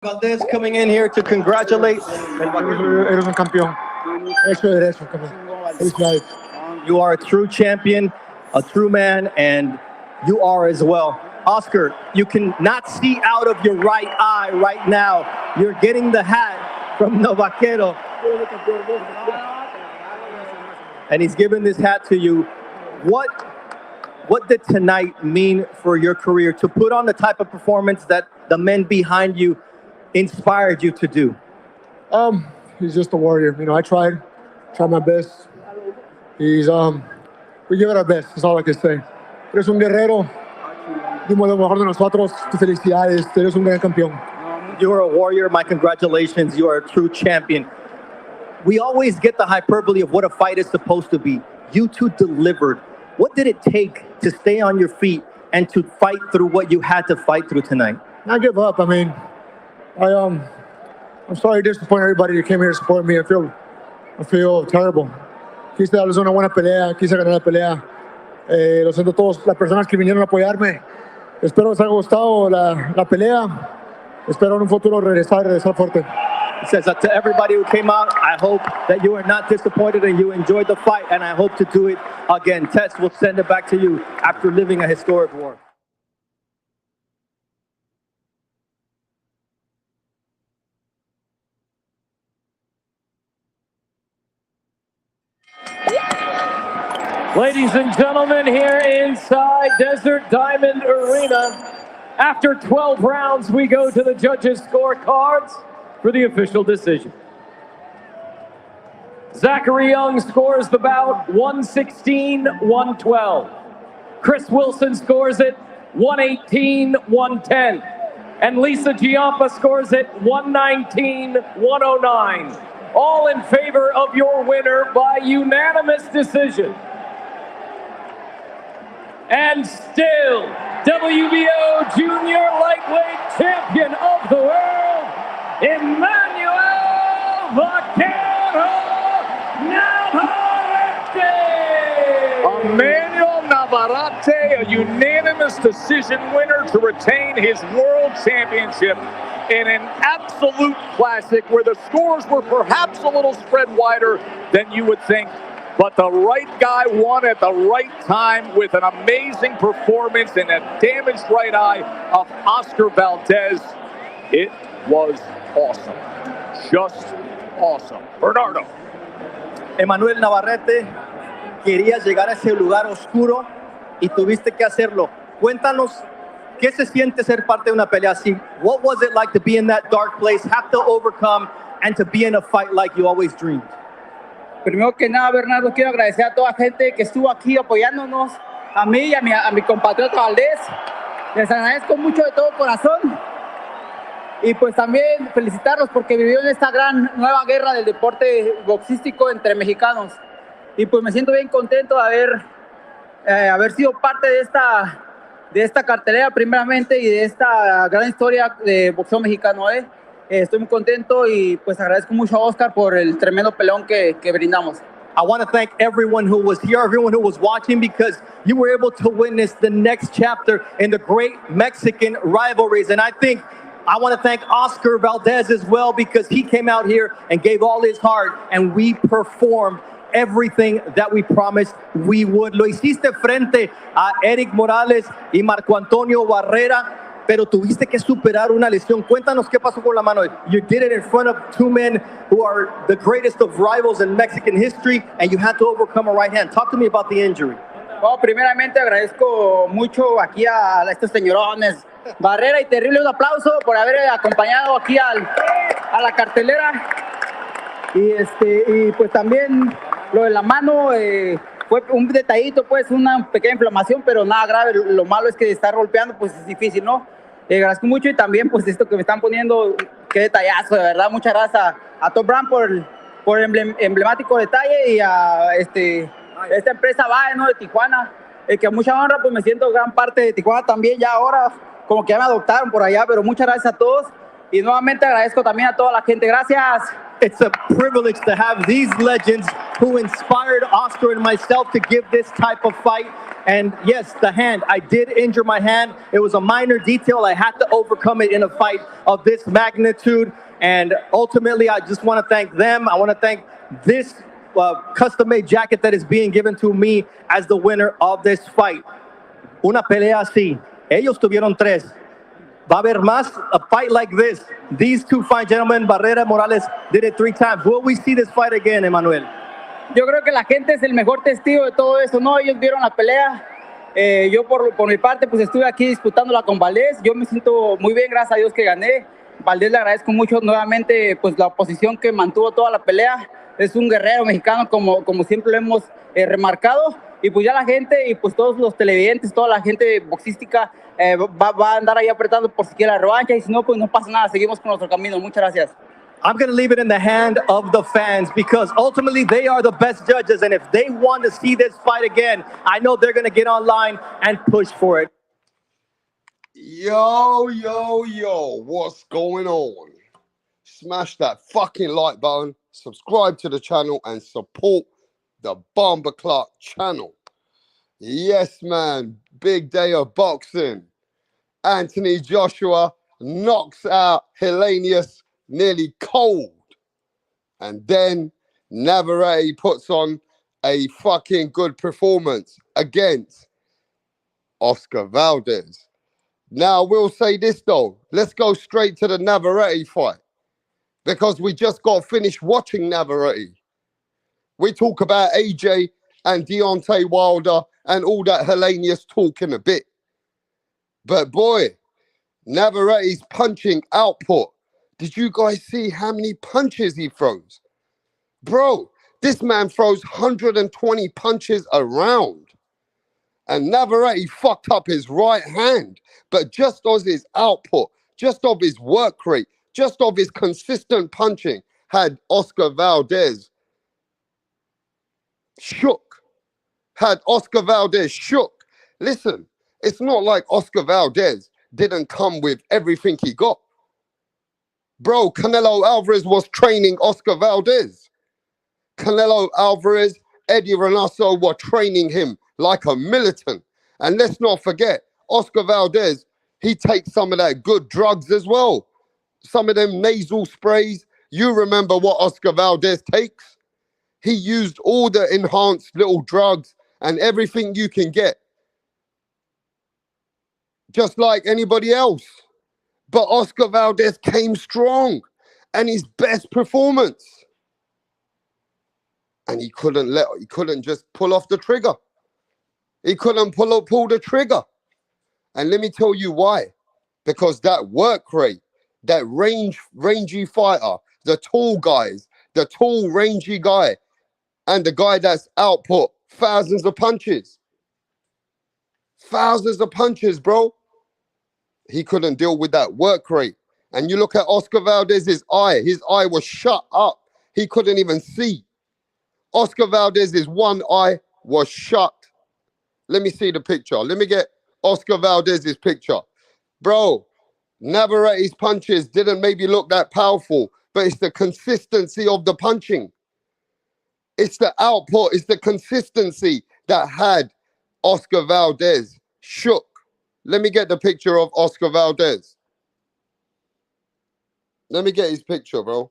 Valdez coming in here to congratulate. Eres un campeón. Hecho derecho, campeón. You are a true champion, a true man, and you are as well. Oscar, you cannot see out of your right eye right now. You're getting the hat from the Vaquero. And he's giving this hat to you. What did tonight mean for your career to put on the type of performance that the men behind you inspired you to do? He's just a warrior. You know, I tried my best. We give it our best. That's all I can say. Eres un guerrero. Dimos lo mejor de nosotros. Felicidades. Eres un gran campeón. You are a warrior. My congratulations. You are a true champion. We always get the hyperbole of what a fight is supposed to be. You two delivered. What did it take to stay on your feet and to fight through what you had to fight through tonight? Not give up. I mean, I'm sorry to disappoint everybody who came here to support me. I feel terrible. Quise darles una buena pelea, quise ganar la pelea. Lo siento a todas las personas que vinieron a apoyarme. Espero les haya gustado la pelea. Espero en un futuro regresar fuerte. He says that to everybody who came out, I hope that you are not disappointed and you enjoyed the fight, and I hope to do it again. Tess, we'll send it back to you after living a historic war. Ladies and gentlemen, here inside Desert Diamond Arena, after 12 rounds, we go to the judges' scorecards for the official decision. Zachary Young scores the bout 116-112. Chris Wilson scores it 118-110. And Lisa Giampa scores it 119-109. All in favor of your winner by unanimous decision. And still, WBO Junior Lightweight Champion of the World, EMMANUEL Navarrete! EMMANUEL Navarrete, a unanimous decision winner to retain his world championship in an absolute classic where the scores were perhaps a little spread wider than you would think. But the right guy won at the right time with an amazing performance in a damaged right eye of Oscar Valdez. It was awesome. Just awesome. Bernardo. Emmanuel Navarrete, querías llegar a ese lugar oscuro y tuviste que hacerlo. Cuéntanos, ¿qué se siente ser parte de una pelea así? What was it like to be in that dark place, have to overcome, and to be in a fight like you always dreamed? Primero que nada, Bernardo, quiero agradecer a toda la gente que estuvo aquí apoyándonos, a mí y a mi compatriota Valdez. Les agradezco mucho de todo corazón. Y pues también felicitarlos porque vivieron esta gran nueva guerra del deporte boxístico entre mexicanos. Y pues me siento bien contento de haber sido parte de esta cartelera primeramente y de esta gran historia de boxeo mexicano. Estoy muy contento y pues agradezco mucho a Oscar por el tremendo peleón que brindamos. I want to thank everyone who was here, everyone who was watching, because you were able to witness the next chapter in the great Mexican rivalries. And I want to thank Oscar Valdez as well, because he came out here and gave all his heart, and we performed everything that we promised we would. Lo hiciste frente a Eric Morales y Marco Antonio Barrera, pero tuviste que superar una lesión. Cuéntanos qué pasó con la mano. You did it in front of two men who are the greatest of rivals in Mexican history, and you had to overcome a right hand. Talk to me about the injury. Bueno, primeramente agradezco mucho aquí a estos señorones, Barrera y Terrible, un aplauso por haber acompañado aquí a la cartelera. Y pues también lo de la mano fue un detallito, pues una pequeña inflamación, pero nada grave. Lo malo es que estar golpeando pues es difícil, ¿no? Agradezco mucho y también pues esto que me están poniendo, qué detallazo, de verdad. Muchas gracias a Top Brand por el emblemático detalle y a esta empresa VAE, ¿no? De Tijuana, que a mucha honra pues me siento gran parte de Tijuana también ya ahora, como que ya me adoptaron por allá, pero muchas gracias a todos y nuevamente agradezco también a toda la gente. Gracias. It's a privilege to have these legends who inspired Oscar and myself to give this type of fight. And yes, the hand, I did injure my hand. It was a minor detail. I had to overcome it in a fight of this magnitude. And ultimately, I just want to thank them. I want to thank this custom-made jacket that is being given to me as the winner of this fight. Una pelea así. Ellos tuvieron 3. Va a haber más, a fight like this. These two fine gentlemen, Barrera, Morales, did it 3 times. Will we see this fight again, Emmanuel? Yo creo que la gente es el mejor testigo de todo eso, ¿no? Ellos vieron la pelea. Yo por mi parte, pues estuve aquí disputándola con Valdez. Yo me siento muy bien, gracias a Dios que gané. Valdez le agradezco mucho nuevamente pues la oposición que mantuvo toda la pelea. Es un guerrero mexicano como siempre lo hemos remarcado. Y pues ya la gente y pues todos los televidentes, toda la gente boxística va a andar ahí apretando por si quiere la revancha. Y si no, pues no pasa nada, seguimos con nuestro camino. Muchas gracias. I'm going to leave it in the hand of the fans because ultimately they are the best judges. And if they want to see this fight again, I know they're going to get online and push for it. Yo, what's going on? Smash that fucking like button, subscribe to the channel, and support the Bomber Clark channel. Yes, man, big day of boxing. Anthony Joshua knocks out Hellenius nearly cold. And then Navarrete puts on a fucking good performance against Oscar Valdez. Now, we'll say this, though. Let's go straight to the Navarrete fight because we just got finished watching Navarrete. We talk about AJ and Deontay Wilder and all that Hellenius talk in a bit. But, boy, Navarrete's punching output. Did you guys see how many punches he throws? Bro, this man throws 120 punches a round. And Navarrete fucked up his right hand. But just of his output, just of his work rate, just of his consistent punching, had Oscar Valdez shook. Listen, it's not like Oscar Valdez didn't come with everything he got. Bro, Canelo Alvarez was training Oscar Valdez. Canelo Alvarez, Eddie Reynoso were training him like a militant. And let's not forget, Oscar Valdez, he takes some of that good drugs as well. Some of them nasal sprays. You remember what Oscar Valdez takes? He used all the enhanced little drugs and everything you can get. Just like anybody else. But Oscar Valdez came strong and his best performance. And he couldn't just pull off the trigger. He couldn't pull the trigger. And let me tell you why. Because that work rate, that rangy fighter, the tall guys, the tall rangy guy, and the guy that's output thousands of punches. Thousands of punches, bro. He couldn't deal with that work rate. And you look at Oscar Valdez's eye. His eye was shut up. He couldn't even see. Oscar Valdez's one eye was shut. Let me see the picture. Let me get Oscar Valdez's picture. Bro, Navarrete's punches didn't maybe look that powerful, but it's the consistency of the punching. It's the output. It's the consistency that had Oscar Valdez shook. Let me get the picture of Oscar Valdez. Let me get his picture, bro.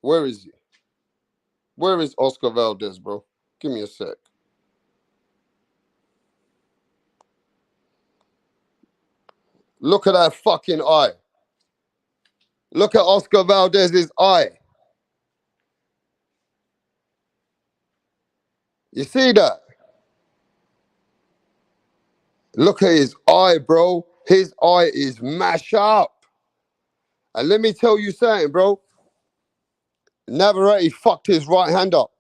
Where is he? Where is Oscar Valdez, bro? Give me a sec. Look at that fucking eye. Look at Oscar Valdez's eye. You see that? Look at his eye, bro. His eye is mashed up. And let me tell you something, bro. Navarrete fucked his right hand up.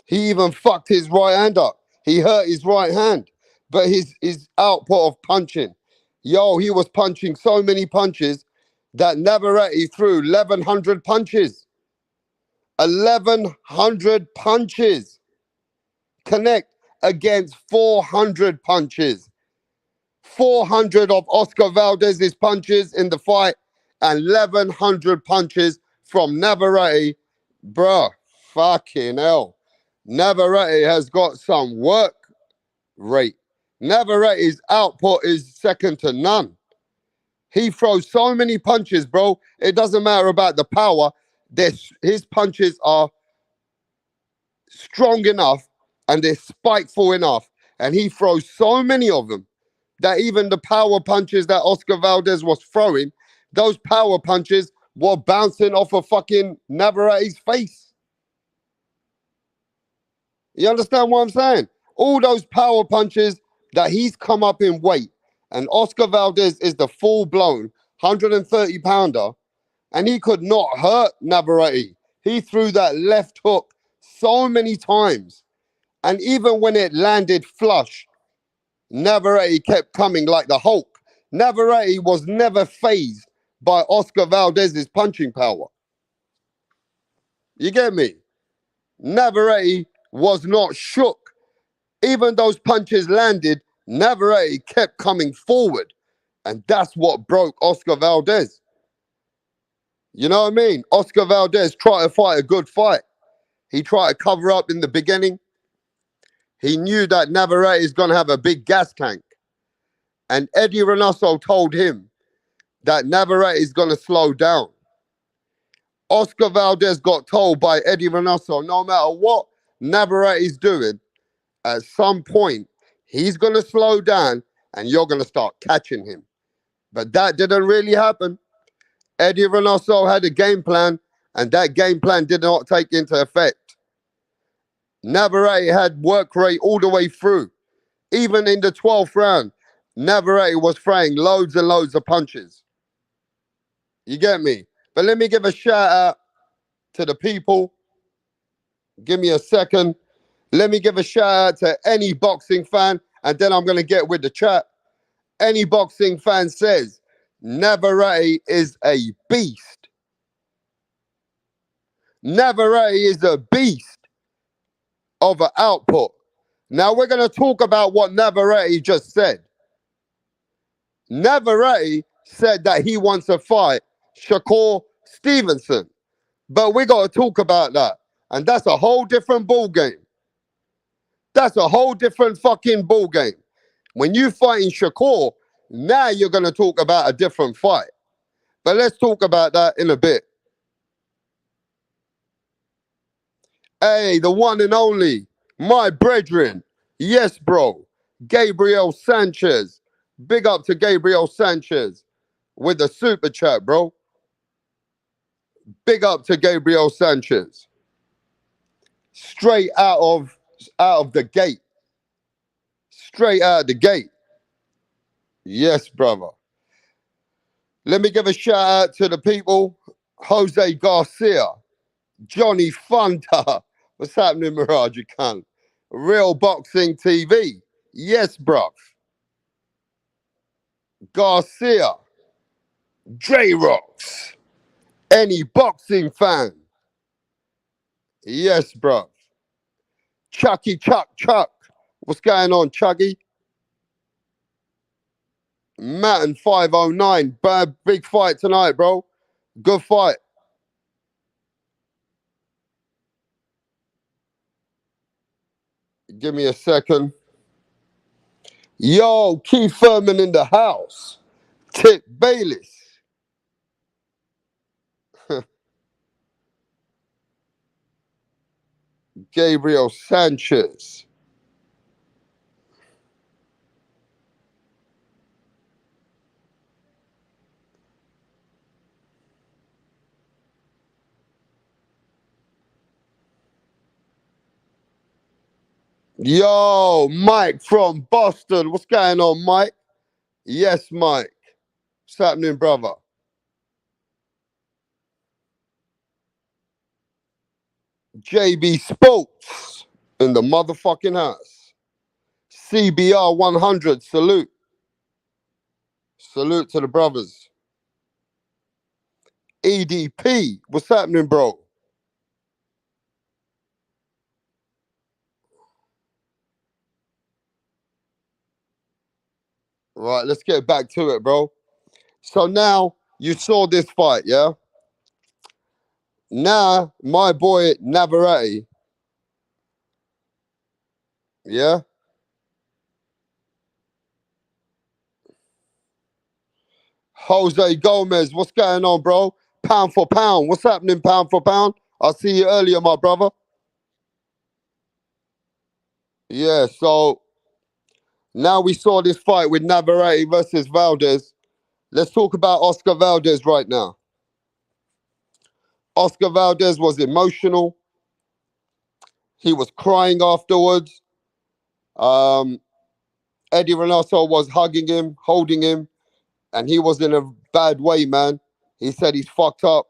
He even fucked his right hand up. He hurt his right hand. But his output of punching, yo, he was punching so many punches that Navarrete threw 1,100 punches. 1,100 punches. Connect against 400 punches. 400 of Oscar Valdez's punches in the fight and 1,100 punches from Navarrete. Bruh, fucking hell. Navarrete has got some work rate. Navarrete's output is second to none. He throws so many punches, bro. It doesn't matter about the power. His punches are strong enough and they're spiteful enough. And he throws so many of them that even the power punches that Oscar Valdez was throwing, those power punches were bouncing off of fucking Navarrete's face. You understand what I'm saying? All those power punches that he's come up in weight, and Oscar Valdez is the full-blown 130-pounder, and he could not hurt Navarrete. He threw that left hook so many times, and even when it landed flush, Navarrete kept coming like the Hulk. Navarrete was never fazed by Oscar Valdez's punching power. You get me? Navarrete was not shook. Even those punches landed, Navarrete kept coming forward. And that's what broke Oscar Valdez. You know what I mean? Oscar Valdez tried to fight a good fight. He tried to cover up in the beginning. He knew that Navarrete is going to have a big gas tank. And Eddie Reynoso told him that Navarrete is going to slow down. Oscar Valdez got told by Eddie Reynoso, no matter what Navarrete is doing, at some point, he's going to slow down and you're going to start catching him. But that didn't really happen. Eddie Reynoso had a game plan, and that game plan did not take into effect. Navarrete had work rate all the way through. Even in the 12th round, Navarrete was throwing loads and loads of punches. You get me? But let me give a shout out to the people. Give me a second. Let me give a shout out to any boxing fan, and then I'm going to get with the chat. Any boxing fan says Navarrete is a beast. Navarrete is a beast of an output. Now we're going to talk about what Navarrete just said. Navarrete said that he wants to fight Shakur Stevenson. But we got to talk about that. And that's a whole different ball game. That's a whole different fucking ball game. When you fighting Shakur, now you're going to talk about a different fight. But let's talk about that in a bit. Hey, the one and only, my brethren. Yes, bro. Gabriel Sanchez. Big up to Gabriel Sanchez with the super chat, bro. Big up to Gabriel Sanchez. Straight out of the gate. Straight out of the gate. Yes, brother. Let me give a shout out to the people. Jose Garcia. Johnny Funda. What's happening, Mirage? You can. Real Boxing TV. Yes, bruv. Garcia. J-Rocks. Any boxing fan. Yes, bruv. Chucky Chuck. What's going on, Chuggy? Matten 509. Big fight tonight, bro. Good fight. Give me a second. Yo, Keith Furman in the house. Tip Bayless. Gabriel Sanchez. Yo, Mike from Boston. What's going on, Mike? Yes, Mike. What's happening, brother? JB Sports in the motherfucking house. CBR 100, salute. Salute to the brothers. EDP, what's happening, bro? Right, let's get back to it, bro. So now you saw this fight, yeah? Now, my boy Navarrete Yeah. Jose Gomez, what's going on, bro? Pound for pound. What's happening, pound for pound? I'll see you earlier, my brother. Yeah, so now we saw this fight with Navarrete versus Valdez. Let's talk about Oscar Valdez right now. Oscar Valdez was emotional. He was crying afterwards. Um, Eddie Reynoso was hugging him, holding him, and he was in a bad way, man. He said he's fucked up,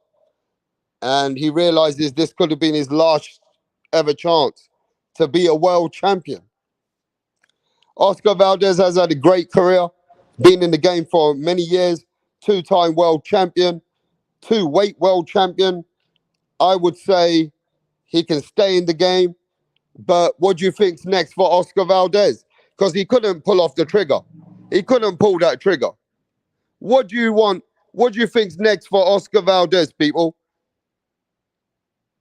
and he realizes this could have been his last ever chance to be a world champion. Oscar Valdez has had a great career, been in the game for many years, two-time world champion, two-weight world champion. I would say he can stay in the game, but what do you think's next for Oscar Valdez? Because he couldn't pull off the trigger. He couldn't pull that trigger. What do you want? What do you think's next for Oscar Valdez, people?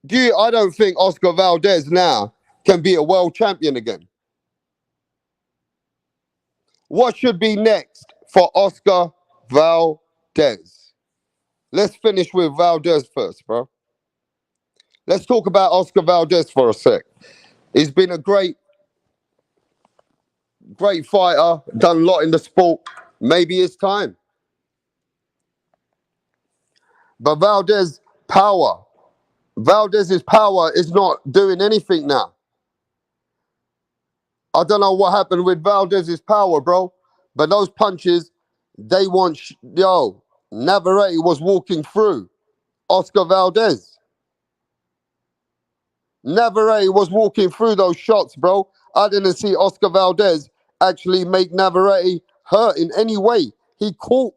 I don't think Oscar Valdez now can be a world champion again. What should be next for Oscar Valdez? Let's finish with Valdez first, bro. Let's talk about Oscar Valdez for a sec. He's been a great fighter, done a lot in the sport. Maybe it's time. But Valdez's power is not doing anything now. I don't know what happened with Valdez's power, bro. But those punches, they want... Navarrete was walking through Oscar Valdez. Navarrete was walking through those shots, bro. I didn't see Oscar Valdez actually make Navarrete hurt in any way. He caught...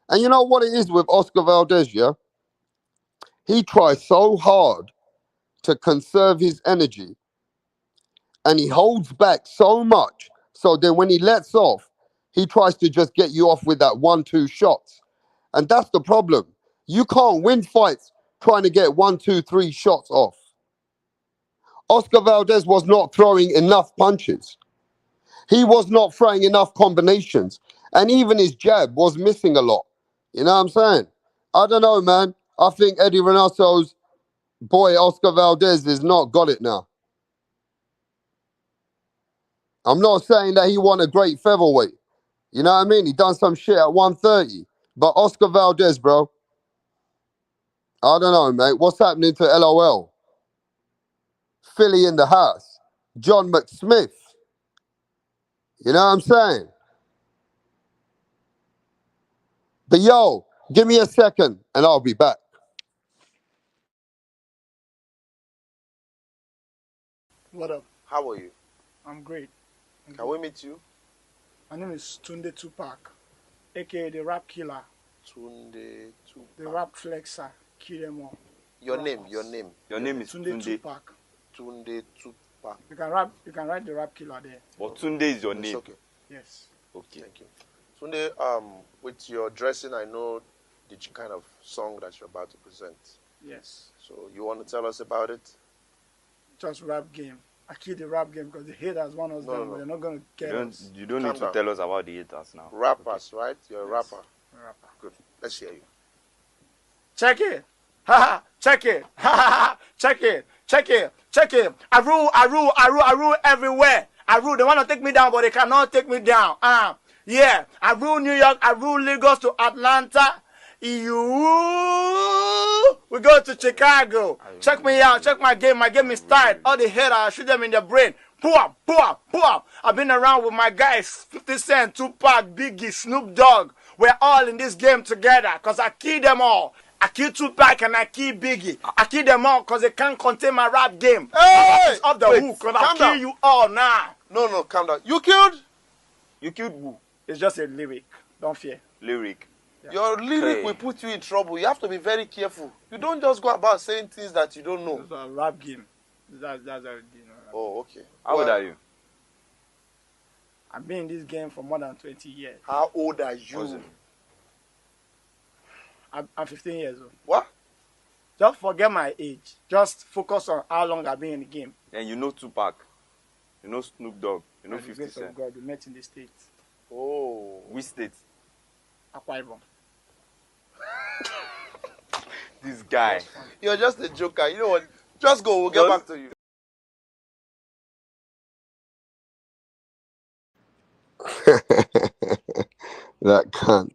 And you know what it is with Oscar Valdez, yeah? He tries so hard to conserve his energy, and he holds back so much. So then when he lets off, he tries to just get you off with that 1-2 shots. And that's the problem. You can't win fights trying to get 1, 2, 3 shots off. Oscar Valdez was not throwing enough punches. He was not throwing enough combinations. And even his jab was missing a lot. You know what I'm saying? I don't know, man. I think Eddie Reynoso's boy, Oscar Valdez, has not got it now. I'm not saying that he won a great featherweight. You know what I mean? He done some shit at 130. But Oscar Valdez, bro, I don't know, mate. What's happening to LOL? Philly in the house. John McSmith. You know what I'm saying? But yo, give me a second and I'll be back. What up? How are you? I'm great. Can we meet you? My name is Tunde Tupac, aka the Rap Killer, Tunde Tupac. the Rap Flexer, kill them all. Your name. Your name is Tunde Tunde. Tupac. Tunde Tupac. You can write the Rap Killer there. But Tunde is your It's name. okay. Yes. Okay. Thank you. Tunde, with your dressing, I know the kind of song that you're about to present. Yes. So you want to tell us about it? Just rap game. I kill the rap game because the haters want us down, but they're not gonna get us. You don't Calm need to down. tell us about the haters now. Rappers, right? You're a Yes. rapper. Rapper. Good. Let's hear you. Check it. Ha ha. Check it. Ha ha ha. Check it. Check it. Check it. I rule everywhere. I rule. They want to take me down, but they cannot take me down. Yeah. I rule New York. I rule Lagos to Atlanta. We go to Chicago. Check me out. Check my game. My game is tight. All the haters, I shoot them in the brain. Boom, boom, boom. I've been around with my guys, 50 Cent, Tupac, Biggie, Snoop Dogg. We're all in this game together because I kill them all. I kill Tupac and I kill Biggie. I kill them all because they can't contain my rap game. Hey! It's off the Wait, hook because I calm kill down. you all now. No, calm down. You killed? You killed who? It's just a lyric. Don't fear. Lyric. Your lyric Hey. will put you in trouble. You have to be very careful. You don't just go about saying things that you don't know. It's a rap game. That's how it is. Oh, okay. How old are you? I've been in this game for more than 20 years. How old are What's you? it? I'm 15 years old. What? Just forget my age. Just focus on how long I've been in the game. And you know Tupac. You know Snoop Dogg. You know By the 50 grace of Cent. God, we met in the States. Oh. Which state? Akwa Ibom. This guy. You're just a joker. You know what? Just go. We'll get back to you. That cunt.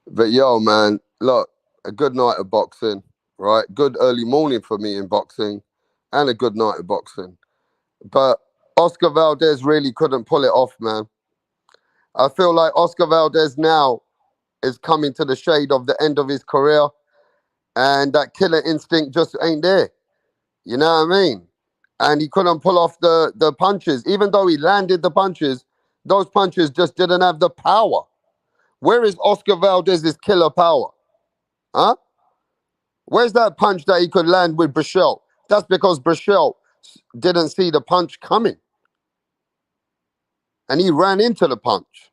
But yo, man, look, a good night of boxing, right? Good early morning for me in boxing, and a good night of boxing. But Oscar Valdez really couldn't pull it off, man. I feel like Oscar Valdez now is coming to the shade of the end of his career, and that killer instinct just ain't there. You know what I mean? And he couldn't pull off the punches. Even though he landed the punches, those punches just didn't have the power. Where is Oscar Valdez's killer power? Huh? Where's that punch that he could land with Brichelle? That's because Brichelle didn't see the punch coming. And he ran into the punch.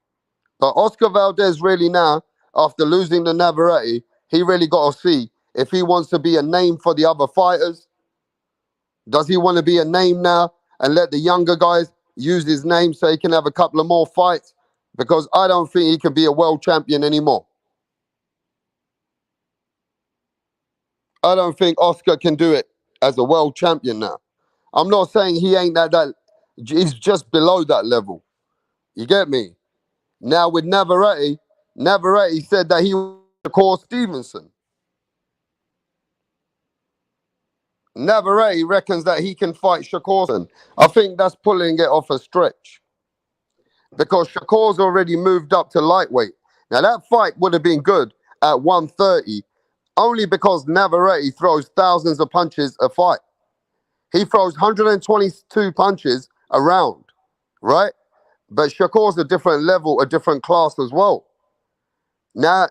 But Oscar Valdez really now, after losing to Navarrete, he really got to see if he wants to be a name for the other fighters. Does he want to be a name now and let the younger guys use his name so he can have a couple of more fights? Because I don't think he can be a world champion anymore. I don't think Oscar can do it as a world champion now. I'm not saying he ain't that he's just below that level. You get me? Now with Navarrete said that he was Shakur Stevenson. Navarrete reckons that he can fight Shakur. I think that's pulling it off a stretch. Because Shakur's already moved up to lightweight. Now that fight would have been good at 130, only because Navarrete throws thousands of punches a fight. He throws 122 punches a round, right? But Shakur's a different level, a different class as well. Now,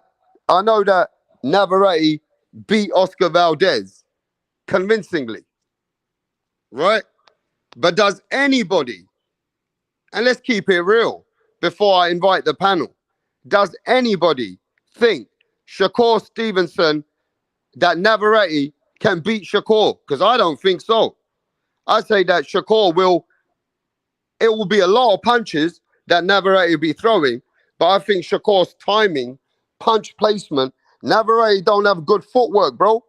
I know that Navarrete beat Oscar Valdez convincingly, right? But does anybody, and let's keep it real before I invite the panel, does anybody think Shakur Stevenson, that Navarrete can beat Shakur? Because I don't think so. I say that Shakur it will be a lot of punches that Navarrete will be throwing, but I think Shakur's timing, punch placement, Navarrete don't have good footwork, bro.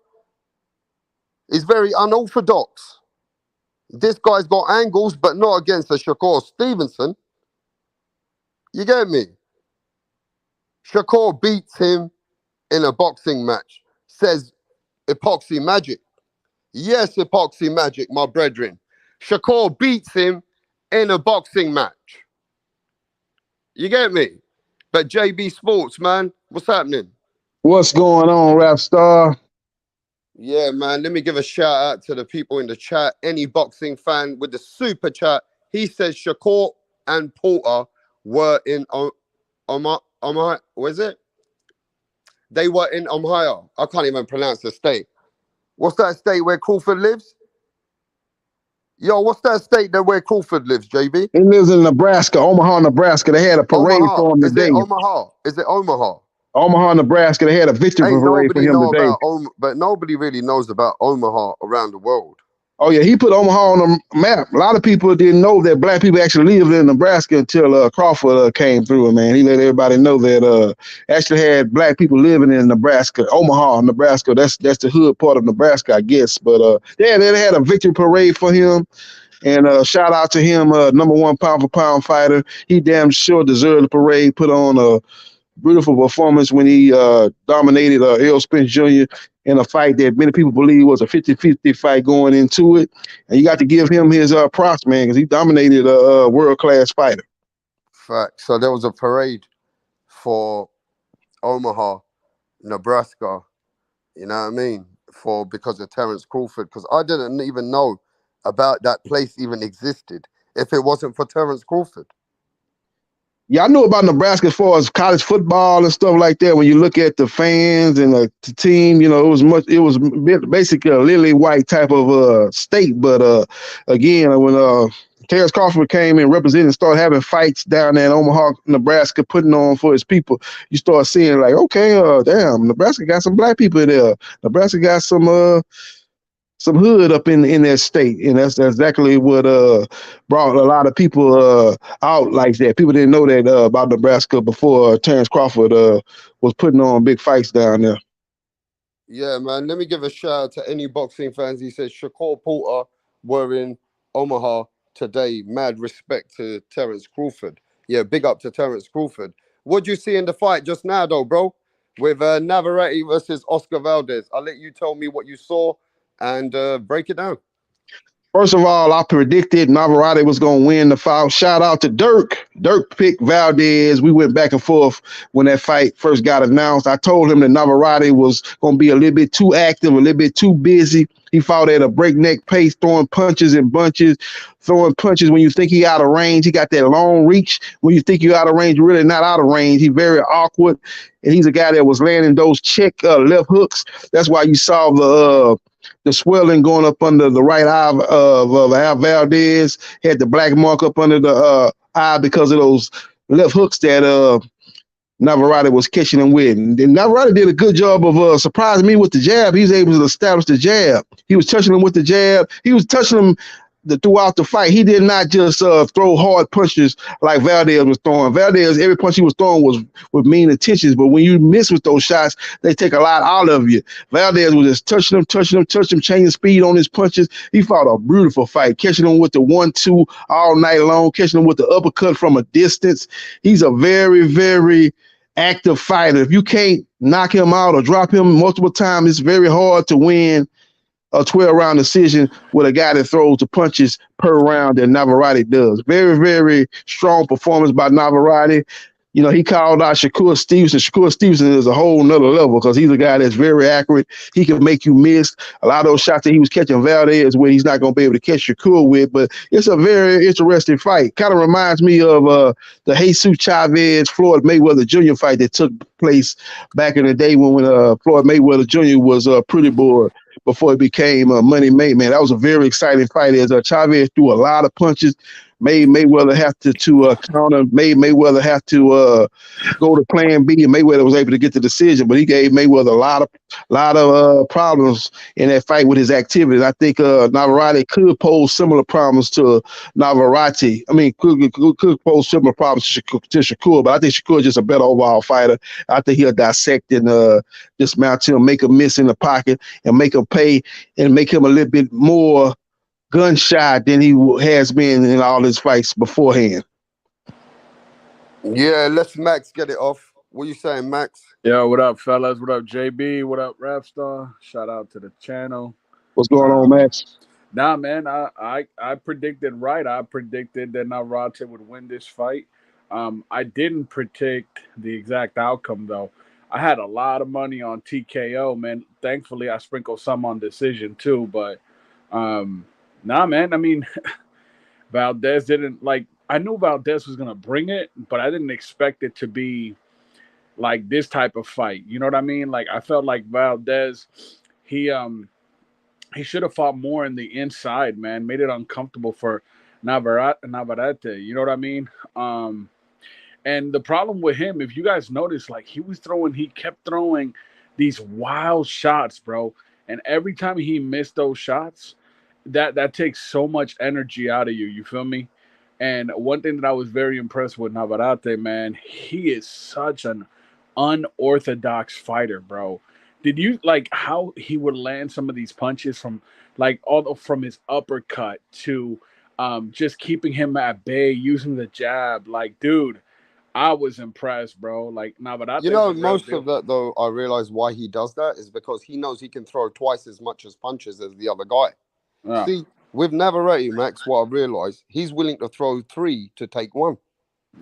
He's very unorthodox. This guy's got angles, but not against a Shakur Stevenson. You get me? Shakur beats him in a boxing match, says Epoxy Magic. Yes, Epoxy Magic, my brethren. Shakur beats him in a boxing match. You get me? But JB Sports, man, what's happening? What's going on, Rap Star? Yeah, man, let me give a shout out to the people in the chat. Any boxing fan with the super chat, he says Shakur and Porter were in Ohio. What is it? They were in Ohio. I can't even pronounce the state. What's that state where Crawford lives? Yo, what's that state that where Crawford lives, JB? He lives in Nebraska, Omaha, Nebraska. They had a parade Omaha. for him Is today. it Omaha? Is it Omaha? Omaha, Nebraska. They had a victory Ain't parade for nobody him know today. about but nobody really knows about Omaha around the world. Oh yeah, he put Omaha on the map. A lot of people didn't know that black people actually lived in Nebraska until Crawford came through. Man, he let everybody know that actually had black people living in Nebraska, Omaha, Nebraska. That's the hood part of Nebraska, I guess. But yeah, they had a victory parade for him. And shout out to him, #1 pound for pound fighter. He damn sure deserved the parade. Put on a beautiful performance when he dominated Errol Spence Jr. in a fight that many people believe was a 50-50 fight going into it. And you got to give him his props, man, because he dominated a world-class fighter. Fact. So there was a parade for Omaha, Nebraska, you know what I mean? Because of Terence Crawford. Because I didn't even know about that place even existed if it wasn't for Terence Crawford. Yeah, I knew about Nebraska as far as college football and stuff like that. When you look at the fans and the team, you know, it was basically a lily white type of state. But again, when Terrence Crawford came and represented and started having fights down there in Omaha, Nebraska, putting on for his people, you start seeing like, okay, damn, Nebraska got some black people there. Nebraska got some some hood up in that state, and that's exactly what brought a lot of people out like that. People didn't know that about Nebraska before Terrence Crawford was putting on big fights down there. Yeah, man. Let me give a shout out to any boxing fans. He says Shakur Porter were in Omaha today. Mad respect to Terrence Crawford. Yeah, big up to Terrence Crawford. What do you see in the fight just now, though, bro? With Navarrete versus Oscar Valdez. I'll let you tell me what you saw and break it down. First of all, I predicted Navarrete was going to win the fight. Shout out to Dirk. Dirk picked Valdez. We went back and forth when that fight first got announced. I told him that Navarrete was going to be a little bit too active, a little bit too busy. He fought at a breakneck pace, throwing punches and bunches, throwing punches when you think he out of range. He got that long reach. When you think you're out of range, you're really not out of range. He's very awkward, and he's a guy that was landing those check left hooks. That's why you saw the swelling going up under the right eye of Al Valdez, had the black mark up under the eye because of those left hooks that Navarrete was catching him with. And Navarrete did a good job of surprising me with the jab. He was able to establish the jab. He was touching him with the jab. He was touching him throughout the fight. He did not just throw hard punches like Valdez was throwing. Valdez, every punch he was throwing was with mean intentions, but when you miss with those shots, they take a lot out of you. Valdez was just touching him, changing speed on his punches. He fought a beautiful fight, catching him with the 1-2 all night long, catching him with the uppercut from a distance. He's a very, very active fighter. If you can't knock him out or drop him multiple times, it's very hard to win a 12-round decision with a guy that throws the punches per round that Navarrete does. Very, very strong performance by Navarrete. You know, he called out Shakur Stevenson. Shakur Stevenson is a whole nother level because he's a guy that's very accurate. He can make you miss. A lot of those shots that he was catching Valdez where he's not going to be able to catch Shakur with, but it's a very interesting fight. Kind of reminds me of the Jesus Chavez Floyd Mayweather Jr. fight that took place back in the day when Floyd Mayweather Jr. was pretty bored before it became Money Made Man. That was a very exciting fight as Chavez threw a lot of punches, made Mayweather have to counter, made Mayweather have to go to plan B, and Mayweather was able to get the decision, but he gave Mayweather a lot of problems in that fight with his activities. I think Navarrete could pose similar problems to Navarrete. I mean, could pose similar problems to Shakur, but I think Shakur is just a better overall fighter. I think he'll dissect and dismount him, make him miss in the pocket, and make him pay, and make him a little bit more gun-shy than he has been in all his fights beforehand. Yeah, let's Max get it off. What you saying, Max? Yo, what up, fellas? What up, JB? What up, Rapstar? Shout out to the channel. What's going on, Max? Nah, man, I predicted right. I predicted that Navarrete would win this fight. I didn't predict the exact outcome, though. I had a lot of money on TKO, man. Thankfully, I sprinkled some on decision, too, but nah, man. I mean, Valdez didn't I knew Valdez was gonna bring it, but I didn't expect it to be like this type of fight. You know what I mean? Like I felt like Valdez, he should have fought more in the inside, man. Made it uncomfortable for Navarrete. You know what I mean? And the problem with him, if you guys notice, like he kept throwing these wild shots, bro. And every time he missed those shots, that takes so much energy out of you. You feel me? And one thing that I was very impressed with Navarrete, man, he is such an unorthodox fighter, bro. Did you like how he would land some of these punches from from his uppercut to just keeping him at bay, using the jab? Like, dude, I was impressed, bro. Like Navarrete. You know, most of that though, I realize why he does that is because he knows he can throw twice as much as punches as the other guy. Yeah. See, with Navarrete, Max, what I realized, he's willing to throw 3 to take 1.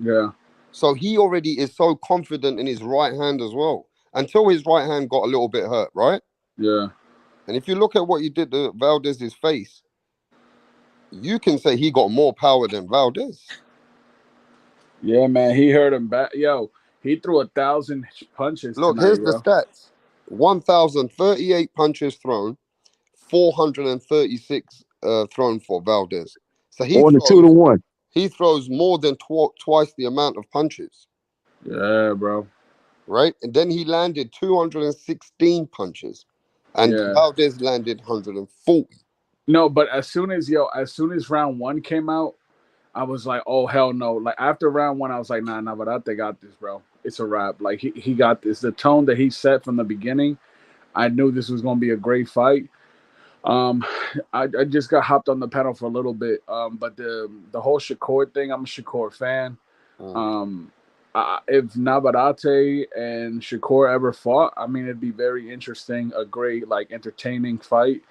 Yeah. So he already is so confident in his right hand as well, until his right hand got a little bit hurt, right? Yeah. And if you look at what he did to Valdez's face, you can say he got more power than Valdez. Yeah, man, he hurt him back. Yo, he threw 1,000 punches. Look, tonight, here's the stats: 1,038 punches thrown, 436 thrown for Valdez. So he on the 2-1. He throws more than twice the amount of punches. Yeah, bro. Right, and then he landed 216 punches, and Valdez landed 140. No, but as soon as round 1 came out, I was like, oh hell no. Like after round 1, I was like, nah, Navarrete got this, bro. It's a wrap. Like he got this. The tone that he set from the beginning, I knew this was gonna be a great fight. I just got hopped on the panel for a little bit. But the whole Shakur thing, I'm a Shakur fan. If Navarrete and Shakur ever fought, I mean, it'd be very interesting, a great, like, entertaining fight.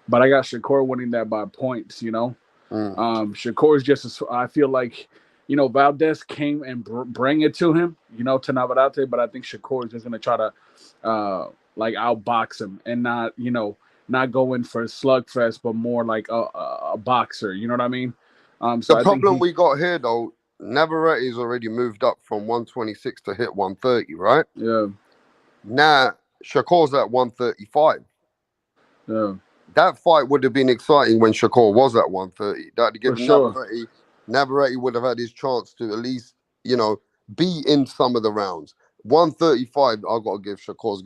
But I got Shakur winning that by points, you know. Shakur's just, I feel like, you know, Valdez came and bring it to him, you know, to Navarrete. But I think Shakur is just going to try to, like, outbox him and not, you know, not go in for a slugfest, but more like a boxer. You know what I mean? So The problem we got here, though, Navarrete's already moved up from 126 to hit 130, right? Yeah. Now, Shakur's at 135. Yeah. That fight would have been exciting when Shakur was at 130. That would give Navarrete would have had his chance to at least, you know, be in some of the rounds. 135, I've got to give Shakur's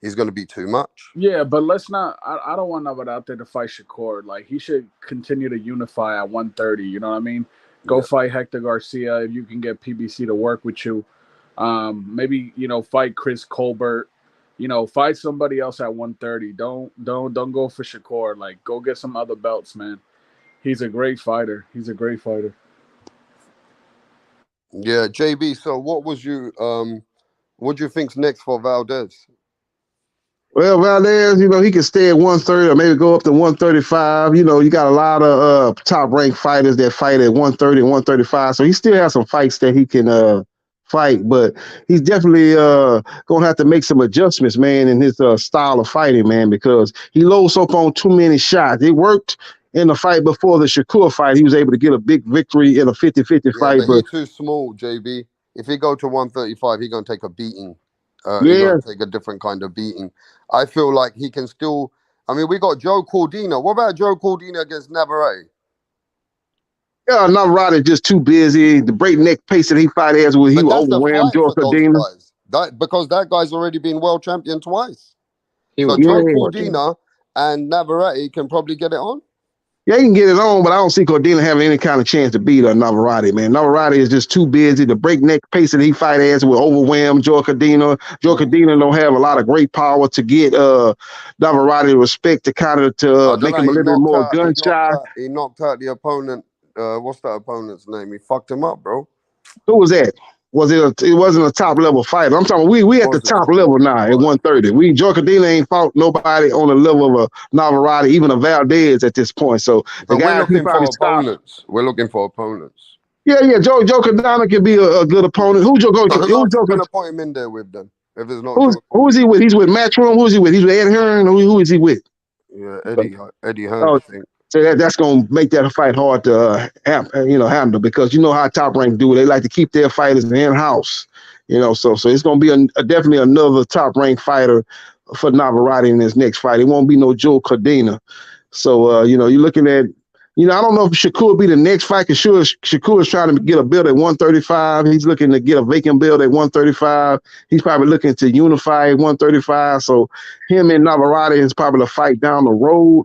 he's going to be too much. Yeah, but let's not. I don't want Navarrete to fight Shakur. Like, he should continue to unify at 130. You know what I mean? Go fight Hector Garcia if you can get PBC to work with you. Maybe, you know, fight Chris Colbert. You know, fight somebody else at 130. Don't go for Shakur. Like, go get some other belts, man. He's a great fighter. Yeah, JB. So, what do you think's next for Valdez? Well, Valdez, you know, he can stay at 130 or maybe go up to 135. You know, you got a lot of top-ranked fighters that fight at 130 and 135. So he still has some fights that he can fight, but he's definitely going to have to make some adjustments, man, in his style of fighting, man, because he loads up on too many shots. It worked in the fight before the Shakur fight. He was able to get a big victory in a 50-50 fight. But he's too small, JB. If he go to 135, he's going to take a beating. He's going to take a different kind of beating. I feel like he can still. I mean, we got Joe Cordina. What about Joe Cordina against Navarrete? Yeah, Navarrete just too busy. The breakneck pace that he fight has where he will overwhelm Joe Cordina. Because that guy's already been world champion twice. So Joe Cordina and Navarrete can probably get it on. Yeah, he can get it on, but I don't see Cordina having any kind of chance to beat Navarrete, man. Navarrete is just too busy. The breakneck pace that he fight has will overwhelm Joe Cordina. Joe Cordina don't have a lot of great power to get Navarrete respect to kind of make him a little bit more gun shy. He knocked out the opponent. What's that opponent's name? He fucked him up, bro. Who was that? It wasn't a top level fighter. I'm talking we at the top level now at 130. Joe Cordina ain't fought nobody on the level of a Navarrete, even a Valdez at this point. So we're looking for opponents. We're looking for opponents. Yeah. Joe Cordina can be a good opponent. Who's Joe Cordina? Who's Joe going to put him in there with them? If it's not who is he with? He's with Matchroom. Who is he with? He's with Ed Hearn. Who is he with? Yeah, Eddie Hearn, I think. So that's going to make that a fight hard to handle, because you know how top rank do. They like to keep their fighters in house, you know. So it's going to be definitely another top ranked fighter for Navarrete in his next fight. It won't be no Joe Cordina. So you know, you're looking at, you know, I don't know if Shakur will be the next fight, because Shakur is trying to get a belt at 135. He's looking to get a vacant belt at 135. He's probably looking to unify at 135. So him and Navarrete is probably the fight down the road,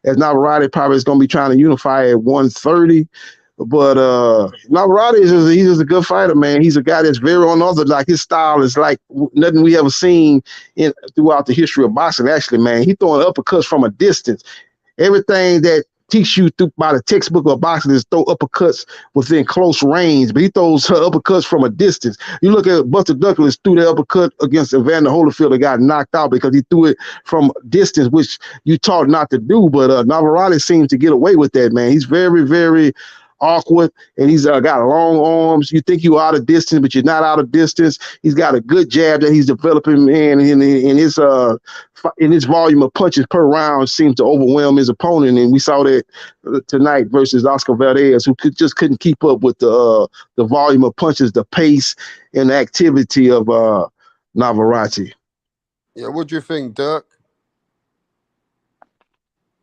as Navarrete probably is going to be trying to unify at 130. But Navarrete he's just a good fighter, man. He's a guy that's very unorthodox. Like, his style is like nothing we ever seen throughout the history of boxing, actually, man. He throwing uppercuts from a distance. Everything that teach you through by the textbook of boxing is throw uppercuts within close range, but he throws uppercuts from a distance. You look at Buster Douglas threw the uppercut against Evander Holyfield and got knocked out because he threw it from distance, which you taught not to do. But Navarrete seems to get away with that, man. He's very, very awkward, and he's got long arms. You think you're out of distance, but you're not out of distance. He's got a good jab that he's developing, man, in his volume of punches per round seems to overwhelm his opponent, and we saw that tonight versus Oscar Valdez, who couldn't keep up with the volume of punches, the pace, and the activity of Navarrete. Yeah, what do you think, Dirk?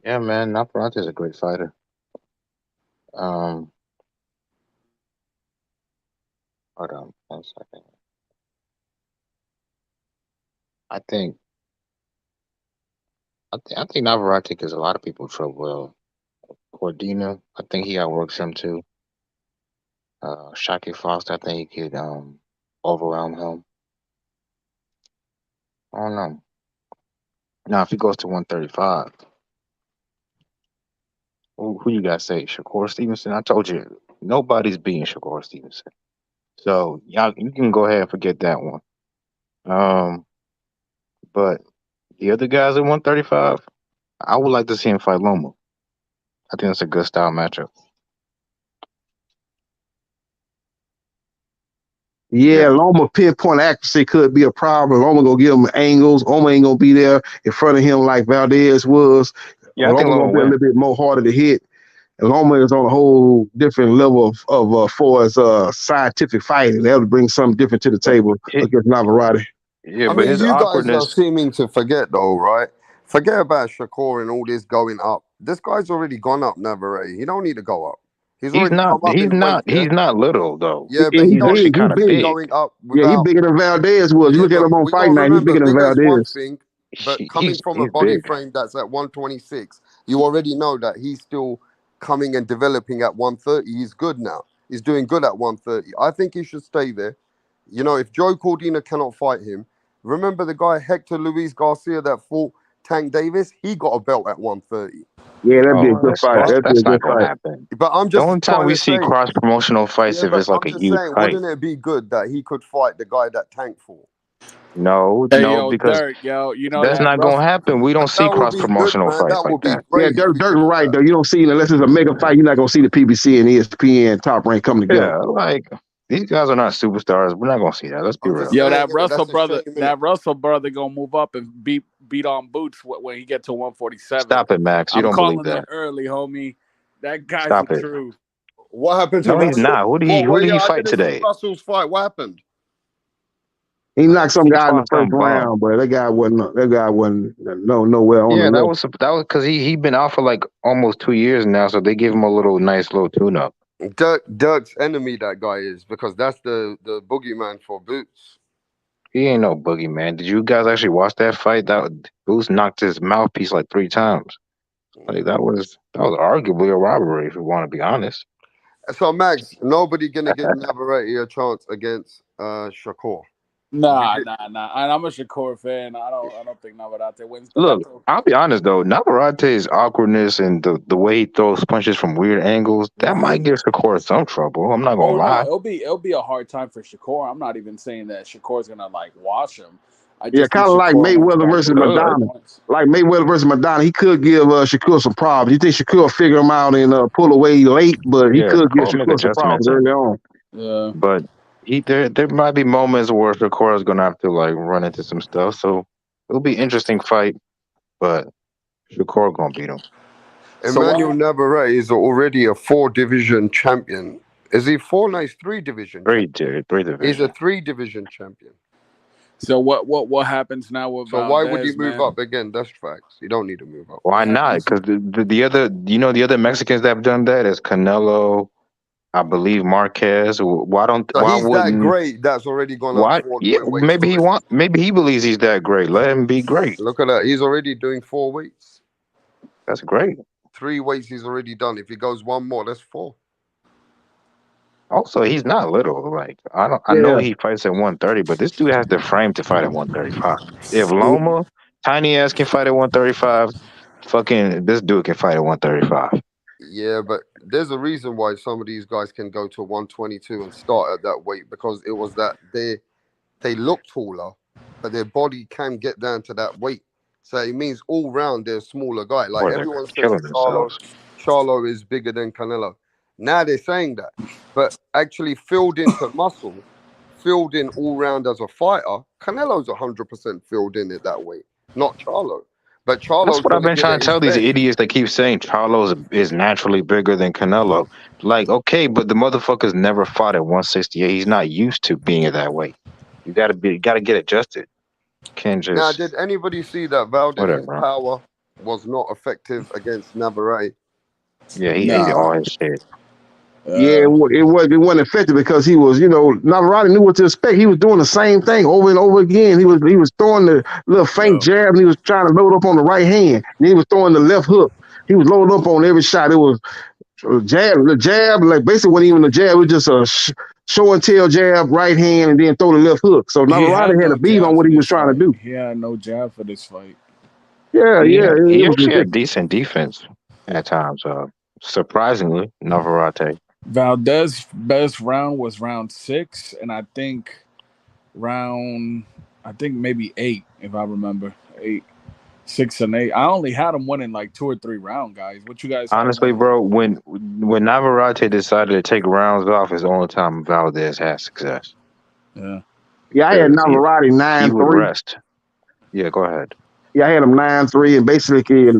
Yeah, man, Navarrete is a great fighter. Hold on 1 second. I think I think Navarrete gives a lot of people trouble. Cordina, I think he outworks him too. Shakur Foster, I think he could overwhelm him. I don't know. Now, if he goes to 135, who you guys say? Shakur Stevenson? I told you, nobody's beating Shakur Stevenson. So, y'all, you can go ahead and forget that one. But the other guys at 135, I would like to see him fight Loma. I think that's a good style matchup. Yeah, Loma pinpoint accuracy could be a problem. Loma gonna give him angles. Loma ain't gonna be there in front of him like Valdez was. Yeah, I think Loma gonna be a little bit more harder to hit. And Loma is on a whole different level of for as scientific fighting. That would bring something different to the table against Navarrete. Yeah, I but mean, his you guys awkwardness. are seeming to forget, though, right? Forget about Shakur and all this going up. This guy's already gone up, Navarrete. He don't need to go up. He's already come up in weight. Yeah? He's not little though. Yeah, but he's actually kind of big. Going up Yeah, he's without. bigger than Valdez was. You look at him on We Fight gotta Night, he's remember, bigger than bigger is one Valdez. thing, but coming from a body frame that's at 126, you already know that he's still coming and developing at 130. He's good now. He's doing good at 130. I think he should stay there. You know, if Joe Cordina cannot fight him, remember the guy Hector Luis Garcia that fought Tank Davis? He got a belt at 130. Yeah, that'd be a good fight. That'd be a good fight. Happen. But I'm the just only time we see cross promotional fights if it's like a huge fight. Wouldn't it be good that he could fight the guy that Tank fought? No, hey, no, yo, because Dirk, yo, you know that's not gonna happen. We don't see cross promotional fights like that. Yeah, Dirk's right though. You don't see unless it's a mega fight. You're not gonna see the PBC and ESPN Top Rank come together. Yeah, like these guys are not superstars. We're not gonna see that. Let's be real. Yo, that Russell brother gonna move up and beat on Boots when he get to 147. Stop it, Max. You don't believe that. I'm calling it early, homie. That guy's Stop the it. truth. What happened to Russell? No, he's not. Who did he fight today? Russell's fight. What happened? He knocked some guy in the first round, but that guy wasn't nowhere on the list. that was because he been out for like almost 2 years now, so they gave him a nice little tune up. Dirk's enemy, that guy is, because that's the boogeyman for Boots. He ain't no boogeyman. Did you guys actually watch that fight? That Boots knocked his mouthpiece like 3 times. Like that was arguably a robbery, if we want to be honest. So Max, nobody gonna give Navarrete a chance against Shakur. Nah. And I'm a Shakur fan. I don't think Navarrete wins. Look, I'll be honest though. Navarrete's awkwardness and the way he throws punches from weird angles, that might give Shakur some trouble. I'm not gonna lie. No, it'll be a hard time for Shakur. I'm not even saying that Shakur's gonna like watch him. Yeah, kind of like Mayweather versus Madonna. Like Mayweather versus Madonna, he could give Shakur some problems. You think Shakur will figure him out and pull away late, but he could give Shakur some problems early on. Yeah, but there might be moments where Shakur is gonna have to like run into some stuff. So it'll be an interesting fight, but Shakur gonna beat him. Emmanuel Navarrete is already a 4-division champion. Is he 4? No, he's 3-division. 3 division. He's a 3-division champion. So what happens now with Valdez, why would he move up again? That's facts. You don't need to move up. Why not? Because the other Mexicans that have done that is Canelo, I believe Marquez. Why wouldn't that great? That's already gone up. Yeah, maybe he believes he's that great. Let him be great. Look at that. He's already doing 4 weights. That's great. 3 weights he's already done. If he goes 1 more, that's 4. Also, he's not little. Like I know he fights at 130, but this dude has the frame to fight at 135. If Loma, tiny ass, can fight at 135, fucking this dude can fight at 135. Yeah, but there's a reason why some of these guys can go to 122 and start at that weight, because it was that they look taller, but their body can get down to that weight. So it means all round they're a smaller guy. Like everyone says, Charlo is bigger than Canelo. Now they're saying that, but actually filled into muscle, filled in all round as a fighter, Canelo's 100% filled in it that way, not Charlo. But Charlo's that's what I've been trying to tell these idiots that keep saying Charlo is naturally bigger than Canelo. Like, okay, but the motherfucker's never fought at 168. He's not used to being at that weight. You gotta get adjusted. Can't just. Now, did anybody see that Valdez's power was not effective against Navarrete? Yeah, he ate all his shit. Yeah, it wasn't effective because he was, Navarrete knew what to expect. He was doing the same thing over and over again. He was throwing the little faint jab, and he was trying to load up on the right hand, and he was throwing the left hook. He was loaded up on every shot. It was the jab, like basically wasn't even a jab. It was just a show and tell jab, right hand, and then throw the left hook. So Navarrete had a beat on what he was trying to do. He had no jab for this fight. Yeah, He it was actually ridiculous. had decent defense at times. Surprisingly, Navarrete. Valdez's best round was round 6, and I think maybe 8, if I remember. 8, 6 and 8. I only had him winning like 2 or 3 rounds, guys. What you guys? Honestly, bro, when Navarrete decided to take rounds off, is the only time Valdez had success. Yeah. Yeah, I had Navarrete He 9-3. would rest. Yeah, go ahead. Yeah, I had him 9-3, and basically,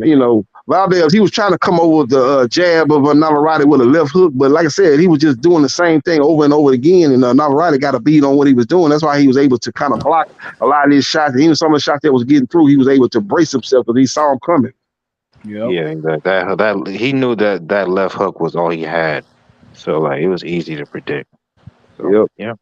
Valdez, he was trying to come over with the jab of Navarrete with a left hook, but like I said, he was just doing the same thing over and over again, and Navarrete got a beat on what he was doing. That's why he was able to kind of block a lot of these shots. And even some of the shots that was getting through, he was able to brace himself because he saw him coming. Yep. Yeah, that he knew that left hook was all he had, so like it was easy to predict. So, Yep. Yeah.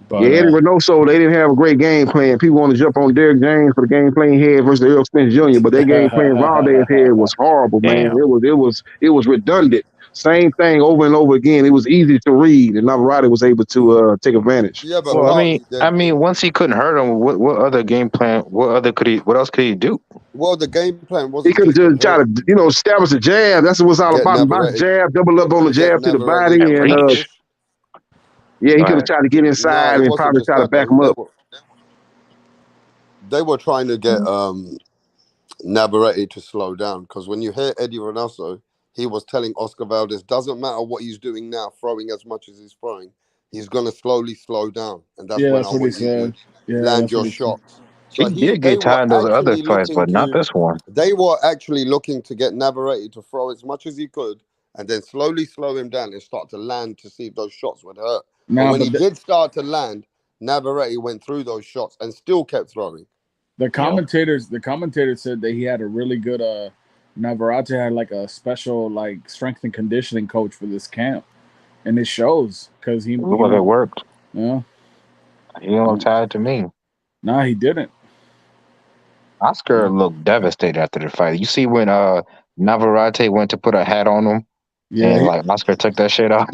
But, Eddie Reynoso, they didn't have a great game plan. People want to jump on Derrick James for the game plan he had versus Earl Spence Jr., but their game plan Valdez had was horrible, man. It was redundant. Same thing over and over again. It was easy to read, and Navarrete was able to take advantage. Yeah, but Well, I mean, once he couldn't hurt him, what other game plan? What else could he do? Well, the game plan He wasn't could have just tried to, establish a jab. That's what it's all about. Box jab, double up on the jab to the body, and yeah, he could have tried to get inside and probably try to back him up. They were trying to get Navarrete to slow down, because when you hear Eddie Reynoso, he was telling Oscar Valdez, doesn't matter what he's doing now, throwing as much as he's throwing, he's going to slowly slow down. And that's when I want you to land your shots. So he did get tired in those other fights, but not this one. They were actually looking to get Navarrete to throw as much as he could and then slowly slow him down and start to land to see if those shots would hurt. But when he did start to land, Navarrete went through those shots and still kept throwing. The commentators said that he had a really good Navarrete had like a special like strength and conditioning coach for this camp, and it shows because he well, it worked. Yeah, he don't look tired to me. Nah, he didn't. Oscar looked devastated after the fight. You see when Navarrete went to put a hat on him, and like Oscar took that shit off.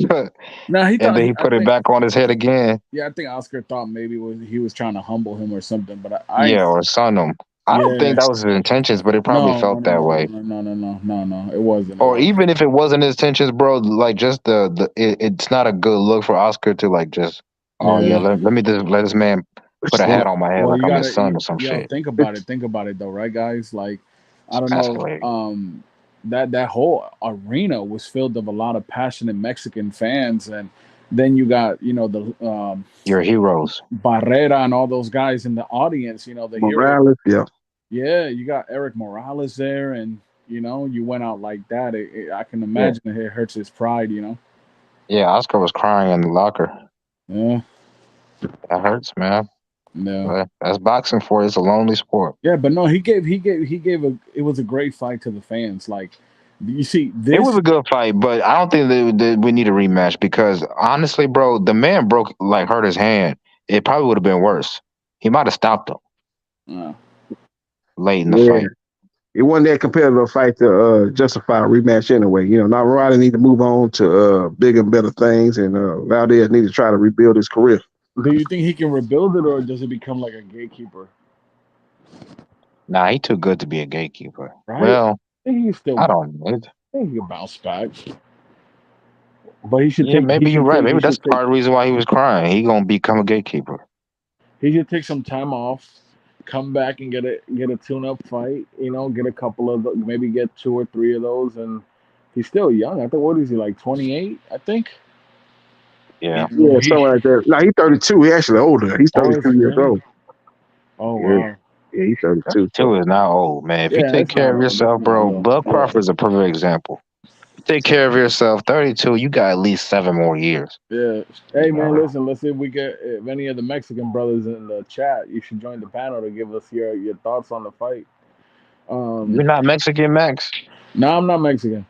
No, he and then he put it back on his head again. Yeah, I think Oscar thought maybe he was trying to humble him or something, but or son him. I don't think that was his intentions, but it probably felt that way. No, it wasn't. Or even if it wasn't his intentions, bro, like just it's not a good look for Oscar to like just let me just let this man put a hat on my head like I'm his son or some shit. Think about it though, right, guys? Like I don't know, that whole arena was filled with a lot of passionate Mexican fans, and then you got the your heroes, Barrera, and all those guys in the audience. The Morales, heroes. Yeah, you got Eric Morales there, and you went out like that. I can imagine it hurts his pride. Yeah, Oscar was crying in the locker. Yeah, that hurts, man. No, that's boxing for you. It's a lonely sport. Yeah, but no, he gave it was a great fight to the fans. Like, you see, it was a good fight, but I don't think that we need a rematch because honestly, bro, the man hurt his hand. It probably would have been worse. He might have stopped him late in the fight. It wasn't that competitive fight to justify a rematch anyway. Navarrete need to move on to bigger and better things, and Valdez need to try to rebuild his career. Do you think he can rebuild it, or does it become like a gatekeeper? Nah, he too good to be a gatekeeper. Right? Well, I don't know. I think he can bounce back. But he should maybe you're right. Maybe that's part of the reason why he was crying. He gonna become a gatekeeper. He should take some time off, come back and get a tune-up fight. Get a couple of maybe get 2 or 3 of those, and he's still young. I think, what is he, like 28? I think. Yeah, something like that. No, he's 32. He's actually older. He's 32 years old. Oh, wow. Yeah, he's 32. 32 is not old, man. If you take care of yourself, bro, Bud Crawford is a perfect example. You take care of yourself, 32, you got at least 7 more years. Yeah. Hey, man, listen, let's see if we get if any of the Mexican brothers in the chat. You should join the panel to give us your thoughts on the fight. You're not Mexican, Max? No, I'm not Mexican.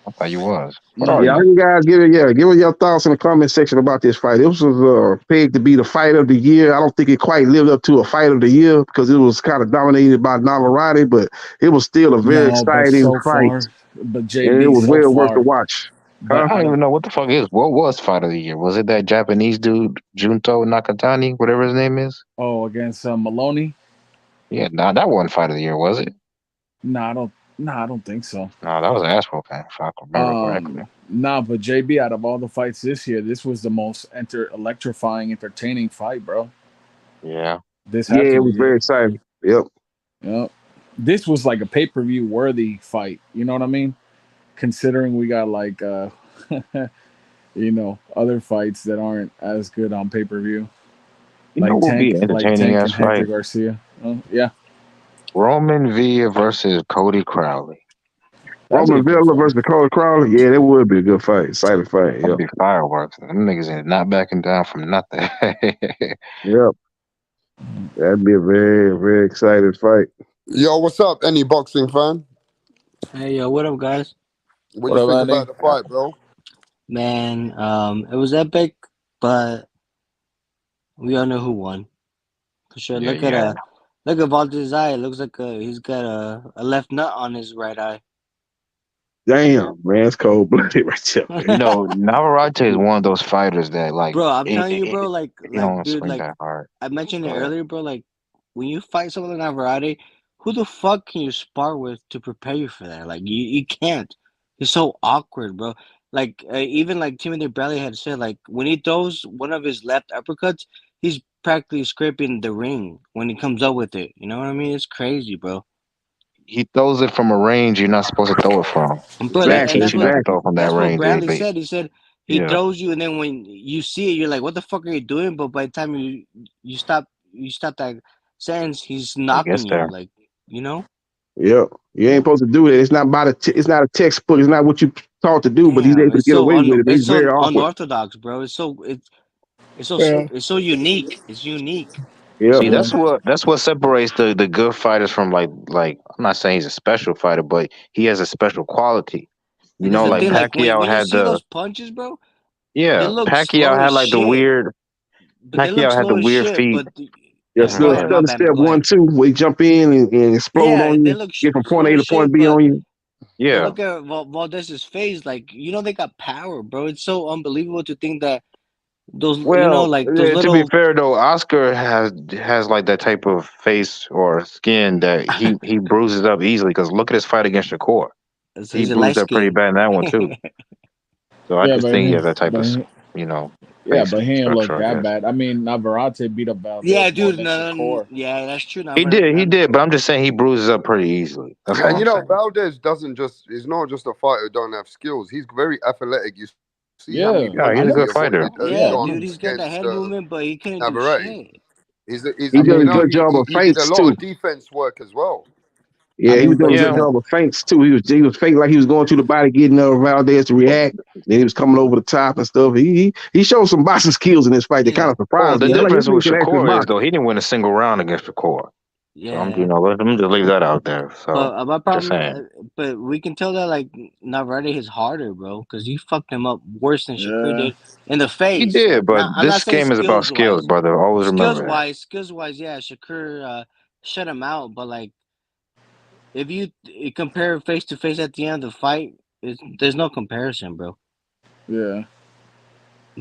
I thought you was. What No, are Yeah, you? you guys give us your thoughts in the comment section about this fight. This was pegged to be the fight of the year. I don't think it quite lived up to a fight of the year because it was kind of dominated by Navarrete, but it was still a very No, but exciting so fight, far, but and it JB was so well worth the far, watch. but Huh? I out don't of even know what the fuck is. What was fight of the year? Was it that Japanese dude Junto Nakatani, whatever his name is? against Maloney, Yeah, nah, that wasn't fight of the year, was it? I don't think so. No, that was an ass whooping, if I can remember correctly. Nah, but JB, out of all the fights this year, this was the most electrifying, entertaining fight, bro. Yeah. This Yeah, had to it be was it. very exciting. Yep. Yep. This was like a pay per view worthy fight. You know what I mean? Considering we got like other fights that aren't as good on pay per view, You know what would be an like entertaining Tank ass and Hector fight? Garcia. Yeah, Roman Villa versus Cody Crowley. that'd be a Roman good Villa fight. versus Dakota Crowley. Yeah, that would be a good fight. Exciting fight. That'd Yep. be fireworks. Them niggas ain't not backing down from nothing. Yep. That'd be a very, very exciting fight. Yo, what's up, any boxing fan? Hey, yo, what up, guys? What do you think about the fight, bro? Man, it was epic, but we all know who won for sure. Yeah, yeah. Look at Valdez eye. It looks like he's got a left nut on his right eye. Damn, man, it's cold blooded right there, man. You know, Navarrete is one of those fighters that, like, Bro, I'm telling you, bro, he don't dude, swing that hard. I mentioned it But earlier, bro. Like, when you fight someone like Navarrete, who the fuck can you spar with to prepare you for that? Like, you can't. It's so awkward, bro. Like, even like Timothy Bradley had said, like, when he throws one of his left uppercuts, he's practically scraping the ring when he comes up with it. You know what I mean? It's crazy, bro. he throws it from a range you're not supposed to throw it from. Bro, They and Exactly, teach you not to throw from that that's what range. Bradley said. He said he Yeah, throws you, and then when you see it, you're like, "What the fuck are you doing?" But by the time you stop that sentence, he's I guess knocking you, there. like, you know. Yep. You ain't supposed to do it. It's not about it's not a textbook. It's not what you taught to do, but he's Damn, able to get away with it. But it's he's so very awkward. unorthodox, bro. Yeah. It's so unique. It's unique. Yep. See, that's what separates the good fighters from like I'm not saying he's a special fighter, but he has a special quality. You And that's know, the like thing. Like Pacquiao when you had see the those punches, bro, they yeah, look Pacquiao slow had as like the shit. weird But they look slow as feet. shit. Yeah, Yeah, go still ahead. My stutter bad. step Go ahead. 1-2, where you jump in and explode Yeah, on they you, look get from point slow A as to point shit, B on you. but Yeah. look at Valdez's face. Like, they got power, bro. It's so unbelievable to think that those, Well, like those to be little. fair though, Oscar has like that type of face or skin that he bruises up easily. Because look at his fight against Shakur. So He he's a light bruised up pretty skin. bad in that one too. So I Yeah, just think he has that type of yeah, face but he didn't look structure, I that guess. bad. I mean, Navarrete beat up Valdez Yeah, more dude. than No, Shakur. yeah, that's true. He did, but I'm just saying he bruises up pretty easily. That's all And I'm you know, saying. Valdez is not just a fighter who don't have skills. He's very athletic. You see how many Yeah, Yeah, he's I a punches know. he good avoided fighter. Yeah, gone No. dude. He's got the against head movement, but he couldn't do Navarrete. shit. He I does a mean, good job of He did a feints lot too. of defense work as well. Yeah, he was doing a good Yeah. job of feints too. He was faking like he was going to the body, getting Valdez to react. Then he was coming over the top and stuff. He showed some boxing skills in this fight that kind of Well, surprised the me. I'm like, this difference nigga with can actually Shakur is box. though he didn't win a single round against Shakur. So Yeah. let me just leave that out there. So But my just problem, saying. but we can tell that like Navarrete is harder, bro, because he fucked him up worse than Shakur yeah. did in the He face. did, but I'm not this saying game is about skills skills, wise. brother. Always remember that. Skills wise, yeah, Shakur shut him out. But like, if you compare face to face at the end of the fight, there's no comparison, bro. Yeah.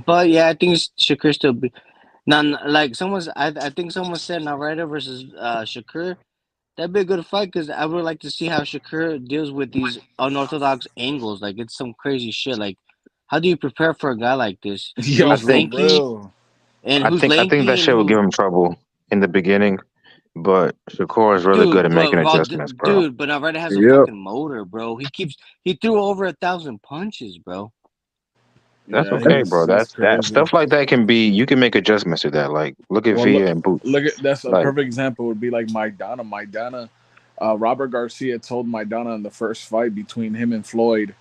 But yeah, I think Shakur still be. Now, like I think someone said Navarrete versus Shakur. That'd be a good fight because I would like to see how Shakur deals with these unorthodox angles. Like, it's some crazy shit. Like, how do you prepare for a guy like this Yo, I who's for think lanky real. I think that and shit will give who, him trouble in the beginning, but Shakur is really good at making adjustments, bro. but Navarrete has a Yep. fucking motor, bro. He threw over 1,000 punches, bro. That's Yeah, okay, bro. he's That crazy. stuff like that you can make adjustments to that. Like look at Well, Villa and Boots. look at that's a Like perfect example. Would be like Maidana. Robert Garcia told Maidana in the first fight between him and Floyd,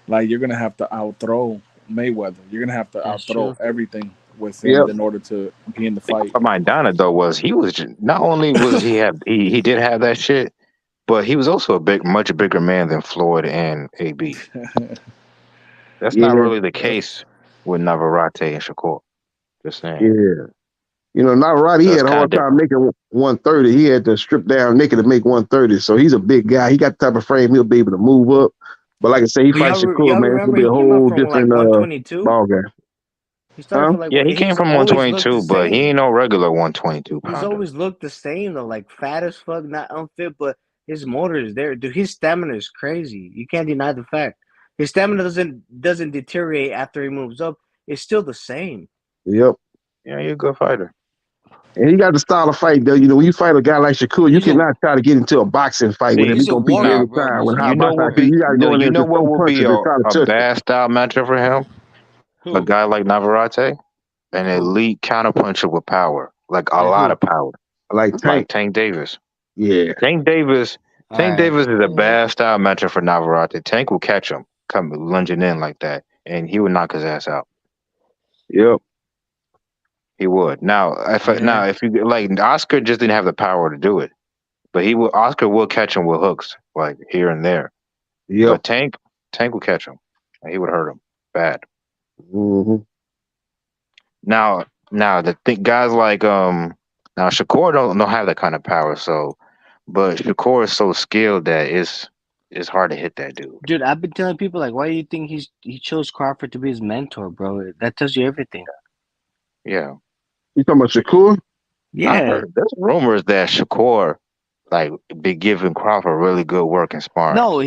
like you're gonna have to outthrow Mayweather. You're gonna have to That's outthrow true. everything with him Yep. in order to be in the thing fight. about Maidana though was he was not only was he did have that shit, but he was also much bigger man than Floyd and AB. That's Yeah, not really the case with Navarrete and Shakur. Just saying. yeah. You know, Navarrete, he So it's had a kind of hard time different. making 130. He had to strip down naked to make 130. So he's a big guy. He got the type of frame he'll be able to move up. But like I say, he But fights Shakur, y'all man. It's gonna remember be he a came up whole from like different 122. ball game. He started Huh? from like Yeah, he came he's from always looked the 122, but he same. ain't no regular 122 He's pounder. always looked the same though, like fat as fuck, not unfit, but his motor is there. Dude, his stamina is crazy. You can't deny the fact. His stamina doesn't deteriorate after he moves up. It's still the same. Yep. Yeah, you're a good fighter. And he got the style of fight though. You know, when you fight a guy like Shakur, you cannot try to get into a boxing fight with him. See, He's He's a gonna beat you warrior, now every bro. time. He's When a high you know box what like warrior. be you gotta no, go in there you and know just what throw would be punches and try to a touch him. bad style matchup for him? A Who? guy like Navarrete, an Who? elite counterpuncher with power, like a Like lot who? of power, Like like Tank. Tank Davis. Yeah. Tank Davis, All Tank right. Davis is a bad style matchup for Navarrete. Tank will catch him, come lunging in like that, and he would knock his ass out. Yep. He would. Yeah. If you like, Oscar just didn't have the power to do it, but he will. Oscar will catch him with hooks, like here and there. Yep. But Tank will catch him, and he would hurt him bad. Mm-hmm. Now the guys like now Shakur don't have that kind of power, so but Shakur is so skilled that it's hard to hit that dude. Dude, I've been telling people like, why do you think he chose Crawford to be his mentor, bro? That tells you everything. Yeah. You talking about Shakur? I Yeah. heard there's rumors that Shakur like be giving Crawford really good work in sparring. No,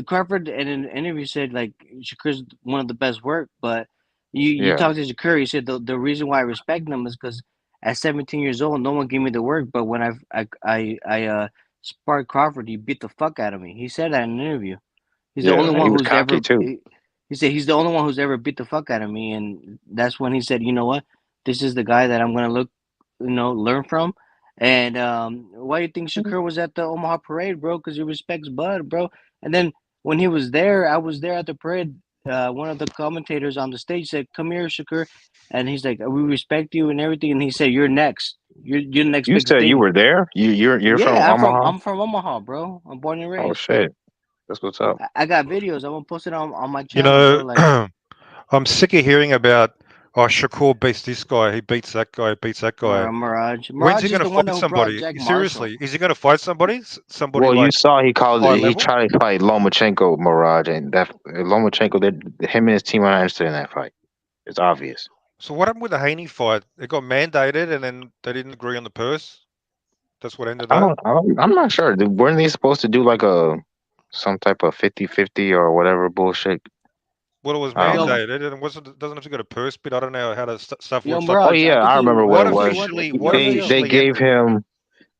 Crawford in an interview said like Shakur's one of the best work, but you Yeah. talked to Shakur, he said the reason why I respect him is because at 17 years old, no one gave me the work, but when I sparred Crawford, he beat the fuck out of me. He said that in an interview. He's the only Yeah. He one was who's cocky ever. too. He said he's the only one who's ever beat the fuck out of me, and that's when he said, you know what, this is the guy that I'm gonna learn from. And why do you think Shakur was at the Omaha parade, bro? Because he respects Bud, bro. And then when he was there, I was there at the parade. One of the commentators on the stage said, "Come here, Shakur," and he's like, "We respect you and everything." And he said, "You're next. You're the next You big said you thing." were there? You're from Yeah, Omaha? I'm from Omaha, bro. I'm born and Oh raised. shit. That's what's up. I got videos. I'm gonna post it on my You channel, bro. know, Like, I'm sick of hearing about, oh, Shakur beats this guy, he beats that guy, beats that guy. Mirage. When's he Mirage is going to the one fight who brought somebody? Jack Marshall. Seriously, is he going to fight somebody? Somebody Well, you like saw high he level? tried to fight Lomachenko Mirage, and that Lomachenko, him and his team are not interested in that fight. It's obvious. So what happened with the Haney fight? It got mandated, and then they didn't agree on the purse. That's what ended that. I'm not sure. Weren't they supposed to do like some type of 50-50 or whatever bullshit? Well, it was I don't know. mandated, and doesn't have to get a purse bid. I don't know how the stuff Yo, works. Oh Mirage, I yeah, can I tell you. remember what What it was. officially, what They officially gave ended? him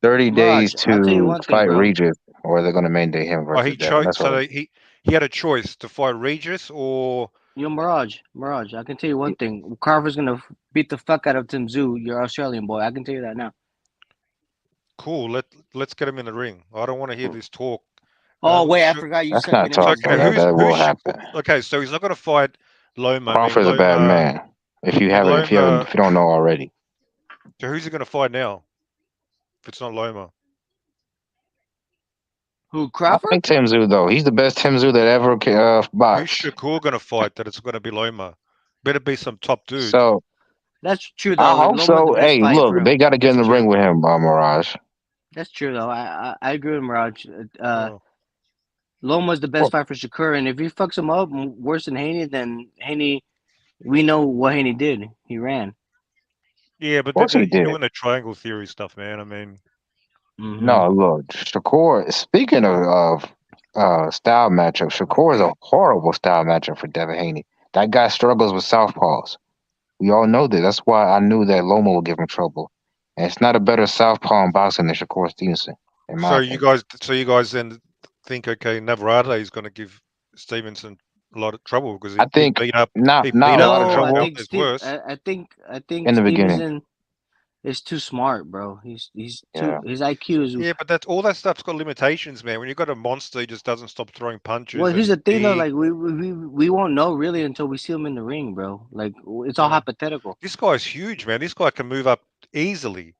30 days Mirage, I'll tell you to one thing, fight bro. Regis, or they're gonna mandate him Oh, he versus Devin. chose. That's what. So he had a choice to fight Regis or. Yo, Mirage, I can tell you one thing. Carver's gonna beat the fuck out of Tim Zoo, your Australian boy. I can tell you that now. Cool. Let's get him in the ring. I don't want to hear this talk. Oh wait, I forgot you That's sent me not an So talk, okay, bro. Instagram. That will who's happen. okay? So he's not going to fight Loma. I mean Crawford's a bad Loma. man. If you And haven't, Loma. if you don't know already. So who's he going to fight now? If it's not Loma. Who, I Crawford? like Tim Tszyu though. He's the best Tim Tszyu that ever Who's boxed. Shakur going to fight? That it's going to be Loma. Better be some top dude. So That's true I though. hope Loma's the so. best Hey, fight for look, they him. got to get in That's the true. ring with him, Mirage. That's true though. I agree with Mirage. Oh. Loma's the best fight for Shakur, and if he fucks him up worse than Haney, then Haney, we know what Haney did. He ran. Yeah, but Of course he you're did. doing the triangle theory stuff, man. I mean, No, look, Shakur. Speaking of style matchup, Shakur is a horrible style matchup for Devin Haney. That guy struggles with southpaws. We all know that. That's why I knew that Loma would give him trouble. And it's not a better southpaw in boxing than Shakur Stevenson, in my opinion. so you guys then think, okay, Navarrete is going to give Stevenson a lot of trouble because I he think beat up not he not beat a up lot of No, I trouble think Valdez worse. I think in the beginning. Stevenson is too smart, bro. He's too Yeah. his IQ is. Yeah, but that's all that stuff's got limitations, man. When you've got a monster, he just doesn't stop throwing punches. Well, And here's he's the thing though. big. Like we won't know really until we see him in the ring, bro. Like it's all hypothetical. This guy's huge, man. This guy can move up easily.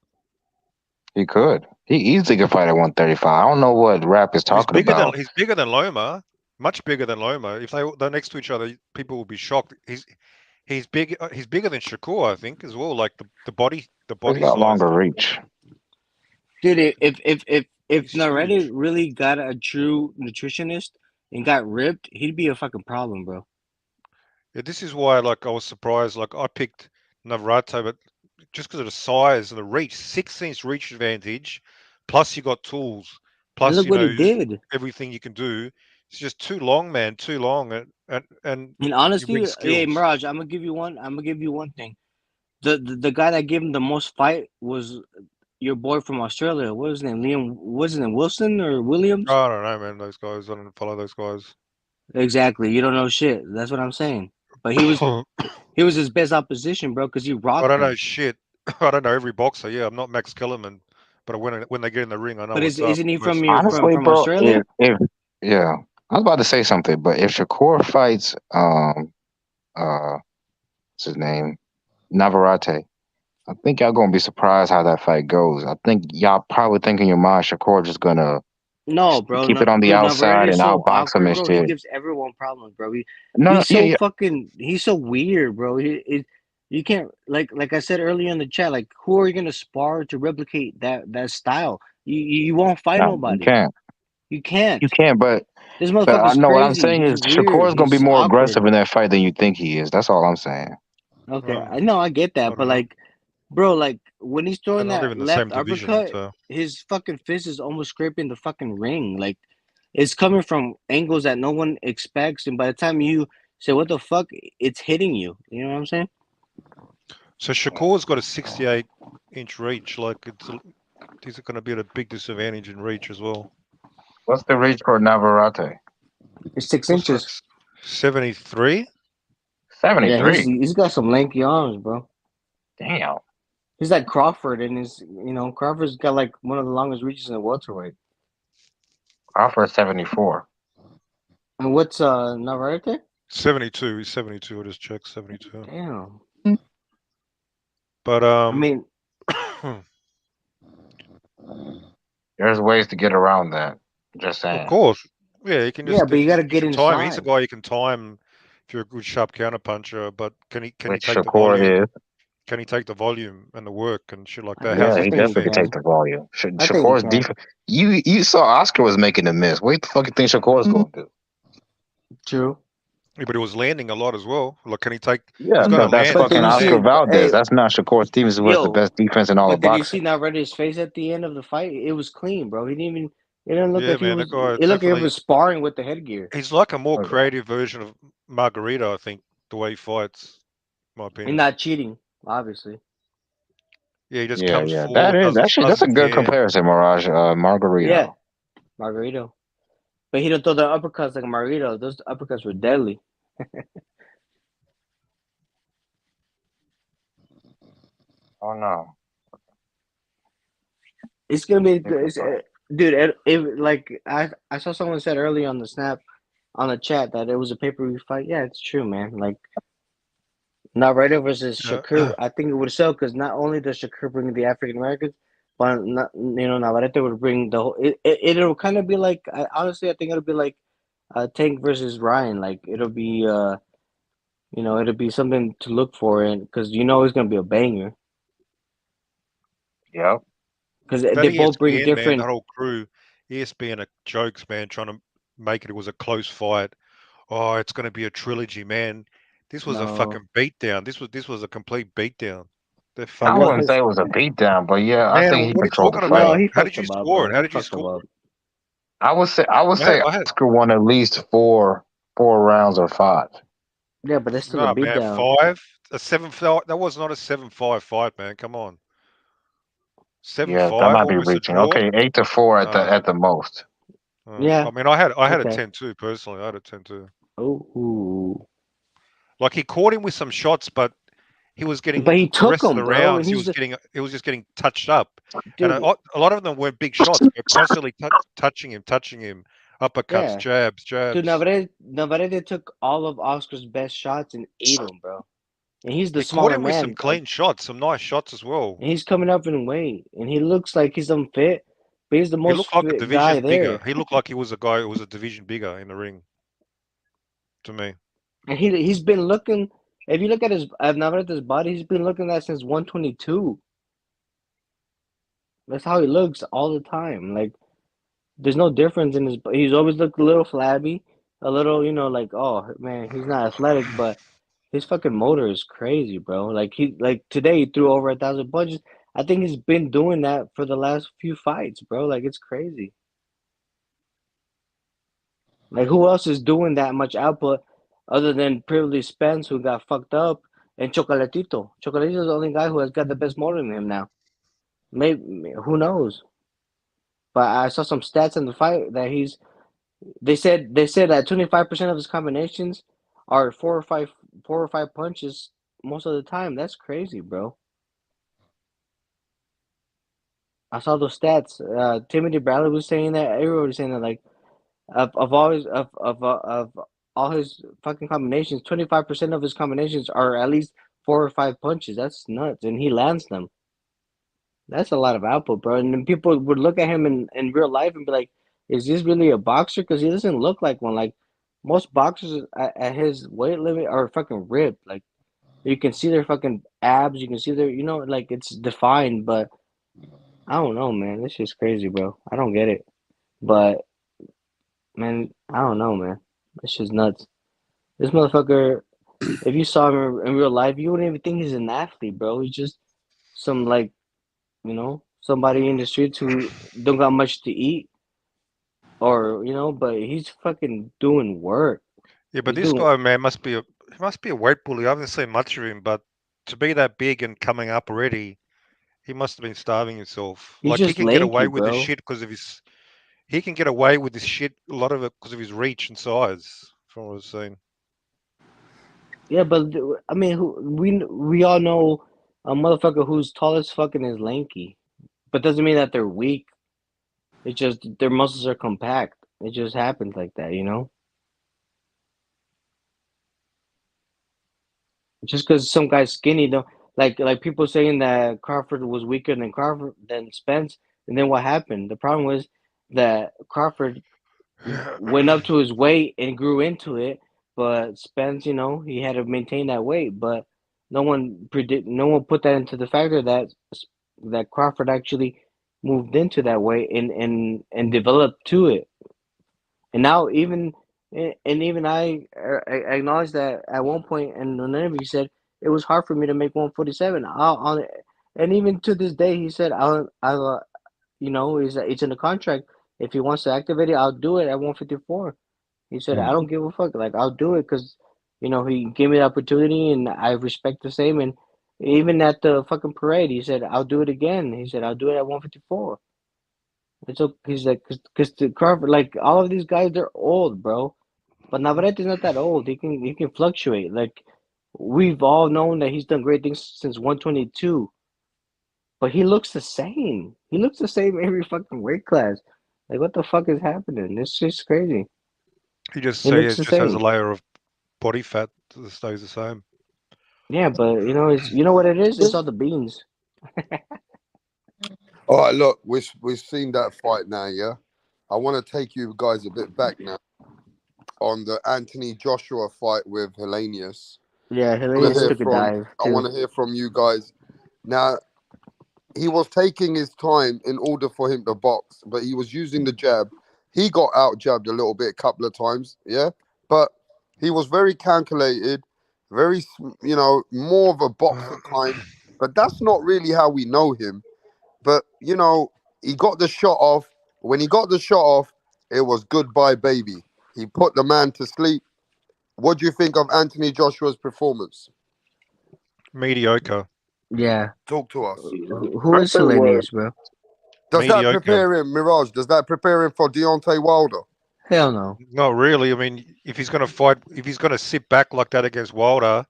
He could. He easily could fight at 135. I don't know what Rap is talking about. He's bigger than Loma, much bigger than Loma. If they're next to each other, people will be shocked. He's big. He's bigger than Shakur, I think, as well. Like the body He's got size. longer reach. Dude, if He's Navarrete huge. really got a true nutritionist and got ripped, he'd be a fucking problem, bro. Yeah, this is why, like, I was surprised. Like, I picked Navarrete, but just because of the size and the reach, 6-inch reach advantage, plus you got tools, And plus look what he did. everything you can do. It's just too long, man, too long, and And you honestly, bring hey skills. Mirage, I'm gonna give you one thing. The guy that gave him the most fight was your boy from Australia. What was his name? Liam? What's his name? Wilson or Williams? I don't know, man. Those guys, I don't follow those guys. Exactly. You don't know shit. That's what I'm saying. But he was his best opposition, bro, because he I rocked don't know him. shit. I don't know every boxer. Yeah, I'm not Max Kellerman, but when they get in the ring, I know But what's up. isn't he from Honestly, from bro, Australia? if yeah, I was about to say something, but if Shakur fights what's his name? Navarrete, I think y'all gonna be surprised how that fight goes. I think y'all probably think in your mind Shakur just gonna No, bro. keep No, it on the dude, outside Navarrete is and so outbox him awkward, and bro. He shit. gives everyone problems, bro. No, He's yeah, so yeah. he's so weird, bro. You can't like I said earlier in the chat, like who are you gonna spar to replicate that style? You won't fight No, you nobody. can't. You can't. You can't, This but I motherfucker's know what I'm crazy. saying He's is weird. Shakur's gonna be He's more awkward. aggressive in that fight than you think he is. That's all I'm saying. Okay, I know, I get I that, don't but know. like, bro, like when he's They're throwing not that even the same left division, uppercut, so his fucking fist is almost scraping the fucking ring. Like, it's coming from angles that no one expects, and by the time you say what the fuck, it's hitting you. You know what I'm saying? so Shakur's got a 68-inch reach. Like he's going to be at a big disadvantage in reach as well. What's the reach for Navarrete? It's 6 What's that? inches. 73. 73. Yeah, he's got some lanky arms, bro. Damn. He's like Crawford, and Crawford's got like one of the longest reaches in the welterweight. Offer 74. And what's Navarrete? 72. He's 72. I just checked. 72. Damn. But I mean, There's ways to get around that. Just saying. of course, yeah, you can just but you got to get time. He's a inside. guy you can time if you're a good sharp counter puncher. But can he Which take the Shakur volume? is. Can he take the volume and the work and shit like that? Yeah, How's Yeah, his he think he definitely defense? can can. take the volume. I think he Shakur's can. defense. You saw Oscar was making a miss. What the fuck you think Shakur's going to do? True. Yeah, but it was landing a lot as well. Like, can he take? Yeah, He's going to but that's land. He's fucking going to Oscar land. Valdez. Hey, That's not Shakur Stevens, who has the best defense in all of but did you see boxing. Navarrete's face at the end of the fight? It was clean, bro. He didn't even. It didn't look Yeah, like he man, was. that guy It looked like he definitely. was sparring with the headgear. He's like a more creative version of Margarita, I think, the way he fights. In my And opinion. not cheating, obviously. Yeah, he just Yeah, comes yeah. forward. That's a Doesn't good care. comparison, Mirage. Margarito. Yeah, Margarito. But he don't throw the uppercuts like Margarito. Those uppercuts were deadly. Oh no. It's gonna be, dude. Like I saw someone said earlier on the snap, on the chat that it was a pay-per-view fight. Yeah, it's true, man. Like Navarrete versus Shakur, I think it would sell because not only does Shakur bring the African Americans, but Navarrete would bring the whole. It'll kind of be like, honestly, I think it'll be like Tank versus Ryan. Like it'll be it'll be something to look for, and because it's gonna be a banger. Yep. Because That they both bring ESPN, man, different. that whole crew, ESPN are jokes, man, trying to make it was a close fight. Oh, it's going to be a trilogy, man. This was a No, fucking beatdown. This was a complete beatdown. They're I fucking. wouldn't say it was a beatdown, but yeah, I Man, think he what are you controlled the talking fight. about? he How fucked did you him up, score it? bro. How He did you fucked him score up. it? I would say I had Oscar won at least four rounds or 5. Yeah, but it's still a no, man, beatdown. 5, a 7-5. That was not a 7-5 fight, man. Come on, Yeah, 7-5, that might be almost a reaching. draw. Okay, 8-4 at the most. Yeah. I mean, I had a Okay. 10-2 personally. I had a 10-2. Oh. Like he caught him with some shots, but he was getting But he the took rest of him, the bro. rounds. And He was just getting touched up, and dude. a lot of them weren't big shots. They're constantly touching him, uppercuts, Yeah. jabs. Dude, Navarrete took all of Oscar's best shots and ate them, bro. and he's the He caught smaller him with some man. clean shots, some nice shots as well. And he's coming up in weight, and he looks like he's unfit, but he's the He most looked like a fit guy division bigger. there. He looked like he was a guy who was a division bigger in the ring. To me, And he's been looking. If you look at Navarrete's body, he's been looking at since 122. That's how he looks all the time. Like there's no difference in his. He's always looked a little flabby, a little, like, oh man, he's not athletic, but his fucking motor is crazy, bro. Like today he threw over 1,000 punches. I think he's been doing that for the last few fights, bro. Like it's crazy. Like who else is doing that much output other than Privilege Spence, who got fucked up, and Chocolatito? Chocolatito's the only guy who has got the best motor in him now. Maybe who knows? But I saw some stats in the fight that he's. They said that 25% of his combinations are four or five punches most of the time. That's crazy, bro. I saw those stats. Timothy Bradley was saying that. Everybody was saying that. Like of all his of all his fucking combinations, 25% of his combinations are at least four or five punches. That's nuts, and he lands them. That's a lot of output, bro. And then people would look at him in real life and be like, "Is this really a boxer?" Because he doesn't look like one. Like most boxers at his weight limit are fucking ripped. Like you can see their fucking abs. You can see their, like it's defined. But I don't know, man. This shit's crazy, bro. I don't get it. But man, I don't know, man. This shit's nuts. This motherfucker. If you saw him in real life, you wouldn't even think he's an athlete, bro. He's just some like, somebody in the streets who don't got much to eat, or but he's fucking doing work. yeah, but He's this doing. guy, man, must be a weight bully. I haven't seen much of him, but to be that big and coming up already, he must have been starving himself. He's Like he just can get lanky, away with this bro. shit because of his. He can get away with this shit. A lot of it because of his reach and size. From what I've seen. Yeah, but I mean, we all know a motherfucker who's tall as fucking is lanky, but doesn't mean that they're weak. It's just their muscles are compact. It just happens like that, Just because some guy's skinny, though, like people saying that Crawford was weaker than Spence, and then what happened? The problem was that Crawford went up to his weight and grew into it, but Spence, he had to maintain that weight. But no one put that into the factor that Crawford actually moved into that weight and developed to it. And now even I acknowledge that at one point in an interview he said it was hard for me to make 147. And even to this day he said it's in the contract. If he wants to activate it, I'll do it at 154. He said I don't give a fuck. Like I'll do it because he gave me the opportunity and I respect the same. And even at the fucking parade, he said I'll do it again. He said I'll do it at 154. It's okay. He's like, because the Crawford, like all of these guys, they're old, bro. But Navarrete's not that old. He can fluctuate. Like we've all known that he's done great things since 122. But he looks the same. He looks the same every fucking weight class. Like what the fuck is happening? It's just crazy. He just He looks the just has a same. layer of body fat that stays the same. Yeah, but it's what it is. It's all the beans. All right, look, we've seen that fight now, yeah? I want to take you guys a bit back now on the Anthony Joshua fight with Hellenius. Yeah, Hellenius took a dive I too. want to hear from you guys. Now, he was taking his time in order for him to box, but he was using the jab. He got out jabbed a little bit a couple of times, yeah? But he was very calculated, very, more of a boxer kind. But that's not really how we know him. But, he got the shot off. When he got the shot off, it was goodbye, baby. He put the man to sleep. What do you think of Anthony Joshua's performance? Mediocre. Yeah. Talk to us. Who is Hellenius, bro? Does that Mediocre. prepare him, Mirage? Does that prepare him for Deontay Wilder? Hell no. Not really. I mean, if he's going to fight, if he's going to sit back like that against Wilder,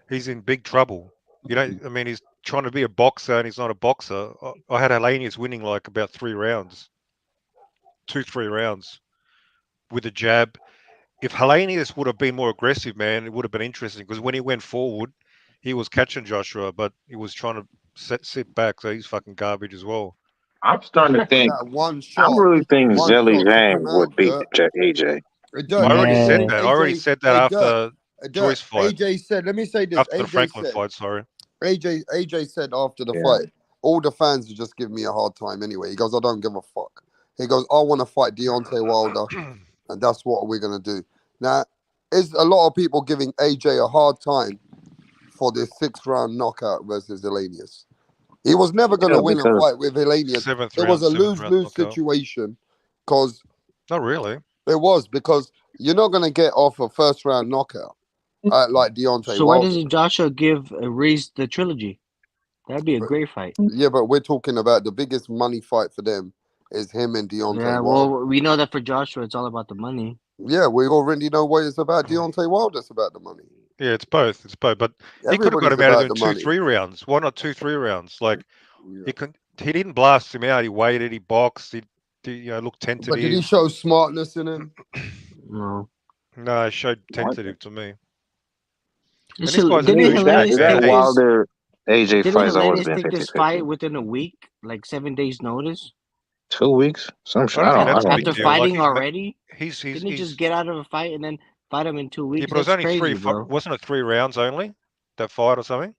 he's in big trouble. I mean, he's trying to be a boxer and he's not a boxer. I had Hellenius winning like about 3 rounds, 3 rounds with a jab. If Hellenius would have been more aggressive, man, it would have been interesting because when he went forward, he was catching Joshua, but he was trying to sit back, so he's fucking garbage as well. I'm starting to think. That one I'm shot, really thinking one Zilly shot took Zhang him would out. beat Dirt. AJ. Dirt, I already said Yeah. that. I already said that after Dirt. Joyce fight, AJ said, let me say this. after the AJ Franklin said, fight. Sorry. AJ said after the Yeah. fight, all the fans are just giving me a hard time anyway. He goes, I don't give a fuck. He goes, I want to fight Deontay Wilder, and that's what we're gonna do. Now, is a lot of people giving AJ a hard time for this 6th-round knockout versus Hellenius? He was never gonna win a because fight with Hellenius. Seventh It was round, a seventh round lose-lose knockout. situation, because Not really. it was because you're not gonna get off a 1st-round knockout like Deontay So why Wilder. doesn't Joshua give Reese the trilogy? That'd be a great fight. Yeah, but we're talking about the biggest money fight for them is him and Deontay Yeah, Wilder. well, we know that for Joshua, it's all about the money. Yeah, we already know what it's about. Deontay Wilder, it's about the money. Yeah, it's both. It's both. But he could have got Everybody's him out of about in the 2, money. 3 rounds. Why not 2, 3 rounds? Like Yeah. he didn't blast him out. He waited. He boxed. He looked tentative. But did he show smartness in him? No. No, it showed tentative to me. And Listen, this guy's didn't Is that Hellenius take this? Wilder AJ Didn't fights always Hellenius been take this 50-50. fight within a week, like 7 days notice? 2 weeks? Some shit. I don't think I that's a don't big After deal. Like fighting already? he's Didn't he just he's get out of a fight and then fight him in 2 yeah, weeks? but it was That's only crazy, bro. wasn't it 3 rounds only? That fight or something?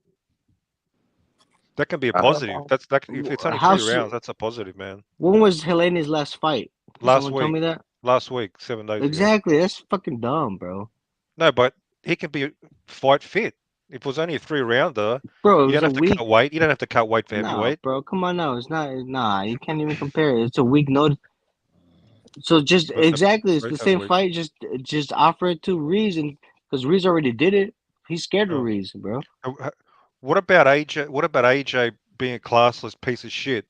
That can be a I don't positive. know. If it's only How 3 rounds, that's a positive, man. When was Hellenius' last fight? Can Last someone tell me week. that? Last week, 7 days ago. Exactly. That's fucking dumb, bro. No, but he can be fight fit. If it was only a 3 rounder, Bro, it you was don't a have to week. cut weight. You don't have to cut weight for No, heavyweight. bro, come on now. It's not. Nah, you can't even compare it. It's a week notice. So just But that's exactly, it's the that's same weak. fight. Just offer it to Reese, and because Reese already did it, he's scared of Oh. Reese, bro. What about AJ? What about AJ being a classless piece of shit,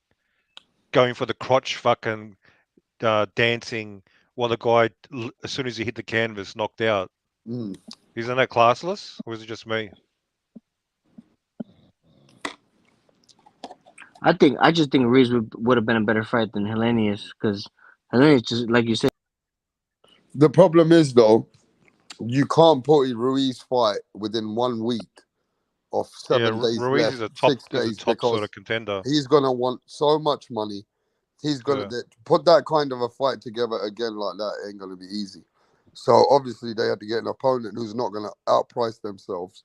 going for the crotch fucking dancing while the guy, as soon as he hit the canvas, knocked out? Mm. Isn't that classless, or is it just me? I just think Reese would have been a better fight than Hellenius, because Hellenius, just like you said. The problem is though, you can't put a Ruiz fight within 1 week of 7 days Ruiz left, is a top, 6 days, sort because of contender. he's gonna want so much money. He's gonna put that kind of a fight together again like that. Ain't gonna be easy. So obviously they had to get an opponent who's not gonna outprice themselves,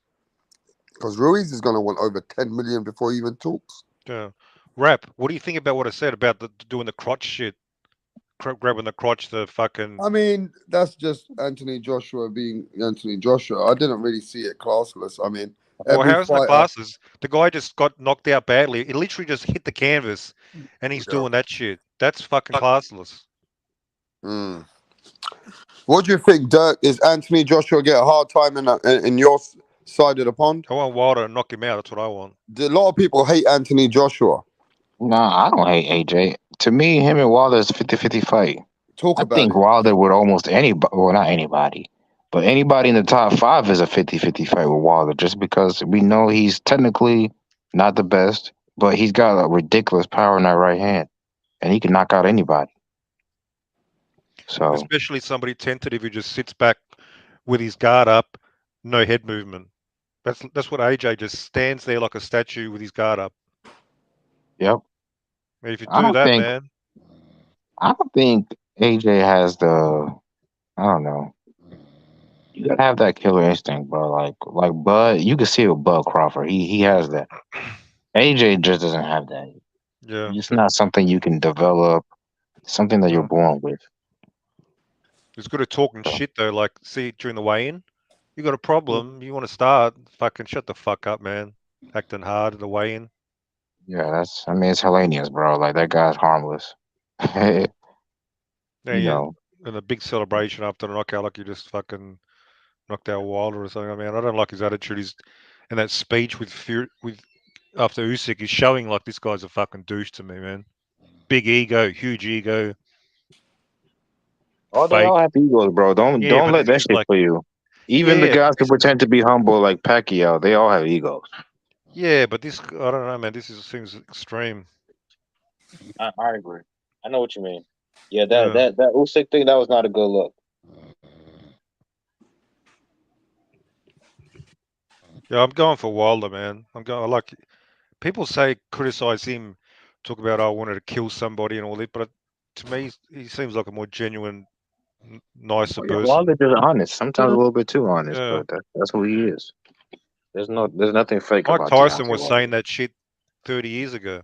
because Ruiz is gonna want over 10 million before he even talks. Yeah. Rap, what do you think about what I said about doing the crotch shit? Grabbing the crotch, the fucking. I mean, that's just Anthony Joshua being Anthony Joshua. I didn't really see it classless. I mean, Well, every how's the fighter. classes? The guy just got knocked out badly. It literally just hit the canvas, and he's doing that shit. That's fucking classless. Mm. What do you think, Dirk? Is Anthony Joshua get a hard time in your side of the pond? I want Wilder to knock him out. That's what I want. A lot of people hate Anthony Joshua. Nah, I don't hate AJ. To me, him and Wilder is 50-50 fight. I think Wilder with almost anybody, well, not anybody, but anybody in the top 5 is a 50-50 fight with Wilder, just because we know he's technically not the best, but he's got a ridiculous power in that right hand, and he can knock out anybody. So, especially somebody tentative who just sits back with his guard up, no head movement. That's what AJ just stands there like a statue with his guard up. yep. If you I do don't that, think man. I don't think AJ has the. I don't know. You gotta have that killer instinct, bro. Like Bud, you can see it with Bud Crawford. He has that. AJ just doesn't have that. Yeah. It's not something you can develop. It's something that you're born with. He's good at talking shit though. Like, see, during the weigh-in, you got a problem. You want to start? Fucking shut the fuck up, man. Acting hard at the weigh-in. Yeah, I mean, it's Hellenius, bro. Like, that guy's harmless. Yeah, You know. And a big celebration after the knockout, like you just fucking knocked out Wilder or something. I mean, I don't like his attitude. He's and that speech with after Usyk is showing like this guy's a fucking douche to me, man. Big ego, huge ego. Oh, they all have egos, bro. Don't but let that he's shit like, for you. Even the guys who pretend to be humble, like Pacquiao, they all have egos. Yeah, but this, I don't know, man. This seems extreme. I agree. I know what you mean. Yeah, that Usyk thing, that was not a good look. Yeah, I'm going for Wilder, man. I like people criticize him, talk about I wanted to kill somebody and all that, but to me, he seems like a more genuine, nicer Oh, yeah, person. Wilder just honest. Sometimes a little bit too honest, Yeah, but that's who he is. There's nothing fake Mike about Tyson Deontay was Wilder. saying that shit 30 years ago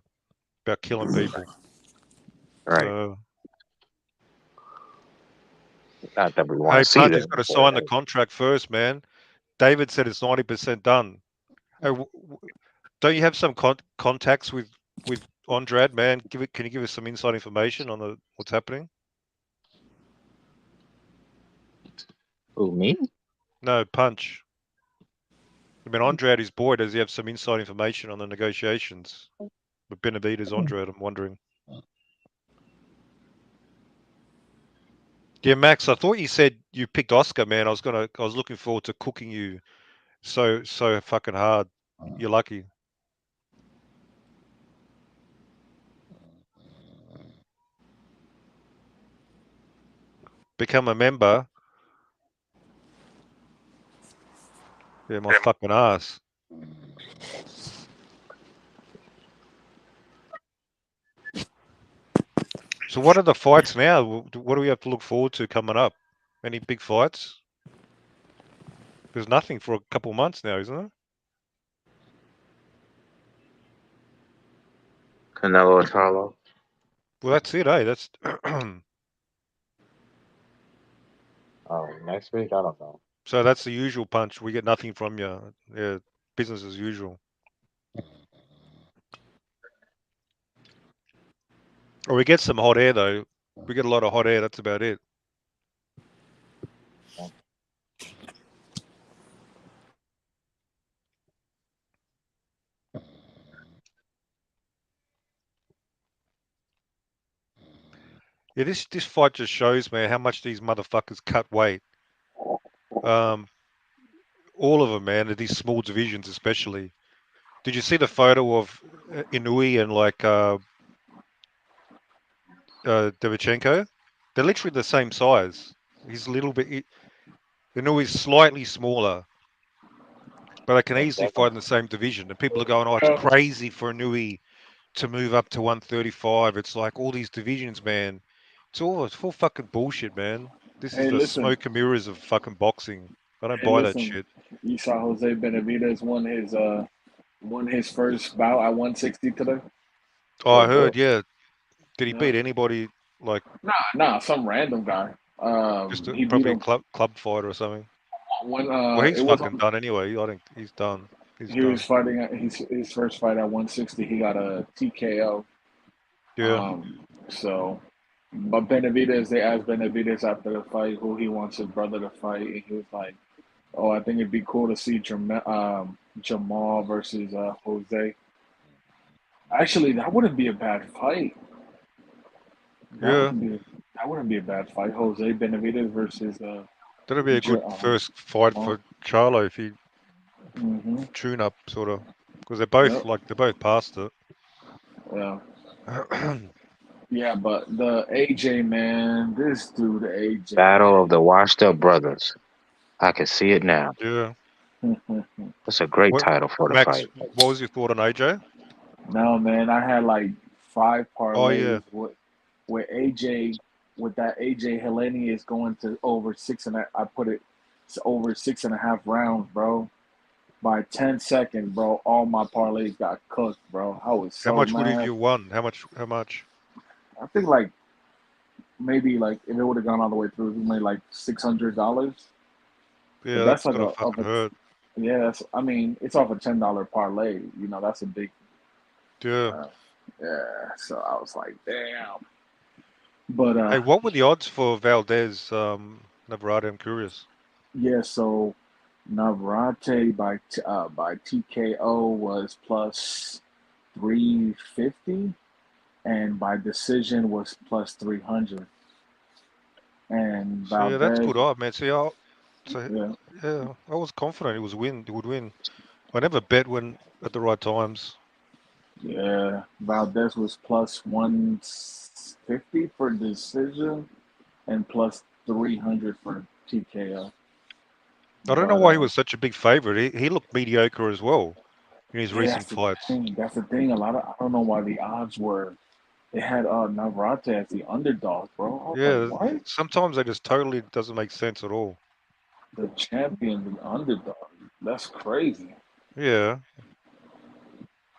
about killing people. Right. So, Not that we want hey, to see Punch, he's that, got to but sign the contract first, man. David said it's 90% done. Hey, don't you have some contacts with Andrade, man? Can you give us some inside information on what's happening? who, me? No, Punch. I mean, Andrade is boy. Does he have some inside information on the negotiations with Benavidez Andrade? I'm wondering. Yeah, Max. I thought you said you picked Oscar, man. I was looking forward to cooking you so fucking hard. You're lucky. Become a member. Yeah, my fucking ass. So what are the fights now? What do we have to look forward to coming up? Any big fights? There's nothing for a couple months now, isn't there? Canelo and Charlo. Well, that's it, eh? That's Oh, next week? I don't know. so that's the usual Punch. We get nothing from you. Yeah, business as usual. Or we get some hot air though. We get a lot of hot air. That's about it. Yeah, this fight just shows, man, how much these motherfuckers cut weight. All of them, man, these small divisions especially. Did you see the photo of Inui and Devichenko? They're literally the same size. He's a little bit. Inui's slightly smaller, but they can easily fight in the same division. And people are going, "Oh, it's crazy for Inui to move up to 135." It's like all these divisions, man. It's full fucking bullshit, man. This is Hey, the listen. smoke and mirrors of fucking boxing. I don't Hey, buy that listen. shit. You saw Jose Benavidez won his first bout at 160 today. Oh, I heard, yeah. Did he Yeah. beat anybody like Nah, some random guy. just He beat probably a him club fight or something? when Well, he's it was fucking on. done anyway. I think he's done. He's He was done. fighting at his first fight at 160. He got a TKO. Yeah. So, but Benavidez, they asked Benavidez after the fight who he wants his brother to fight, and he was like, "Oh, I think it'd be cool to see Jamal versus Jose." Actually, that wouldn't be a bad fight. That Yeah. wouldn't be that wouldn't be a bad fight. Jose Benavidez versus That'd be a good first fight Jamal. for Charlo if he Mm-hmm. tune up sort of because Yep. they're both past it. Yeah. Yeah, but the AJ man, this dude AJ. Battle of the Washed Up Brothers. I can see it now. Yeah. That's a great What, title for the Max? fight. What was your thought on AJ? No, man, I had like 5 Oh yeah. parlays with AJ with that AJ Heleni is going to over I put it to over 6.5 rounds, bro. By 10 seconds, bro, all my parlays got cooked, bro. I was How so much would have mad. you won? How much? How much? I think like maybe like if it would have gone all the way through, we made like $600. But Yeah, that's that's like gotta off fucking hurt. yeah, that's I mean, it's off a $10 parlay. You know, that's a big Yeah. yeah. So I was like, damn. But Hey, what were the odds for Valdez Navarrete? I'm curious. yeah, so Navarrete by TKO was plus 350, and by decision was plus 300. And So yeah, that's Valdez, good odds, man. See, so yeah, yeah, I was confident he would win. I never bet when at the right times. yeah, Valdez was plus 150 for decision and plus 300 for TKO. I don't know But why he was such a big favorite. He looked mediocre as well in his yeah, recent fights. That's the thing. I don't know why the odds were. They had Navarrete as the underdog, bro. I was like, Yeah, what? sometimes they just totally doesn't make sense at all. The champion, the underdog. That's crazy. Yeah,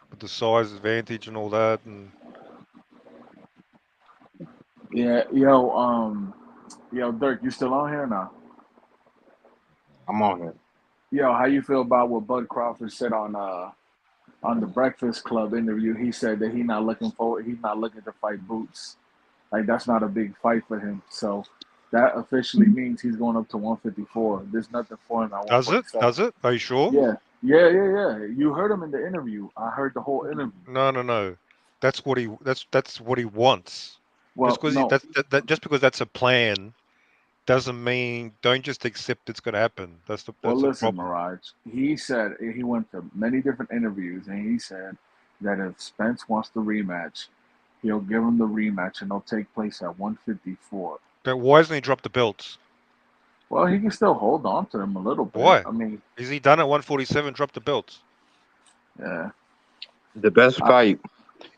with the size advantage and all that, and Yeah, yo, Dirk, you still on here now? I'm on here. Yo, how you feel about what Bud Crawford said on the Breakfast Club interview? He said that he's not looking to fight Boots. Like that's not a big fight for him. So that officially means he's going up to 154. There's nothing for him at does it? 147. Does it? Are you sure? Yeah. You heard him in the interview. I heard the whole interview. No. That's what he wants. Well, Just because no. just because that's a plan doesn't mean don't just accept it's going to happen. That's the Listen, problem. Mirage. He said he went to many different interviews, and he said that if Spence wants the rematch, he'll give him the rematch, and it'll take place at 154. But why hasn't he dropped the belts? Well, he can still hold on to them a little bit. Why? I mean, Is he done at 147? Drop the belts. Yeah. The best fight.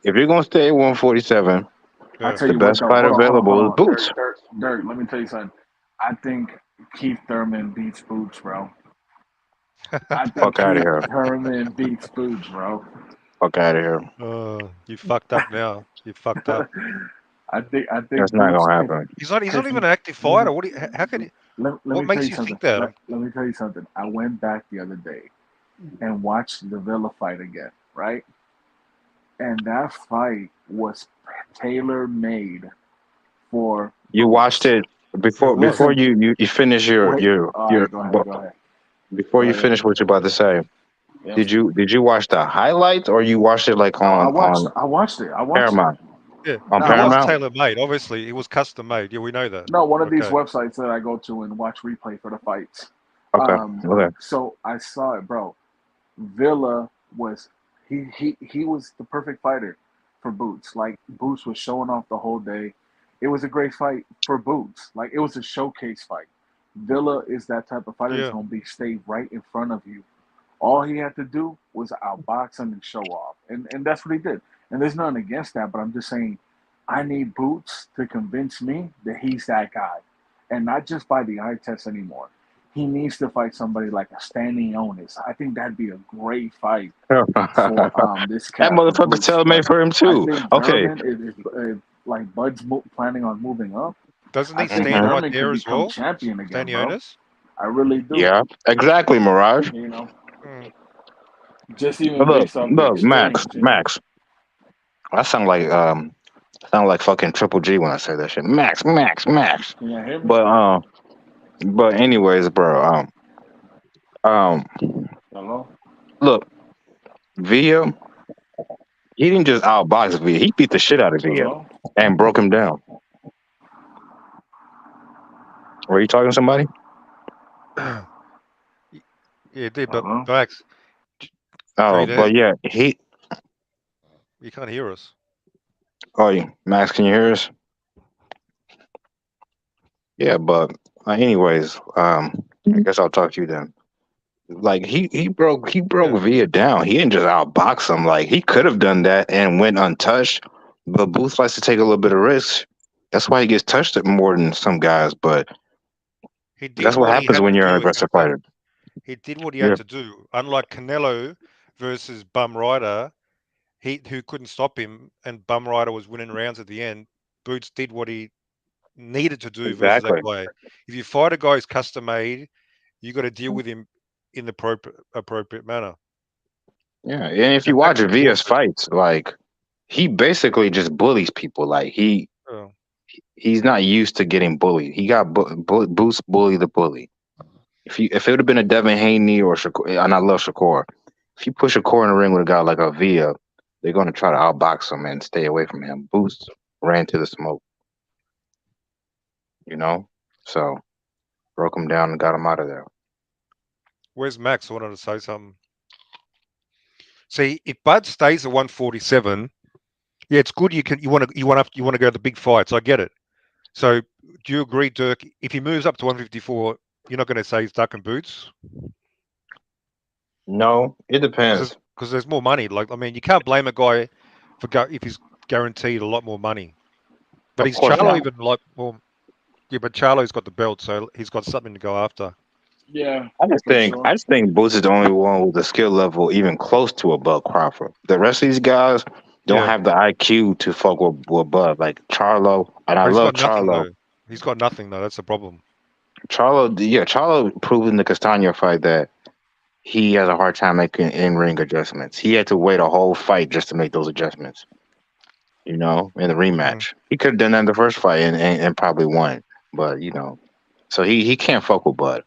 If you're gonna stay at 147, I tell the you what, best though. fight available is Boots. Dirk, let me tell you something. I think Keith Thurman beats Boots, bro. I think Fuck out of Keith here. Thurman beats Boots, bro. Fuck out of here. You fucked up now. You fucked up. I think That's not Boots. gonna happen. He's not even an active fighter. What? How can he? Let What me makes tell you something. think that? Let me tell you something. I went back the other day and watched the Villa fight again, right? And that fight was tailor made for You Boots. watched it before you finish your All right, go ahead. before you finish what you're about to say. Yes. Did you watch the highlights or you watched it like No, on I watched it. Paramount? Yeah, On it was Paramount? tailor made. Obviously, it was custom made. Yeah, we know that. No, one of these Okay. websites that I go to and watch replay for the fights. Okay. So I saw it, bro. Villa was he was the perfect fighter for Boots. Like Boots was showing off the whole day. It was a great fight for Boots. Like it was a showcase fight. Villa is that type of fighter that's Yeah. gonna be stay right in front of you. All he had to do was outbox him and show off. And that's what he did. And there's nothing against that, but I'm just saying I need Boots to convince me that he's that guy. And not just by the eye test anymore. He needs to fight somebody like a standing Ennis. I think that'd be a great fight for this That cat. motherfucker's tailor made for him too. I think Okay. Durban is like Bud's planning on moving up. Doesn't I he think stand right Durban there could as become well? champion again, Stanley bro. Ennis? I really do. Yeah, exactly, Mirage. You know, Mm. just even But based off the Max, experience. You know? I sound like fucking Triple G when I say that shit. Max. Can you hear me? But anyways, bro. Hello? Look, Via, he didn't just outbox Via. He beat the shit out of Via Hello? and broke him down. Were you talking to somebody? Yeah, it did, but Hello? Max, are Oh, you there? but yeah, You can't hear us. Max, can you hear us? Yeah, but anyways, I guess I'll talk to you then. Like he broke Via down. He didn't just outbox him. Like he could have done that and went untouched. But Booth likes to take a little bit of risk. That's why he gets touched more than some guys. But He did that's what what he happens had when to you're an do. aggressive fighter. He did what he Yeah, had to do. Unlike Canelo versus Bum Rider, who couldn't stop him, and Bum Rider was winning rounds at the end. Boots did what he needed to do versus that exactly. guy. If you fight a guy who's custom made, you got to deal with him in the appropriate manner. Yeah, and if you And watch that's Via's important. fights, like he basically just bullies people. Like Oh. he's not used to getting bullied. He got Boost bully the bully. If it would have been a Devin Haney or Shakur, and I love Shakur, if you push Shakur in the ring with a guy like a Via, they're going to try to outbox him and stay away from him. Boost ran to the smoke, so broke him down and got him out of there. Where's Max? I wanted to say something. See, if Bud stays at 147, yeah, it's good. You want to go to the big fights. I get it. So, do you agree, Dirk? If he moves up to 154, you're not going to say he's ducking Boots No, it depends. because there's more money. Like I mean, you can't blame a guy for if he's guaranteed a lot more money. But Of is course Charlo not. even like well? Yeah, but Charlo's got the belt, so he's got something to go after. Yeah, I just for think sure. I just think Boots is the only one with the skill level even close to a Bud Crawford. The rest of these guys don't Yeah, have the IQ to fuck with Bud. Like Charlo, and I but he's love got nothing Charlo. though. He's got nothing though. That's the problem. Charlo proved in the Castano fight that he has a hard time making in-ring adjustments. He had to wait a whole fight just to make those adjustments. In the Mm, rematch, he could have done that in the first fight and probably won. But so he can't fuck with Bud.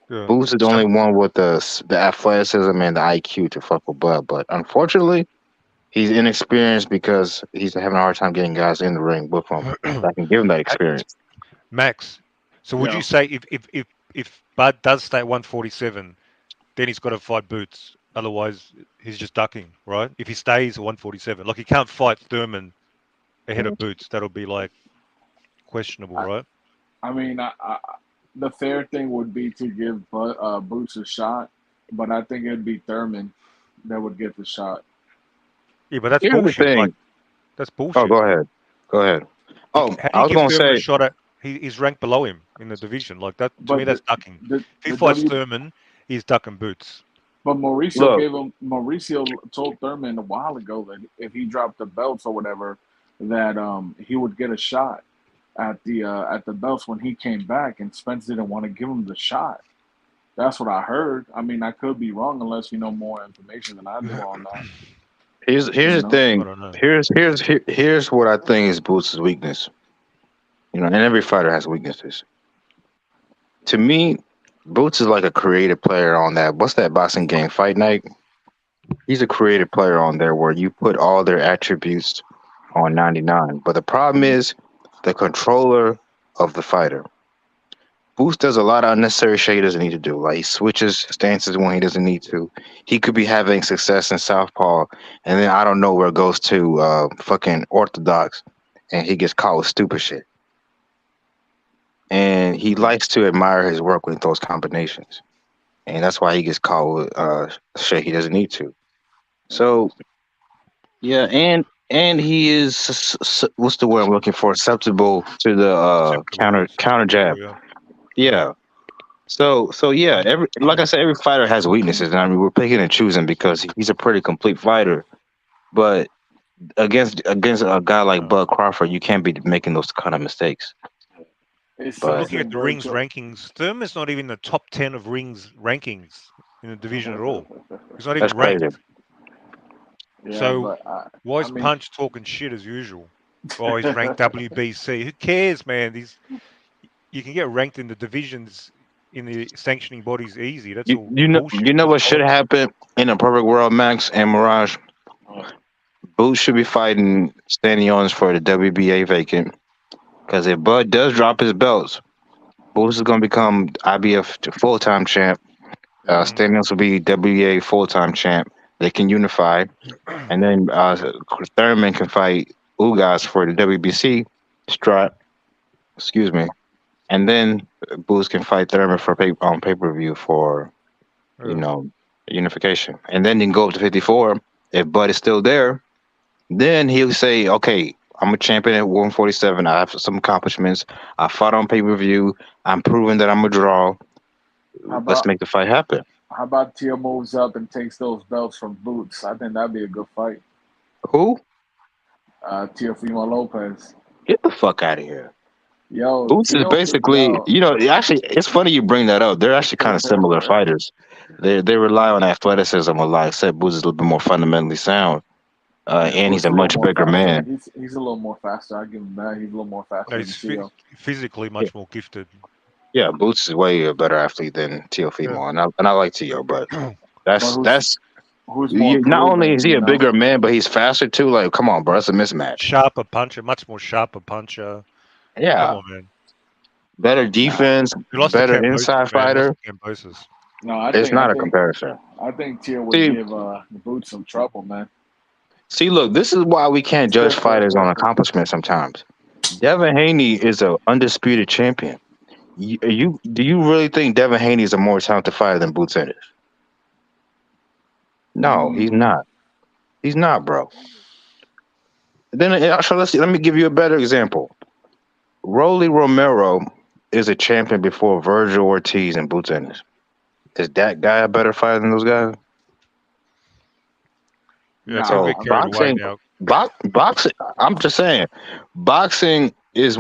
yeah. Boots is the only one with the athleticism and the IQ to fuck with Bud. But unfortunately, he's inexperienced because he's having a hard time getting guys in the ring with him that can give him that experience. Max. So would you Yeah. say if Bud does stay at 147, then he's got to fight Boots? Otherwise, he's just ducking, right? If he stays at 147, like he can't fight Thurman ahead of Boots, that'll be like questionable, I, right? I mean, the fair thing would be to give Boots a shot, but I think it'd be Thurman that would get the shot. Yeah, but that's Here's the bullshit. Like thing. that's Oh, bullshit. go ahead. Go ahead. Oh, How do I you was give gonna Thurman a say, shot at? He's ranked below him in the division. Like that to me, But that's ducking. the If he the fights W Thurman, he's ducking Boots. but look, Mauricio told Thurman a while ago that if he dropped the belts or whatever, that he would get a shot at the belts when he came back, and Spence didn't want to give him the shot. That's what I heard. I mean, I could be wrong unless you know more information than I do on that. here's You the know, I thing. don't know. Here's what I think is Boots' weakness. And every fighter has weaknesses. To me, Boots is like a creative player on that. What's that boxing game? Fight Night. He's a creative player on there where you put all their attributes on 99. But the problem is the controller of the fighter. Boots does a lot of unnecessary shit he doesn't need to do. Like he switches stances when he doesn't need to. He could be having success in southpaw, and then I don't know where it goes to fucking orthodox, and he gets caught with stupid shit. And he likes to admire his work with those combinations, and that's why he gets caught with shit he doesn't need to. So yeah, and he is what's the word I'm looking for? Susceptible to the Susceptible. counter Susceptible. jab. Yeah. Yeah. So yeah, every like I said, every fighter has weaknesses, and I mean we're picking and choosing because he's a pretty complete fighter. But against a guy like Bud Crawford, you can't be making those kind of mistakes. it But But seems looking that at the Bud rings took. rankings, Thurman's not even in the top 10 of rings rankings in the division at all. He's not that's even crazy. ranked. Yeah, So but why I is mean, Punch talking shit as usual? Oh, he's ranked WBC. Who cares, man? You can get ranked in the divisions in the sanctioning bodies easy. That's all You bullshit. know That's what should odds. happen in a perfect world, Max and Mirage. Boots should be fighting Stanionis for the WBA vacant. Because if Bud does drop his belts, Boots is going to become IBF full time champ. Stanios will be WBA full time champ. They can unify, and then Thurman can fight Ugas for the WBC strap. Excuse me, and then Boots can fight Thurman for on pay per view for you Yeah. know unification, and then you can go up to 54. If Bud is still there, then he'll say, "Okay, I'm a champion at 147. I have some accomplishments. I fought on pay per view. I'm proving that I'm a draw. how Let's about make the fight happen." how about Tia moves up and takes those belts from Boots? I think that'd be a good fight. Who? Teofimo Lopez. Get the fuck out of here. Yo, Boots is Tio, basically, yo. actually, it's funny you bring that up. They're actually kind of similar fighters. They rely on athleticism a lot, except Boots is a little bit more fundamentally sound, Yeah, and he's Boots a a little much more bigger faster. man. He's a little more faster. I give him that. He's a little more Yeah, faster than he's Tio. physically Yeah, much more gifted. yeah, Boots is way a better athlete than Yeah. Teofimo, and I like Tio, but But that's who's more not only is proven? he You a know. bigger man, but he's faster too. Like, come on, bro, it's a mismatch. Sharper puncher, much more sharper puncher. Come Yeah, on, man. better Nah, defense, He lost to better Cambosis, inside man. He lost fighter. to Cambosis. no. It's not a comparison. I think Tia would See, give Boots some trouble, man. look, this is why we can't judge fighters on accomplishments sometimes. Devin Haney is an undisputed champion. Do you really think Devin Haney is a more talented fighter than Boots Ennis? No, he's not. He's not, bro. Then so let me give you a better example. Rolly Romero is a champion before Virgil Ortiz and Boots Ennis. Is that guy a better fighter than those guys? Yeah, So people get carried away now. boxing. I'm just saying, boxing is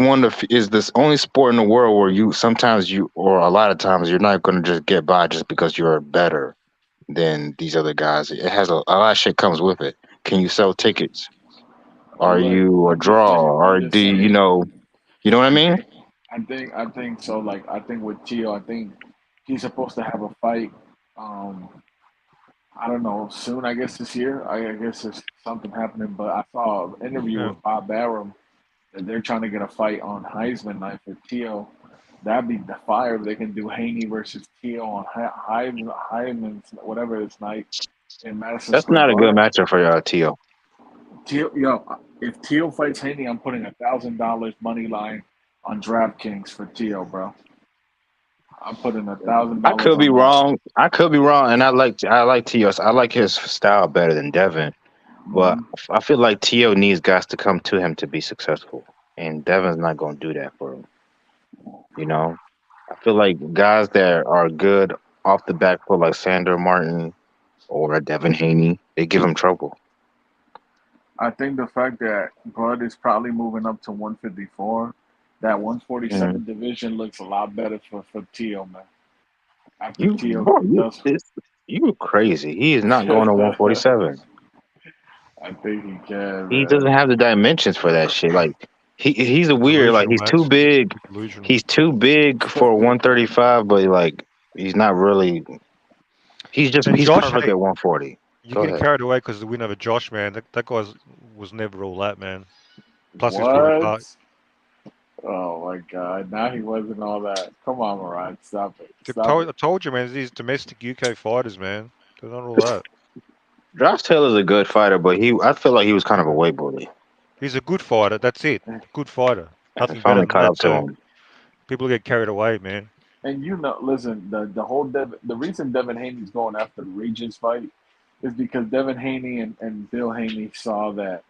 is this only sport in the world where sometimes or a lot of times you're not going to just get by just because you're better than these other guys. It has a lot of shit comes with it. Can you sell tickets? Are you a draw? Or do you know? You know what I mean? I think so. Like I think with Tio, I think he's supposed to have a fight. I don't know soon. I guess this year. I guess there's something happening. But I saw an interview with Bob Barum that they're trying to get a fight on Heisman night for Tio. That'd be the fire if they can do Haney versus Tio on Heisman's whatever this night in Madison That's Square not a good Garden. matchup for Tio. If Tio fights Haney, I'm putting $1,000 money line on DraftKings for Tio, bro. I'm putting $1,000. I could be wrong. And I like Tio. I like his style better than Devin, but I feel like Tio needs guys to come to him to be successful, and Devin's not going to do that for him. You know, I feel like guys that are good off the back foot, like Sandor Martin or Devin Haney, they give him trouble. I think the fact that Bud is probably moving up to 154, that 147 division looks a lot better for Tio, man. After You crazy. He is not going to 147. I think he can. He doesn't have the dimensions for that shit. Like he's a weird. Like he's too big. He's too big for 135, but like he's not really. He's kind of like at 140. You get carried away because the win over Josh, man. That guy was never all that, man. Plus he's falling apart. Oh my God! Now he wasn't all that. Come on, Mariah, stop it. I told you, man. These domestic UK fighters, man. They're not all that. Josh Taylor's a good fighter, but I feel like he was kind of a weight bully. He's a good fighter. That's it. Good fighter. Nothing better than that. So people get carried away, man. And listen, the reason Devin Haney's going after the Regis fight is because Devin Haney and Bill Haney saw that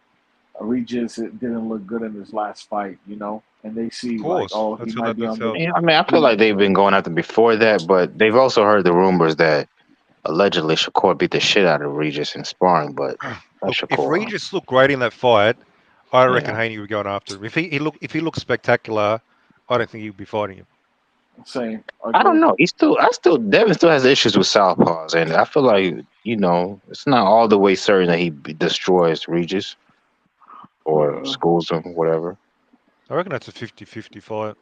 Regis didn't look good in his last fight, and they see like, oh, he might be on the. Yeah, I mean, I feel like they've been going after before that, but they've also heard the rumors that allegedly Shakur beat the shit out of Regis in sparring. But if Regis looked great in that fight, I reckon Haney would be going after him. If he looks spectacular, I don't think he would be fighting him. Same. I don't know. Devin still has issues with southpaws, and I feel like it's not all the way certain that he destroys Regis or schools him, whatever. I reckon that's a 50-50 fight.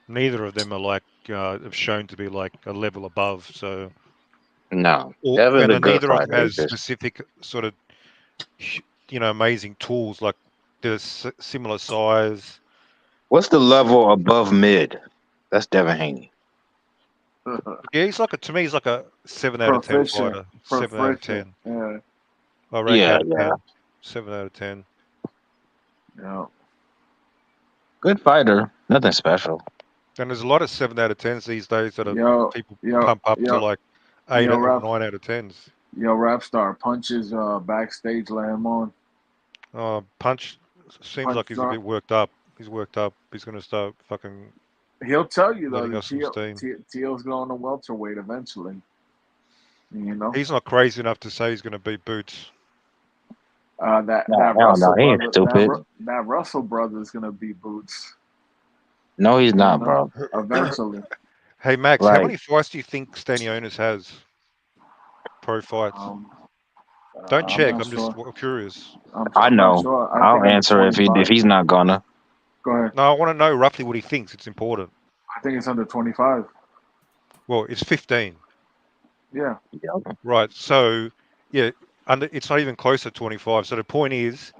Neither of them are have shown to be like a level above. So no, Devin's a good neither of them has specific sort of amazing tools like they're similar size. What's the level above mid? That's Devin Haney. Yeah, to me, he's like a 7 out of 10 fighter. 7 out of 10. Yeah. I rate out of 10. 7 out of 10. Yeah. Good fighter. Nothing special. And there's a lot of 7 out of 10s these days that people pump up to like 8 or 9 out of 10s. Yo, Rapstar, Punch's backstage, let him on. Punch seems like he's a bit worked up. He's worked up. He's going to start fucking... He'll tell you, though, that Teal's going to welterweight eventually. He's not crazy enough to say he's going to beat Boots. That Russell brother is going to beat Boots. No, he's not, bro. Eventually. Hey, Max, how many fights do you think Stanionis has? Pro fights. Don't check. I'm just curious. I know. I'll answer if he's not gonna. Go ahead. No, I want to know roughly what he thinks. It's important. I think it's under 25. Well, it's 15. Yeah. Right. So, yeah, it's not even close to 25. So the point is,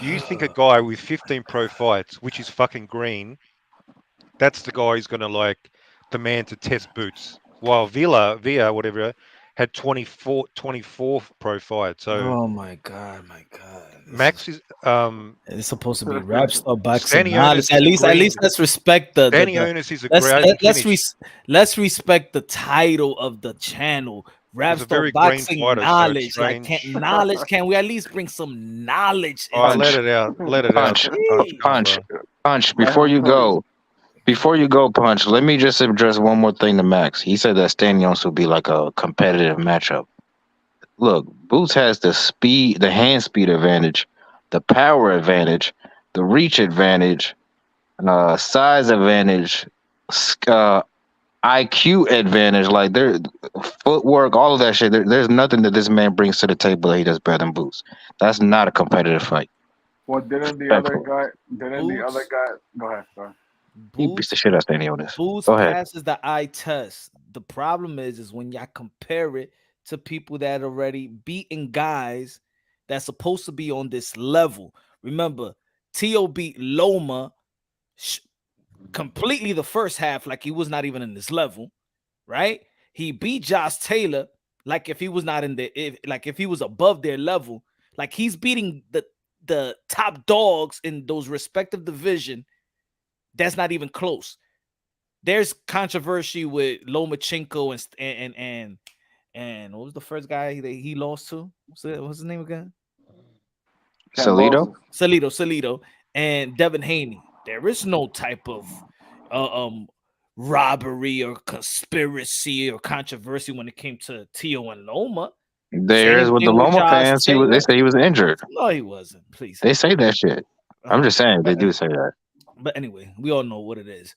you think a guy with 15 pro fights, which is fucking green, that's the guy who's going to the man to test Boots. While Villa, whatever, had 24 pro fights. So Oh my god, Max is it's supposed to be rap star boxing Stanionis knowledge. is At least let's respect the Stanionis is a great finish. let's respect the title of the channel. Rap He's a star very green boxing fighter, so it's knowledge. Like strange. can we at least bring some knowledge? All right, let it out. Let it out. Punch. Before you go, Punch. Let me just address one more thing to Max. He said that Stanionis would be like a competitive matchup. Look, Boots has the speed, the hand speed advantage, the power advantage, the reach advantage, size advantage, IQ advantage. Like their footwork, all of that shit. There's nothing that this man brings to the table that he does better than Boots. That's not a competitive fight. Well, didn't the other guy? Go ahead. He beats the shit out of Stanionis. Boots Go ahead. passes the eye test. The problem is when y'all compare it to people that already beaten guys that's supposed to be on this level. Remember, Tio beat Loma completely the first half, like he was not even in this level, right? He beat Josh Taylor like if he was not in if he was above their level. Like he's beating the top dogs in those respective division. That's not even close. There's controversy with Lomachenko and what was the first guy that he lost to? What's his name again? Salido, and Devin Haney. There is no type of robbery or conspiracy or controversy when it came to Tio and Loma. There is with the Loma fans. They say he was injured. No, he wasn't. Please. They say that shit. I'm just saying they do say that. But anyway, we all know what it is.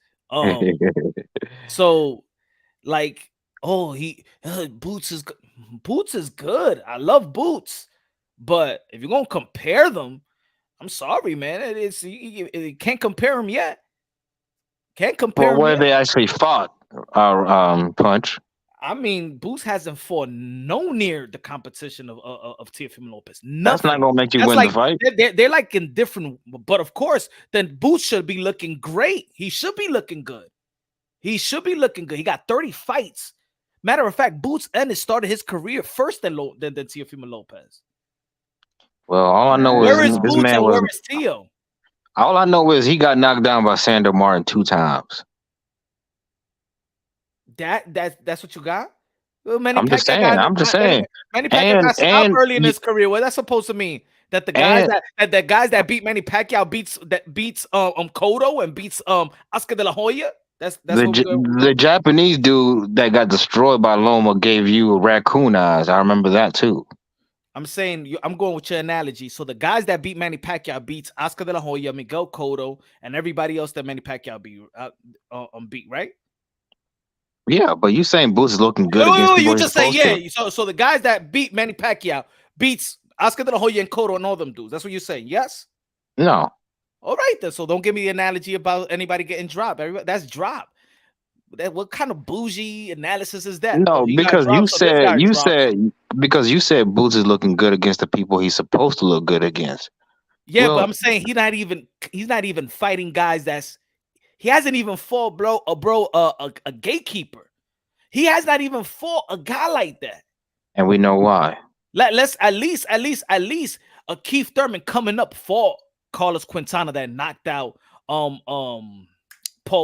So like, Boots is good. I love Boots, but if you're gonna compare them, I'm sorry, man. You can't compare them yet. Can't compare. Well, where they actually fought, Punch. I mean, Boots hasn't fought no near the competition of Teofimo Lopez. Nothing. That's not gonna make you win the fight. They're like in different, but of course, then Boots should be looking great. He should be looking good. He got 30 fights. Matter of fact, Boots Ennis started his career first than Teofimo Lopez. Well, all I know is this man was. Where is Tio? All I know is he got knocked down by Sandor Martin 2 times. That's what you got? I'm just saying. Manny Pacquiao got stopped early in his career. What that's supposed to mean? That the guys that beat Manny Pacquiao beats Cotto and beats Oscar de la Hoya. That's the Japanese dude that got destroyed by Loma gave you raccoon eyes. I remember that too. I'm saying I'm going with your analogy. So the guys that beat Manny Pacquiao beats Oscar de la Hoya, Miguel Cotto, and everybody else that Manny Pacquiao beat, right? Yeah, but you saying Boots is looking good against people. You just say yeah. So the guys that beat Manny Pacquiao beats Oscar de la Hoya and Cotto and all them dudes. That's what you're saying, yes? No. All right, then. So don't give me the analogy about anybody getting dropped. That's drop. What kind of bougie analysis is that? No, because you said Boots is looking good against the people he's supposed to look good against. Yeah, but I'm saying he's not even fighting guys he hasn't even fought a gatekeeper. He has not even fought a guy like that. And we know why. Let's at least a Keith Thurman coming up fought Carlos Quintana that knocked out Paul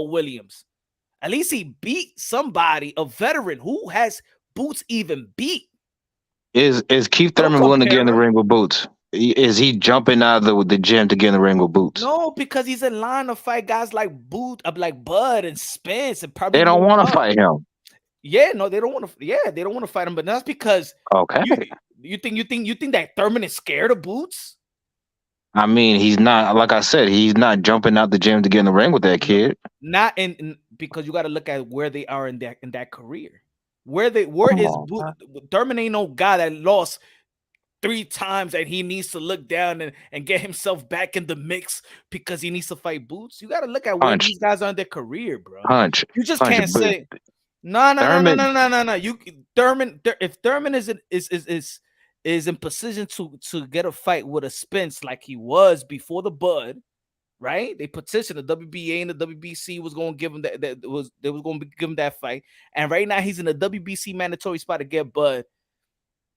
Williams. At least he beat somebody, a veteran. Who has Boots even beat? Is Keith Thurman willing to get in the ring with Boots? Is he jumping out of the gym to get in the ring with Boots? No, because he's in line to fight guys like like Bud and Spence, and probably they don't want to fight him. Yeah, no, they don't want to. Yeah, they don't want to fight him, but that's because you think that Thurman is scared of Boots? I mean, he's not. Like I said, he's not jumping out the gym to get in the ring with that kid. Not because you got to look at where they are in that career. Where is Boots? Thurman ain't no guy that lost 3 times and he needs to look down and get himself back in the mix because he needs to fight Boots. You got to look at where these guys are in their career, bro. You just can't say no. If Thurman is in position to get a fight with a Spence like he was before the Bud, right? They petitioned the WBA and the WBC was going to give him they was going to give him that fight. And right now he's in the WBC mandatory spot to get Bud.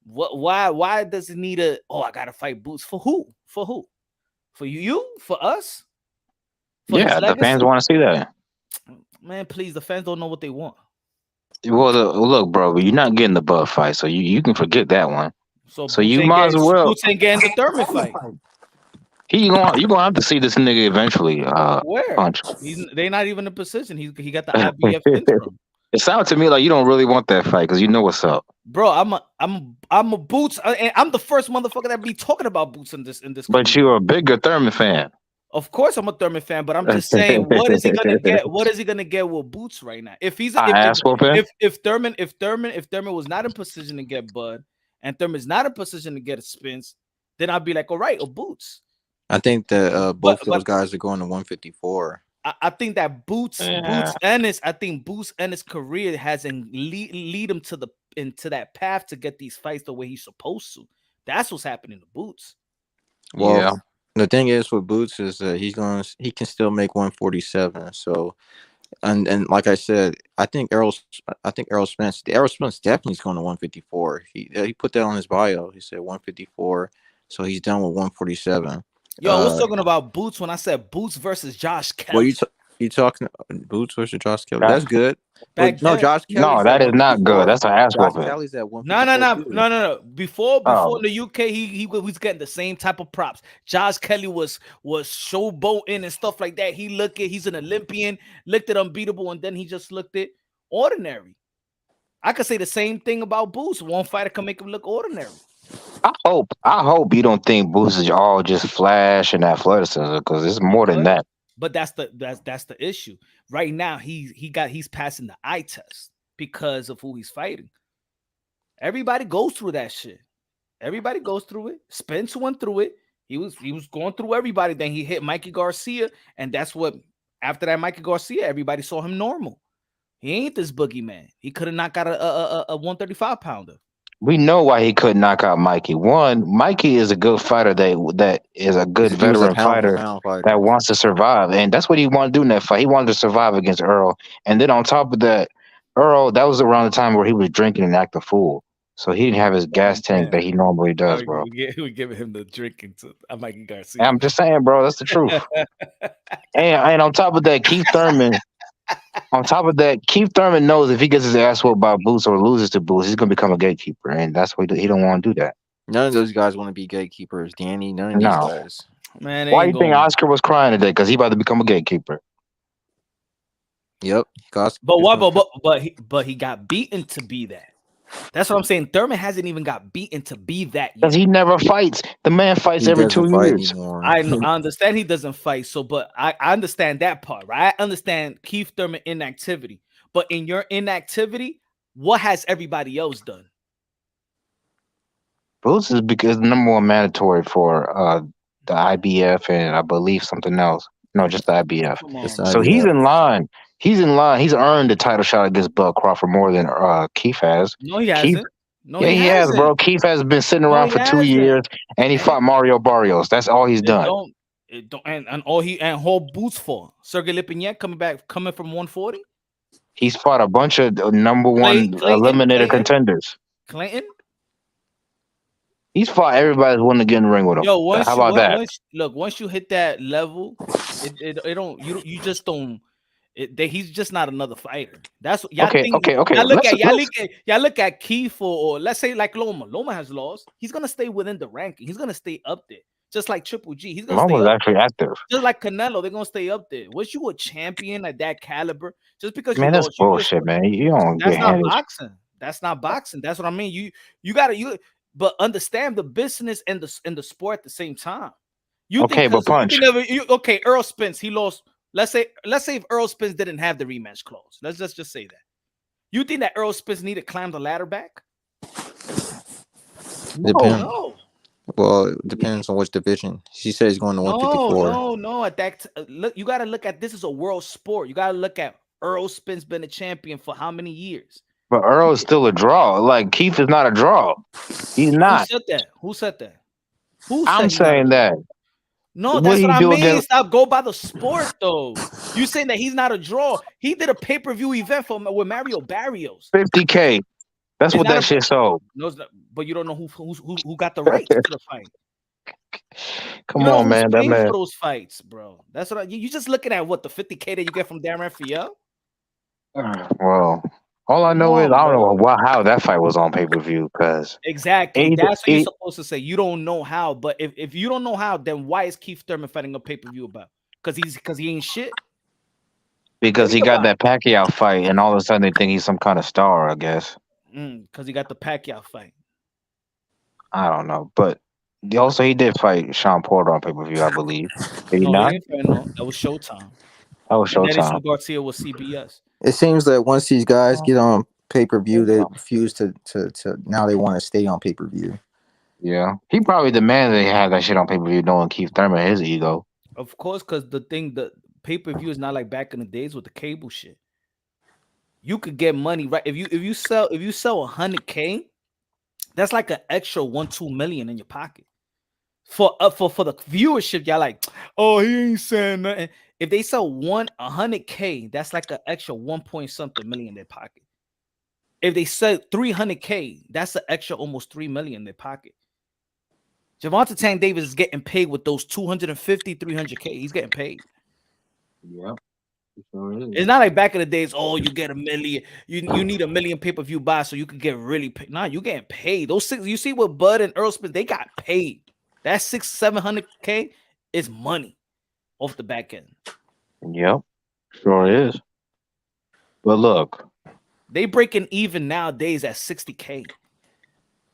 Why does it need I got to fight Boots for who? For who? For you? For us? For Yeah, the fans want to see that. Man, please, the fans don't know what they want. Well, look, bro, you're not getting the Bud fight, so you can forget that one. So you might as well. Boots ain't getting the Thurman fight. You're gonna have to see this nigga eventually. Where? Punch. They're not even in position. He got the IBF interim. It sounds to me like you don't really want that fight because you know what's up. Bro, I'm a Boots, and I'm the first motherfucker that be talking about Boots in this. But you're a bigger Thurman fan. Of course, I'm a Thurman fan, but I'm just saying, what is he gonna get? What is he gonna get with Boots right now? If he's if Thurman was not in position to get Bud, and Thurman's not in position to get a Spence, then I'd be like, all right, or Boots. I think that both those guys are going to 154. I think that Boots Ennis, I think Boots Ennis' career hasn't lead him into that path to get these fights the way he's supposed to. That's what's happening to Boots. Well, the thing is with Boots is that he can still make 147. So, and like I said, I think Errol Spence definitely is going to 154. He put that on his bio. He said 154. So he's done with 147. Yo, I was talking about Boots when I said Boots versus Josh Kelly. Well, you talking Boots versus Josh Kelly? That's good. Josh Kelly. No, that is not good. That's an ass whooping. Kelly's at 154. No. Before in the UK, he was getting the same type of props. Josh Kelly was showboating and stuff like that. He's an Olympian, looked at unbeatable, and then he just looked at ordinary. I could say the same thing about Boots. One fighter can make him look ordinary. I hope you don't think Boots is all just flash and athleticism because it's more than that. But that's the issue. Right now, he's passing the eye test because of who he's fighting. Everybody goes through that shit. Everybody goes through it. Spence went through it. He was going through everybody. Then he hit Mikey Garcia, and that's what after that Mikey Garcia, everybody saw him normal. He ain't this boogeyman. He could have knocked out a 135 pounder. We know why he couldn't knock out Mikey. One, Mikey is a good fighter that is a good veteran fighter that wants to survive. And that's what he wanted to do in that fight. He wanted to survive against Earl. And then on top of that, Earl, that was around the time where he was drinking and acting a fool. So he didn't have his gas tank that he normally does, bro. We giving him the drinking to Mikey Garcia. I'm just saying, bro, that's the truth. and on top of that, Keith Thurman knows if he gets his ass whooped by Boots or loses to Boots, he's gonna become a gatekeeper, and that's why he don't want to do that. None of those guys want to be gatekeepers, Danny. None of these guys. Man, why do you think Oscar was crying today? Because he about to become a gatekeeper. Yep. But what? But he got beaten to be that. That's what I'm saying. Thurman hasn't even got beaten to be that yet. Because he never fights. The man fights every 2 years. I understand he doesn't fight. So, but I understand that part, right? I understand Keith Thurman inactivity. But in your inactivity, what has everybody else done? Boots is because the number one mandatory for the IBF and I believe something else. No, just the IBF. So he's in line. He's earned the title shot against Bud Crawford more than Keith has. No, he hasn't. He has, bro. Keith has been sitting around for 2 years, and he fought Mario Barrios. That's all he's done. And whole Boots for Sergey Lipinyak coming from 140. He's fought a bunch of number one eliminator contenders. Clinton. He's fought everybody that's wanting to get in the ring with him. Yo, how about that? Once you hit that level, you just don't. He's just not another fighter. That's what y'all think. Okay. Y'all look at Keith or let's say like Loma. Loma has lost. He's gonna stay within the ranking. He's gonna stay up there, just like Triple G. He's gonna Loma's actually active. Just like Canelo, they're gonna stay up there. Was you a champion at that caliber? Just because that's bullshit, man. You don't. That's not boxing. That's not boxing. That's what I mean. But understand the business and the sport at the same time. Earl Spence, he lost. Let's say if Earl Spence didn't have the rematch clause. Let's just say that. You think that Earl Spence need to climb the ladder back? No. Well, it depends on which division. She says he's going to 154. No. At that, look, you got to look at this as a world sport. You got to look at Earl Spence been a champion for how many years? But Earl is still a draw. Like Keith is not a draw. He's not. Who said that? I'm saying that. No, What that's did what he I do mean. against? Stop. Go by the sport, though. You saying that he's not a draw? He did a pay-per-view event with Mario Barrios. 50K. That's It's what not that a. shit sold. No, it's not, but you don't know who got the rights to the fight. You Come don't know on, who's man. That paying man. for those fights, bro. That's what you just looking at what the 50K that you get from Darren Raphael. Well, all I Come know is on, I don't know bro. how that fight was on pay per view because Exactly. it, That's what you're it supposed to say. You don't know how, but if you don't know how, then why is Keith Thurman fighting a pay-per-view about? Because he ain't shit. because he Think got about that Pacquiao fight, and all of a sudden they think he's some kind of star. I guess it. Because he got the Pacquiao fight. I don't know, but also he did fight Sean Porter on pay per view, I believe. Did he No, he not? ain't fighting. No, that was Showtime. That was And Edison Showtime. Garcia was CBS. It seems that once these guys get on pay per view, they refuse to now they want to stay on pay per view. Yeah, he probably demanded they have that shit on pay per view, knowing Keith Thurman his ego. Of course, because the pay-per-view is not like back in the days with the cable shit. You could get money right if you sell 100K, that's like an extra 1-2 million in your pocket. For the viewership, y'all like, oh, he ain't saying nothing. If they sell 100K, that's like an extra 1 point something million in their pocket. If they sell 300K, that's an extra almost 3 million in their pocket. Gervonta Tank Davis is getting paid with those 250, 300K. He's getting paid. Yep. It's not like back in the days, oh, you get a million, you need a million pay-per-view buy so you could get really paid. Nah, you getting paid. Those six, you see what Bud and Earl Spence, they got paid. That 600-700K is money off the back end. Yep, sure is. But look, They breaking even nowadays at 60K.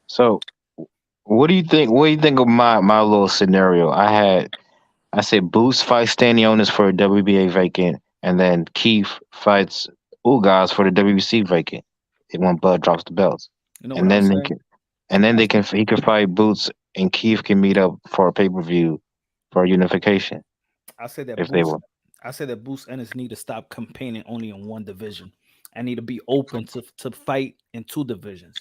so what do you think? What do you think of my little scenario? I said Boots fights Stanionis for a WBA vacant, and then Keith fights Ugas for the WBC vacant. When Bud drops the belts, You know what and I'm then saying? he can fight Boots, and Keith can meet up for a pay per view for unification I said that if they were. Boost Ennis need to stop campaigning only in one division. I need to be open to fight in two divisions.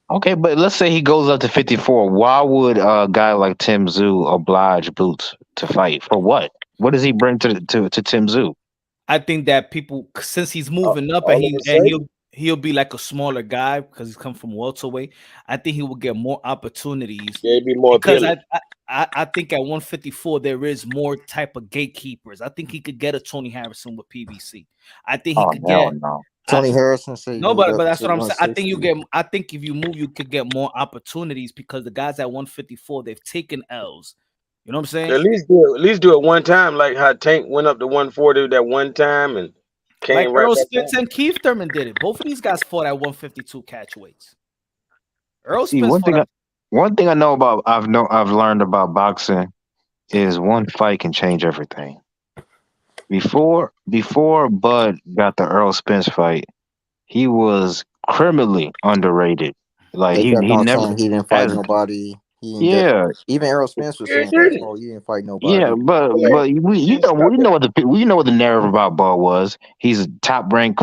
Okay, but let's say he goes up to 54. Why would a guy like Tim Zoo oblige Boots to fight? For what? What does he bring to Tim Zoo? I think that people, since he's moving up all of a sudden? he'll be like a smaller guy because he's come from welterweight. I think he will get more opportunities Maybe more because appealing. I think at 154 there is more type of gatekeepers. I think he could get a Tony Harrison with PBC. I think he Oh could hell get no. Tony Harrison said he no, moved but up that's to what I'm saying. I 160. think if you move, you could get more opportunities because the guys at 154 they've taken L's. You know what I'm saying? At least do it one time, like how Tank went up to 140 that one time and Like came right Earl back Spence down. and Keith Thurman did it. Both of these guys fought at 152 catch weights. Earl See, Spence fought at one thing I know about I've learned about boxing is one fight can change everything. Before Bud got the Earl Spence fight, he was criminally underrated. Like They kept he on never saying he didn't fight as nobody. He didn't get, yeah. even Errol Spence was Yeah, saying that. didn't. Oh, he didn't fight Yeah, nobody. but we know what the narrative about Bud was. He's a top ranked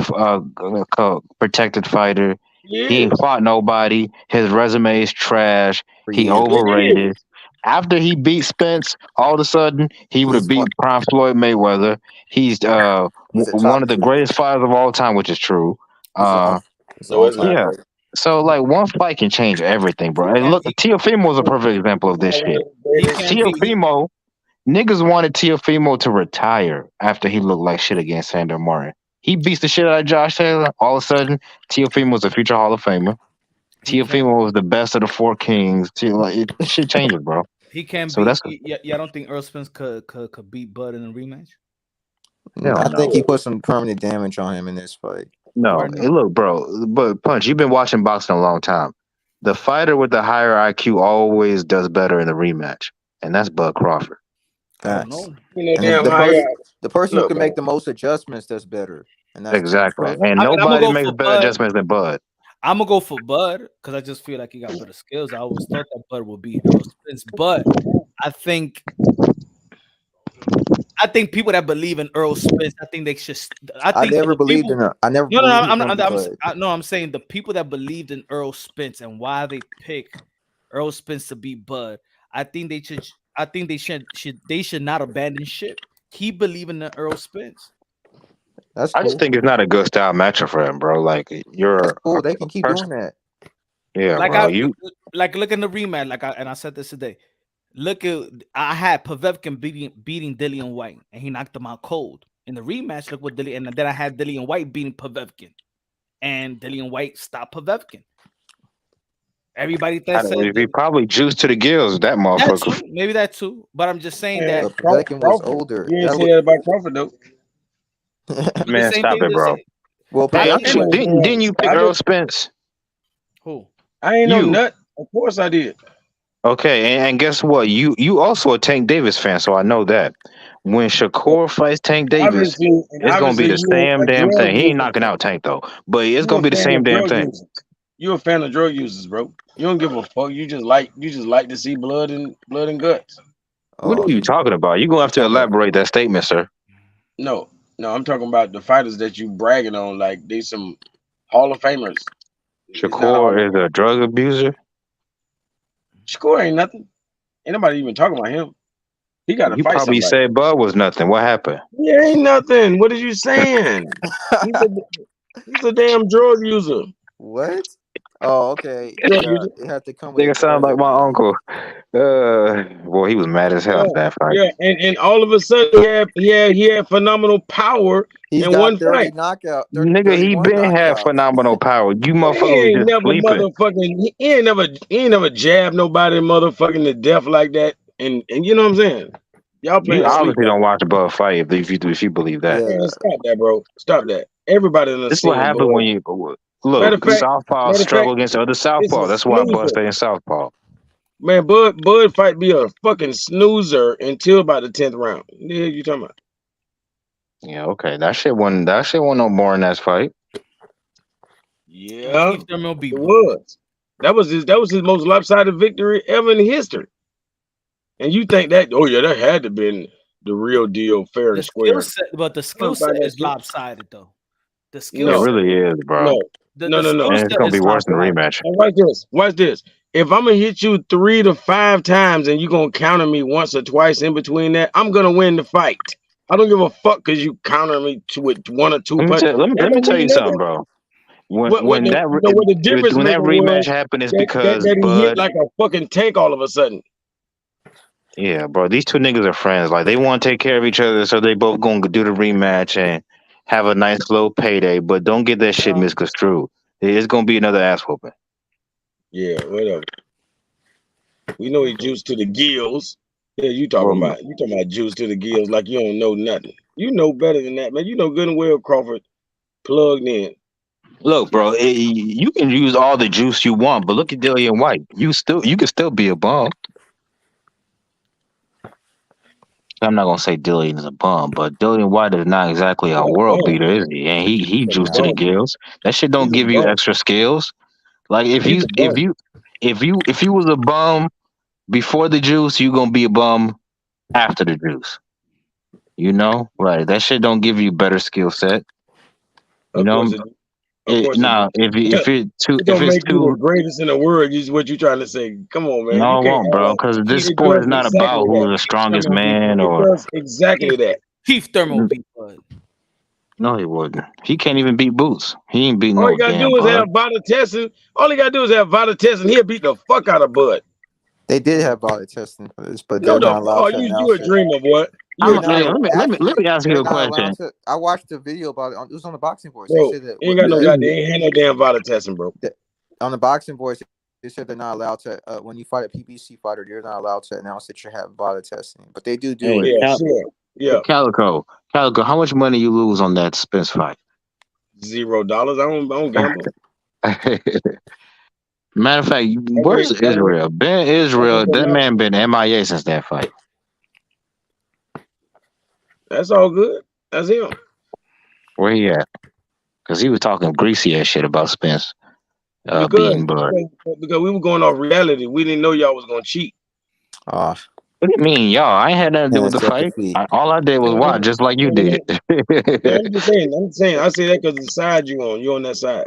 protected fighter. He Yeah. ain't fought nobody. His resume is trash. Free He agent. It overrated. After he beat Spence, all of a sudden he would have He's beat Prime Floyd Mayweather. He's he's a one top of the three. greatest fighters of all time, which is true. He's a Uh, he's No, all it's time not. yeah. great. So like one fight can change everything, bro. And and look, Teofimo is a perfect example of this shit. he can be Teofimo Niggas wanted Teofimo to retire after he looked like shit against Sandor Martin. He beats the shit out of Josh Taylor. All of a sudden, Teofimo was a future Hall of Famer. Teofimo was the best of the four kings. Shit changes, bro. he can So be. that's Yeah, I don't think Earl Spence could beat Bud in a rematch. hell I think no. he put some permanent damage on him in this fight. No. Why Hey, not? look, bro. But Punch, you've been watching boxing a long time. The fighter with the higher IQ always does better in the rematch, and that's Bud Crawford. I don't Facts. know. You know, And damn the high person up. who Look, can make man. the most adjustments does better, and that's Bud Exactly. Crawford. And I mean, I'm gonna nobody go makes for better Bud. adjustments than Bud. I'm gonna go for Bud because I just feel like he got better skills. I always thought that Bud would be Earl Spence, but I think people that believe in Earl Spence, I think they should. I I think never the believed people. in her. I never No, believed I'm saying the people that believed in Earl Spence and why they pick Earl Spence to beat Bud. I think they should. I think they should not abandon ship. Keep believing in Earl Spence. That's I just cool. think it's not a good style matchup for him, bro. Like That's you're cool. a They can keep person. doing that. Yeah, Like bro. look in the rematch. And I said this today. Look at I had Povetkin beating Dillian White, and he knocked him out cold. In the rematch, look what and then I had Dillian White beating Povetkin, and Dillian White stopped Povetkin. Everybody that said He probably juiced to the gills. That motherfucker. maybe that too. But I'm just saying that Povetkin was older. You ain't say that about Crawford though. Man, same stop thing it, bro. Well, Hey, Povetkin didn't you pick Earl Spence? Who? I ain't no You. nut. Of course I did. Okay, and guess what? You also a Tank Davis fan, so I know that when Shakur fights Tank Davis, it's gonna be Obviously, the you same a damn drug thing. He ain't user. knocking out Tank though, but it's You gonna a be the fan same of damn drug thing. users. You a fan of drug users, bro. You don't give a fuck. You just like to see blood and guts. What are you talking about? You gonna have to elaborate that statement, sir. No, I'm talking about the fighters that you bragging on, like they some Hall of Famers. Shakur is a drug abuser. Shakur ain't nothing. Ain't nobody even talking about him. He got to You fight probably somebody. said Bud was nothing. What happened? He ain't nothing. What are you saying? He's a damn drug user. What? Oh, okay. Drug Yeah, user. it had to come with a Nigga sound like my uncle. Boy, he was mad as hell in that fight. Yeah, and all of a sudden he had phenomenal power He's in got one 30 fight. knockout. Nigga, he 31 been had knockouts. phenomenal power. You He motherfuckers was ain't just never sleeping. motherfucking. He ain't never jabbed nobody motherfucking to death like that. And you know what I'm saying? Y'all You playing sleep. obviously don't watch Bud fight if you believe that. Man, stop that, bro. Stop that. Everybody done This is what seen happened Bud. when you Matter of look. fact, Southpaw struggle against other this Southpaw. is That's why Bud snoozer. stay in Southpaw. Man, Bud fight be a fucking snoozer until about the 10th round. What the hell you talking about? Yeah, okay. That shit wasn't no boring ass fight. Yeah, Keith Thurman will beat it Bud. was. That was his most lopsided victory ever in history. And you think that? Oh yeah, that had to been the real deal, fair and square. The skill set is lopsided though. The It skill set. really is, bro. The skill And it's set gonna be is worse in the lopsided. rematch. And watch this. If I'm gonna hit you 3 to 5 times and you gonna counter me once or twice in between that, I'm gonna win the fight. I don't give a fuck because you counter me with 1 or 2 punches. Let me tell you something, bro. When the difference maker rematch was happened is that because he hit Bud. like a fucking tank all of a sudden. Yeah, bro. These two niggas are friends. Like they want to take care of each other, so they both gonna do the rematch and have a nice little payday. But don't get that shit misconstrued. It's gonna be another ass whooping. Yeah, whatever. We know he juiced to the gills. Yeah, you talking about juice to the gills like you don't know nothing. You know better than that, man. You know good and well Crawford plugged in. Look, bro. You can use all the juice you want, but look at Dillian White. You can still be a bum. I'm not gonna say Dillian is a bum, but Dillian White is not exactly a world beater, is he? And he juiced to the gills. That shit don't give you extra skills. Like if you was a bum before the juice, you gonna be a bum after the juice. You know, right? That shit don't give you better skill set. You know, now if it don't make you the greatest in the world, is what you trying to say. Come on, man. No, You it can't won't, bro. Because this it sport does is not exactly about who's that. the strongest It man or. does exactly that. Keith Thurman will beat Bud. No, he wouldn't. He can't even beat Boots. He ain't beat All no you gotta damn do is Bud. have Vada testing. All you gotta do is have Vada testing. He'll beat the fuck out of Bud. They did have body testing for this, but No, they're not allowed to you announce a it. dreamer, boy. Let me ask you They're a not allowed question. to. I watched the video about it. It was on the Boxing Voice. They Bro, said that ain't got no goddamn, ain't had no damn Vada testing, bro. on the Boxing Voice, they said they're not allowed to. When you fight a PBC fighter, you're not allowed to announce that you have body testing, but they do Hey, it. Yeah, sure. Yeah. Calico, how much money you lose on that Spence fight? $0. I don't gamble. Matter of fact, where's Israel? Ben Israel, that man been MIA since that fight. That's all good. That's him. Where he at? Because he was talking greasy ass shit about Spence beating Bud. Because we were going off reality. We didn't know y'all was gonna cheat. What do you mean, y'all? I ain't had nothing to do with the fight. All I did was watch, just like you did. I'm just saying. I say that because the side you on that side.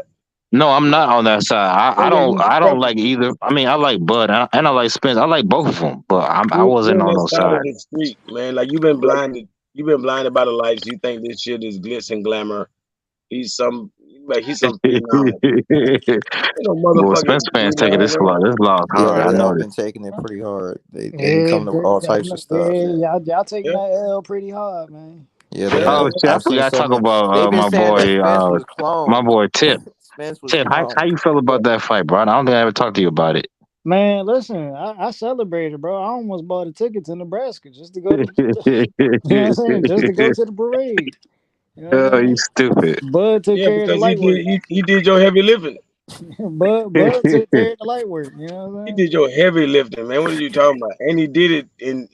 No, I'm not on that side. I Yeah, don't you I don't Crawford. like either. I mean, I like Bud and I like Spence. I like both of them, but I You wasn't on on that no side of side. the street, man. Like you've been blinded. You've been blinded by the lights. You think this shit is glitz and glamour. He's some like he's some phenom. Ain't no Well, Spence motherfucking fans taking phenom, man. this loss Yeah, hard. I they know have this. been taking it pretty hard. They be Yeah, coming up with all types of stuff. y'all taking Yeah, that L pretty hard, man. Yeah, they yeah, Oh have. man. shit! I I've seen forgot to so talk much. about They've been saying that Spence was my cloned. boy Tip. Spence was Tip, how cloned. you feel about that fight, bro? I don't think I ever talked to you about it. Man, listen, I celebrated, bro. I almost bought a ticket to Nebraska just to go to, you know what I'm saying, just to go to the parade. You know what Oh, I'm you saying? stupid. Bud took Yeah, care of the because light work. he did your heavy lifting. Bud took care of the light work. You know what I'm He saying? did your heavy lifting, man. What are you talking about? And he did it in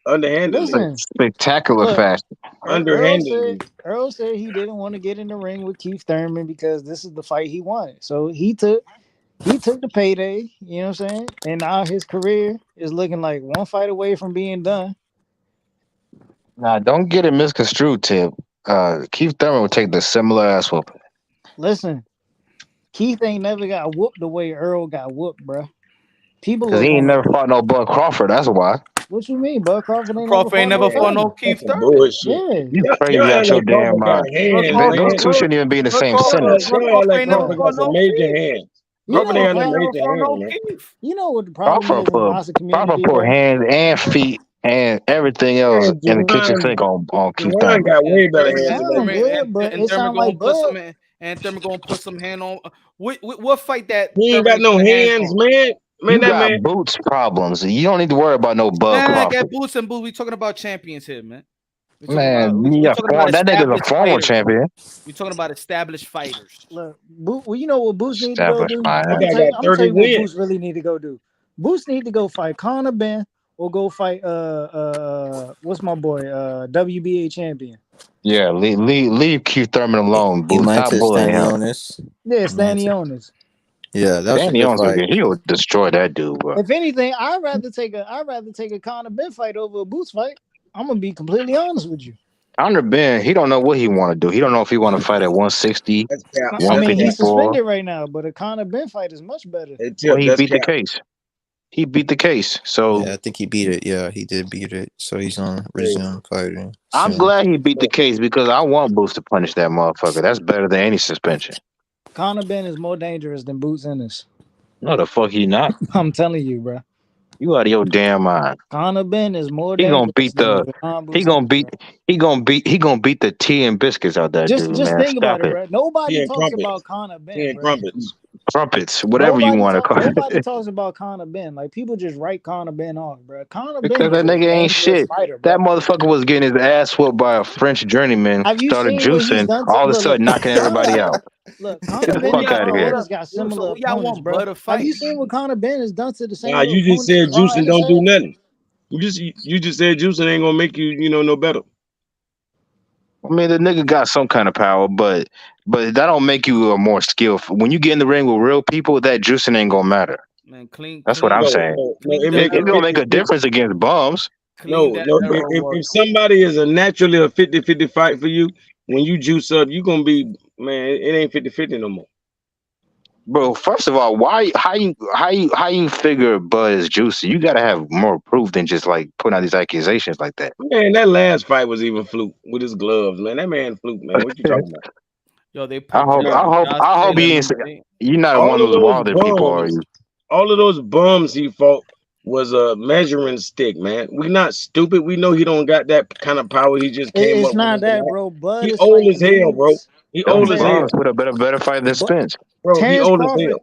underhandedly. Listen, Spectacular look, fashion. Underhandedly. Earl said he didn't want to get in the ring with Keith Thurman because this is the fight he wanted. So he took the payday, you know what I'm saying? And now his career is looking like one fight away from being done. Nah, don't get it misconstrued, Tip. Keith Thurman would take the similar ass whooping. Listen, Keith ain't never got whooped the way Earl got whooped, bro. People Cause are he ain't going, never fought no Bud Crawford. That's why. what you mean? Bud Crawford ain't never Crawford ain't fought no never fought no Thurman. Keith That's some Thurman. bullshit. Yeah. You Y'all crazy act out your like damn Crawford got mind. hands, Man, those man. two shouldn't even be in the same Y'all, sentence. y'all act Crawford like ain't never Crawford got fought some no major Keith. hands. You know Crawford ain't what got no Crawford ain't problem? never major fought hands, no man. Keith. You know what the problem is in the boxing Crawford community, put bro? hands and feet and everything else Man, in the kitchen sink on Keith Jerron Thurman. got And way better hands than that Sound man. good, but it Thurman sound gonna like put some Bud. and Thurman gonna put some hand on. What fight that He ain't Thurman got didn't no put hands hands, on? man. Man, You that got man. boots problems. You don't need to worry about no Bud Man, I got Crawford. boots and boots. We talking about champions here, man. Man, We yeah, talking about that nigga's a established former fighters. champion. We talking about established fighters. Look, well, you know what Boost need to go Established do? my That guy ass. got I'm gonna tell 30 you what wins. Boost really need to go do. Boost need to go fight Conor Ben or go fight what's my boy WBA champion. Yeah, leave Keith Thurman alone, He boo. might Stop to bullying him. Stanionis. Yeah, He might to. Stanionis. Yeah, that's a Danny good Owens, fight. he'll destroy that dude, bro. If anything, I'd rather take a Conor Ben fight over a Boost fight. I'm gonna be completely honest with you. Conor Ben, he don't know what he want to do. He don't know if he want to fight at 160, That's cap. I That's mean, cap. he's 154. suspended right now, but a Conor Ben fight is much better. Hey, Well, Tip, he that's beat the cap. case. He beat the case. Yeah, So I think he beat it. Yeah, he did beat it. So he's gonna Hey, resume fighting I'm soon. glad he beat the case because I want Boost to punish that motherfucker. That's better than any suspension. Conor Ben is more dangerous than Boots Ennis. No, the fuck he not. I'm telling you, bro. You out of your damn mind. Conor Ben is more He gonna dangerous beat than the. Javon He Boots gonna Ennis, beat. bro. He gonna beat the tea and biscuits out that dude, Just man. think about Stop it, it. bro. Nobody tea and talks crumpets. about Conor Tea Ben, and bro. crumpets. Trumpets, whatever you want to call Nobody it. talks about Conor Ben. Like people just write Conor Ben off, bro. Conor Ben Because is that a nigga ain't dangerous shit. fighter, That bro. motherfucker was getting his ass whooped by a French journeyman, Have you started seen what he's juicing, done to all of a look, sudden knocking everybody out. look, Get Conor the Ben Who and fuck y'all? out of Errol Hold here. Spence up. got So similar who y'all opponents, want bro. Bud to Have you fight? seen what Conor Ben has done to the Nah, similar you just opponents said that Ron juicing Ennis don't do had? nothing. You just said juicing ain't gonna make you no better. I mean, the nigga got some kind of power, but that don't make you a more skillful. When you get in the ring with real people, that juicing ain't gonna matter. Man, That's what I'm No, saying. no, it It's make gonna make a difference against bums. no, no. If somebody is a naturally a 50-50 fight for you, when you juice up, you gonna be man. It ain't 50-50 no more. Bro, first of all, how you figure Bud is juicy? You gotta have more proof than just like putting out these accusations like that. Man, that last fight was even fluke with his gloves, man. That man fluke, man. What you talking about? Yo, they I put hope Nah. I hope Taylor you in ain't the main. you're not one All of of those those Wilder people, are you? bums he fought was a measuring stick, man. We not stupid. We know he don't got that kind of power. He just came It's up with not that, overnight. bro. Bud He is old as fighting hell, bro. dudes. He I'm Them old as telling hell, bums with a better fight than you, Spence. bro. He old as hell,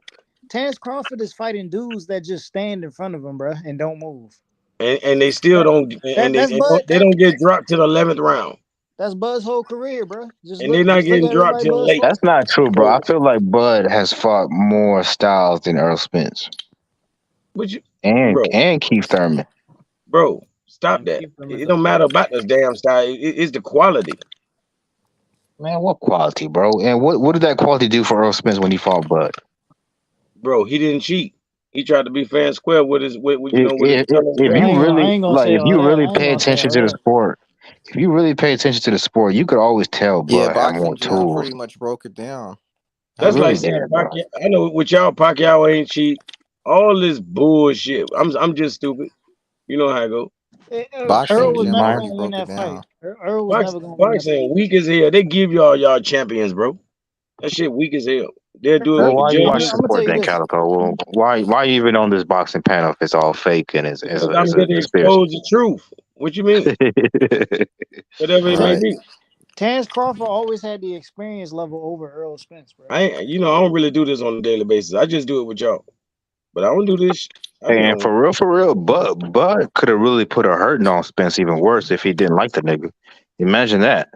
Terrence Crawford is fighting dudes that just stand in front of him, bro, and don't move. and they still don't, and That's Bud. they don't get dropped to the 11th round, That's Bud's whole career, bro. and they're not Just look getting at dropped everybody till Bud's late. fought. That's not true, bro. I So, feel like Bud has fought more styles than Earl Spence but you, and Keith Thurman. bro, stop that. It don't matter about the damn style. It's the quality. Man, what quality, bro? And what did that quality do for Earl Spence when he fought Bud? Bro, he didn't cheat. He tried to be fair and square with his with his tongue If you straight. really say if all you that. really I ain't pay gonna say attention all to the that. sport, you could always tell you could always tell Yeah, Bud had more Boxing John tools. pretty much broke it down. I That's like really saying did, bro. Pacquiao. I know with y'all, Pacquiao ain't cheat. All this bullshit. I'm just stupid. You know how I go. Boxing, Earl was Jim never already gonna win broke it that fight. down. Earl was never gonna win that fight. Boxing weak as hell. They give y'all champions, bro. That shit weak as hell. They'll do it Well, with the why you watch judges. I'm gonna tell support you then, this. Calico? Well, why you even on this boxing panel if it's all fake and it's Because I'm it's a here to conspiracy? expose the truth. What you mean? Whatever it may Right. be. Terrence Crawford always had the experience level over Earl Spence, bro. I don't really do this on a daily basis. I just do it with y'all. But I don't do this. I be And on. for real, Bud could have really put a hurting on Spence even worse if he didn't like the nigga. Imagine that.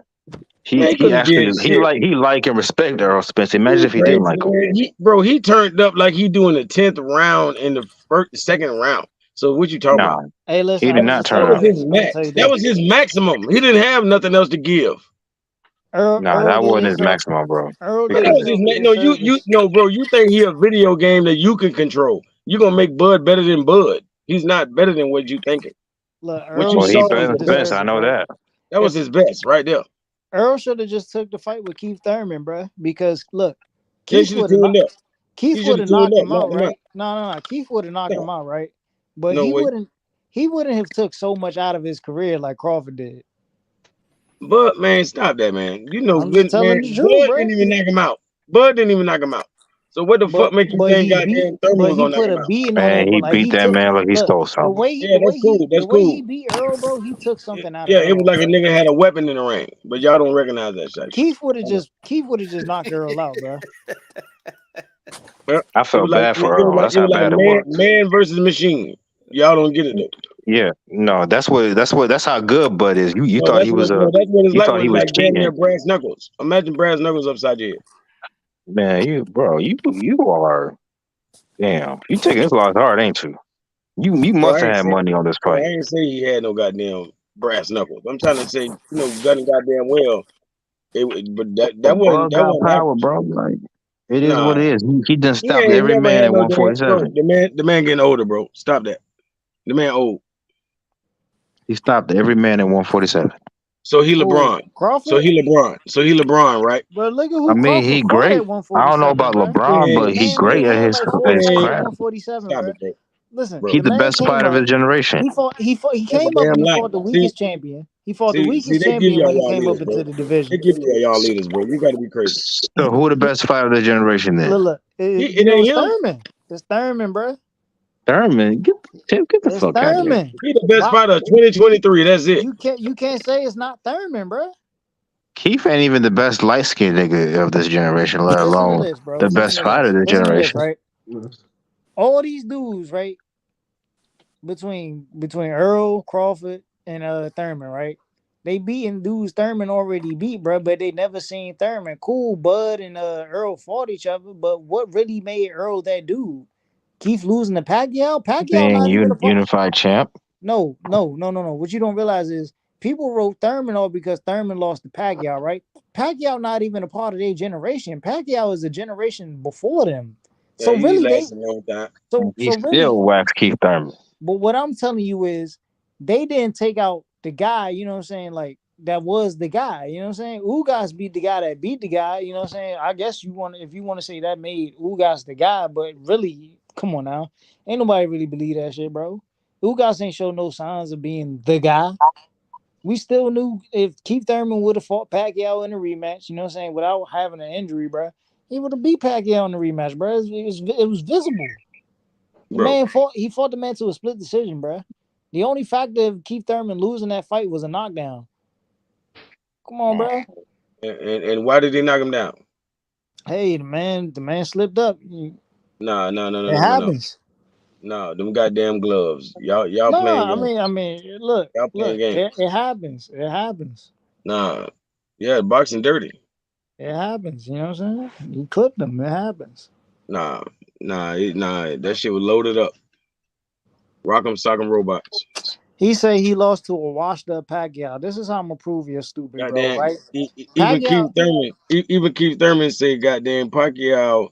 Man, he He couldn't actually did shit. he like and respect Earl Spence. Imagine You if he didn't crazy, like him. man. He turned up like he doing the 10th round in the second round. So what you talking about? Nah, Hey, listen, he I'm did gonna not just tell That turn you was up. his this. I'm gonna tell you max. That this. was his maximum. He didn't have nothing else to give. Nah, Earl that did wasn't his himself. maximum, bro. Earl Man, did that was his himself a max. No, you disservice. no, bro. You think he a video game that you can control? You gonna make Bud better than Bud? He's not better than what you thinking. Look, What Earl you Well, did he saw himself was better a than the Spence. I best. disservice, know right? that. That was If his best right there. Earl should have just took the fight with Keith Thurman, bro, because look, They Keith should have would have tuned knocked up. Keith He should would have have tuned knocked up, him out, knocked him out. right? No. Keith would have knocked him No, out, right? But no way. he wouldn't have took so much out of his career like Crawford did. But man, stop that, man. You know I'm just good, man. telling the truth, Bud bro. didn't even knock him out. Bud didn't even knock him out. So what the fuck make you think goddamn Thurman but was he gonna knock put him a out? beating on Man, him. he But like beat he that took man like he look stole something. Yeah, that's cool. the That's way cool. he beat Earl, bro, he took something out of Yeah, it was Earl, like a bro. nigga had a weapon in the ring, but y'all don't recognize that shit. Keith would have just knocked Earl out, bro. Yeah, I felt bad for Earl. That's it how was like bad it was. man versus machine. Y'all don't get it though. Yeah, no, that's how good Bud is. You No, thought he was that's what it's you like thought he with was like damn near cheating. brass knuckles. Imagine brass knuckles upside your head. Man, you are damn. You taking this loss hard, ain't you? You Bro, must have had money on this I fight. ain't say he had no goddamn brass knuckles. I'm trying to say, goddamn well. But But that Bud got wasn't power, average. bro. Like it is what Nah, it is. He done he stopped ain't every never man had at no damn bro. 147. The man getting older, bro. Stop that. The man old. He stopped every man at 147. So he Oh, LeBron. Crawford? So he LeBron, right? But look at I who mean, Crawford he fought great. at I don't know 147, about bro. LeBron, The but he man great at had his like four fights at craft. 147, Stop bro. it, bro. Listen, He the the man best came fighter of up. his generation. He That's a came up damn and he lie. fought the weakest champion. He fought the See, weakest they give champion when he y'all came up leaders, into bro. the They division. give y'all leaders, bro. You got to be crazy. So who the best fighter of the generation then? Look, It ain't it's him. Thurman. It's Thurman, bro. Thurman, get the It's fuck out of here. Thurman. He the best Why fighter of 2023. That's it. you can't say it's not Thurman, bro. Keith ain't even the best light skinned nigga of this generation, let Listen to alone this, bro. the best fighter of this Listen to this, generation. right? All these dudes, right? Between Earl, Crawford, and Thurman, right? They beating dudes Thurman already beat, bro, but they never seen Thurman. Cool, Bud and Earl fought each other, but what really made Earl that dude? Keith losing to Pacquiao? Pacquiao Being not even a part. unified champ. No. What you don't realize is people wrote Thurman off because Thurman lost to Pacquiao, right? Pacquiao not even a part of their generation. Pacquiao is a generation before them. Yeah, So he really, lasted a long time. He really, still waxed Keith Thurman. but what I'm telling you is they didn't take out the guy, you know what I'm saying? Like that was the guy, you know what I'm saying? Ugas beat the guy that beat the guy, you know what I'm saying? I guess if you want to say that made Ugas the guy, but really, come on now. Ain't nobody really believe that shit, bro. Ugas ain't show no signs of being the guy. We still knew if Keith Thurman would have fought Pacquiao in a rematch, you know what I'm saying, without having an injury, bro, he would have beat Pacquiao in the rematch, bro. It was visible. The Bro. man fought. He fought the man to a split decision, bro. The only factor of Keith Thurman losing that fight was a knockdown. Come on, bro. And why did they knock him down? Hey, the man slipped up. No. It happens. No, them goddamn gloves. Y'all No, playing I games. mean, look, Y'all playing games. it happens. It happens. Nah. Yeah, boxing dirty. It happens. You know what I'm saying? You clipped them. It happens. Nah. That shit was loaded up. Rock'em sock'em robots. He say he lost to a washed up Pacquiao. This is how I'm gonna prove you're stupid, bro. Goddamn. Right? Even Pacquiao. Keith Thurman said goddamn Pacquiao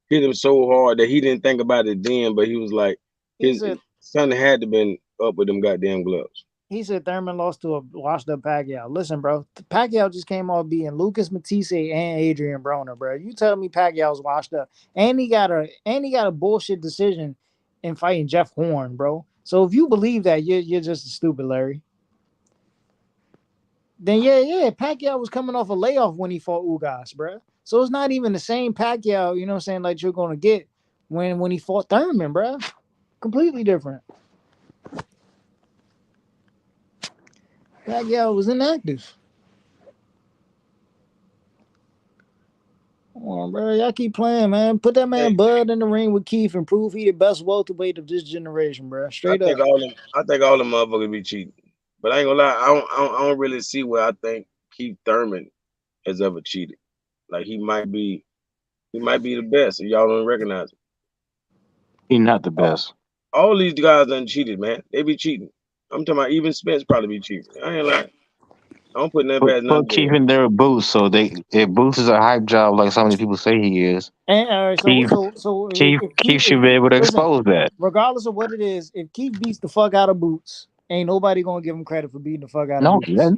hit him so hard that he didn't think about it then, but he was like He his said son had to been up with them goddamn gloves. He said Thurman lost to a washed up Pacquiao. Listen, bro, Pacquiao just came off beating Lucas Matisse and Adrian Broner, bro. You tell me Pacquiao's washed up, and he got a bullshit decision in fighting Jeff Horn, bro. So if you believe that, you're just a stupid Larry. Then yeah, Pacquiao was coming off a layoff when he fought Ugas, bro. So it's not even the same Pacquiao, you know what I'm saying, like you're gonna get when he fought Thurman, bro. Completely different. Pacquiao was inactive. Come on, bro. Y'all keep playing, man. Put that man Bud in the ring with Keith and prove he the best welterweight of this generation, bro. Straight up. I think all the motherfuckers be cheating. But I ain't gonna lie, I don't really see where I think Keith Thurman has ever cheated. Like he might be the best, and y'all don't recognize him. He's not the best. All these guys done cheated, man. They be cheating. I'm talking about even Spence probably be cheating. I ain't lying. I don't put nothing past none Put of Keith them. in their boots, so if Boots is a hype job like so many people say he is, And all right, so Keith if should be able to listen, expose that. regardless of what it is, if Keith beats the fuck out of Boots, ain't nobody gonna give him credit for beating the fuck out of No, Boots.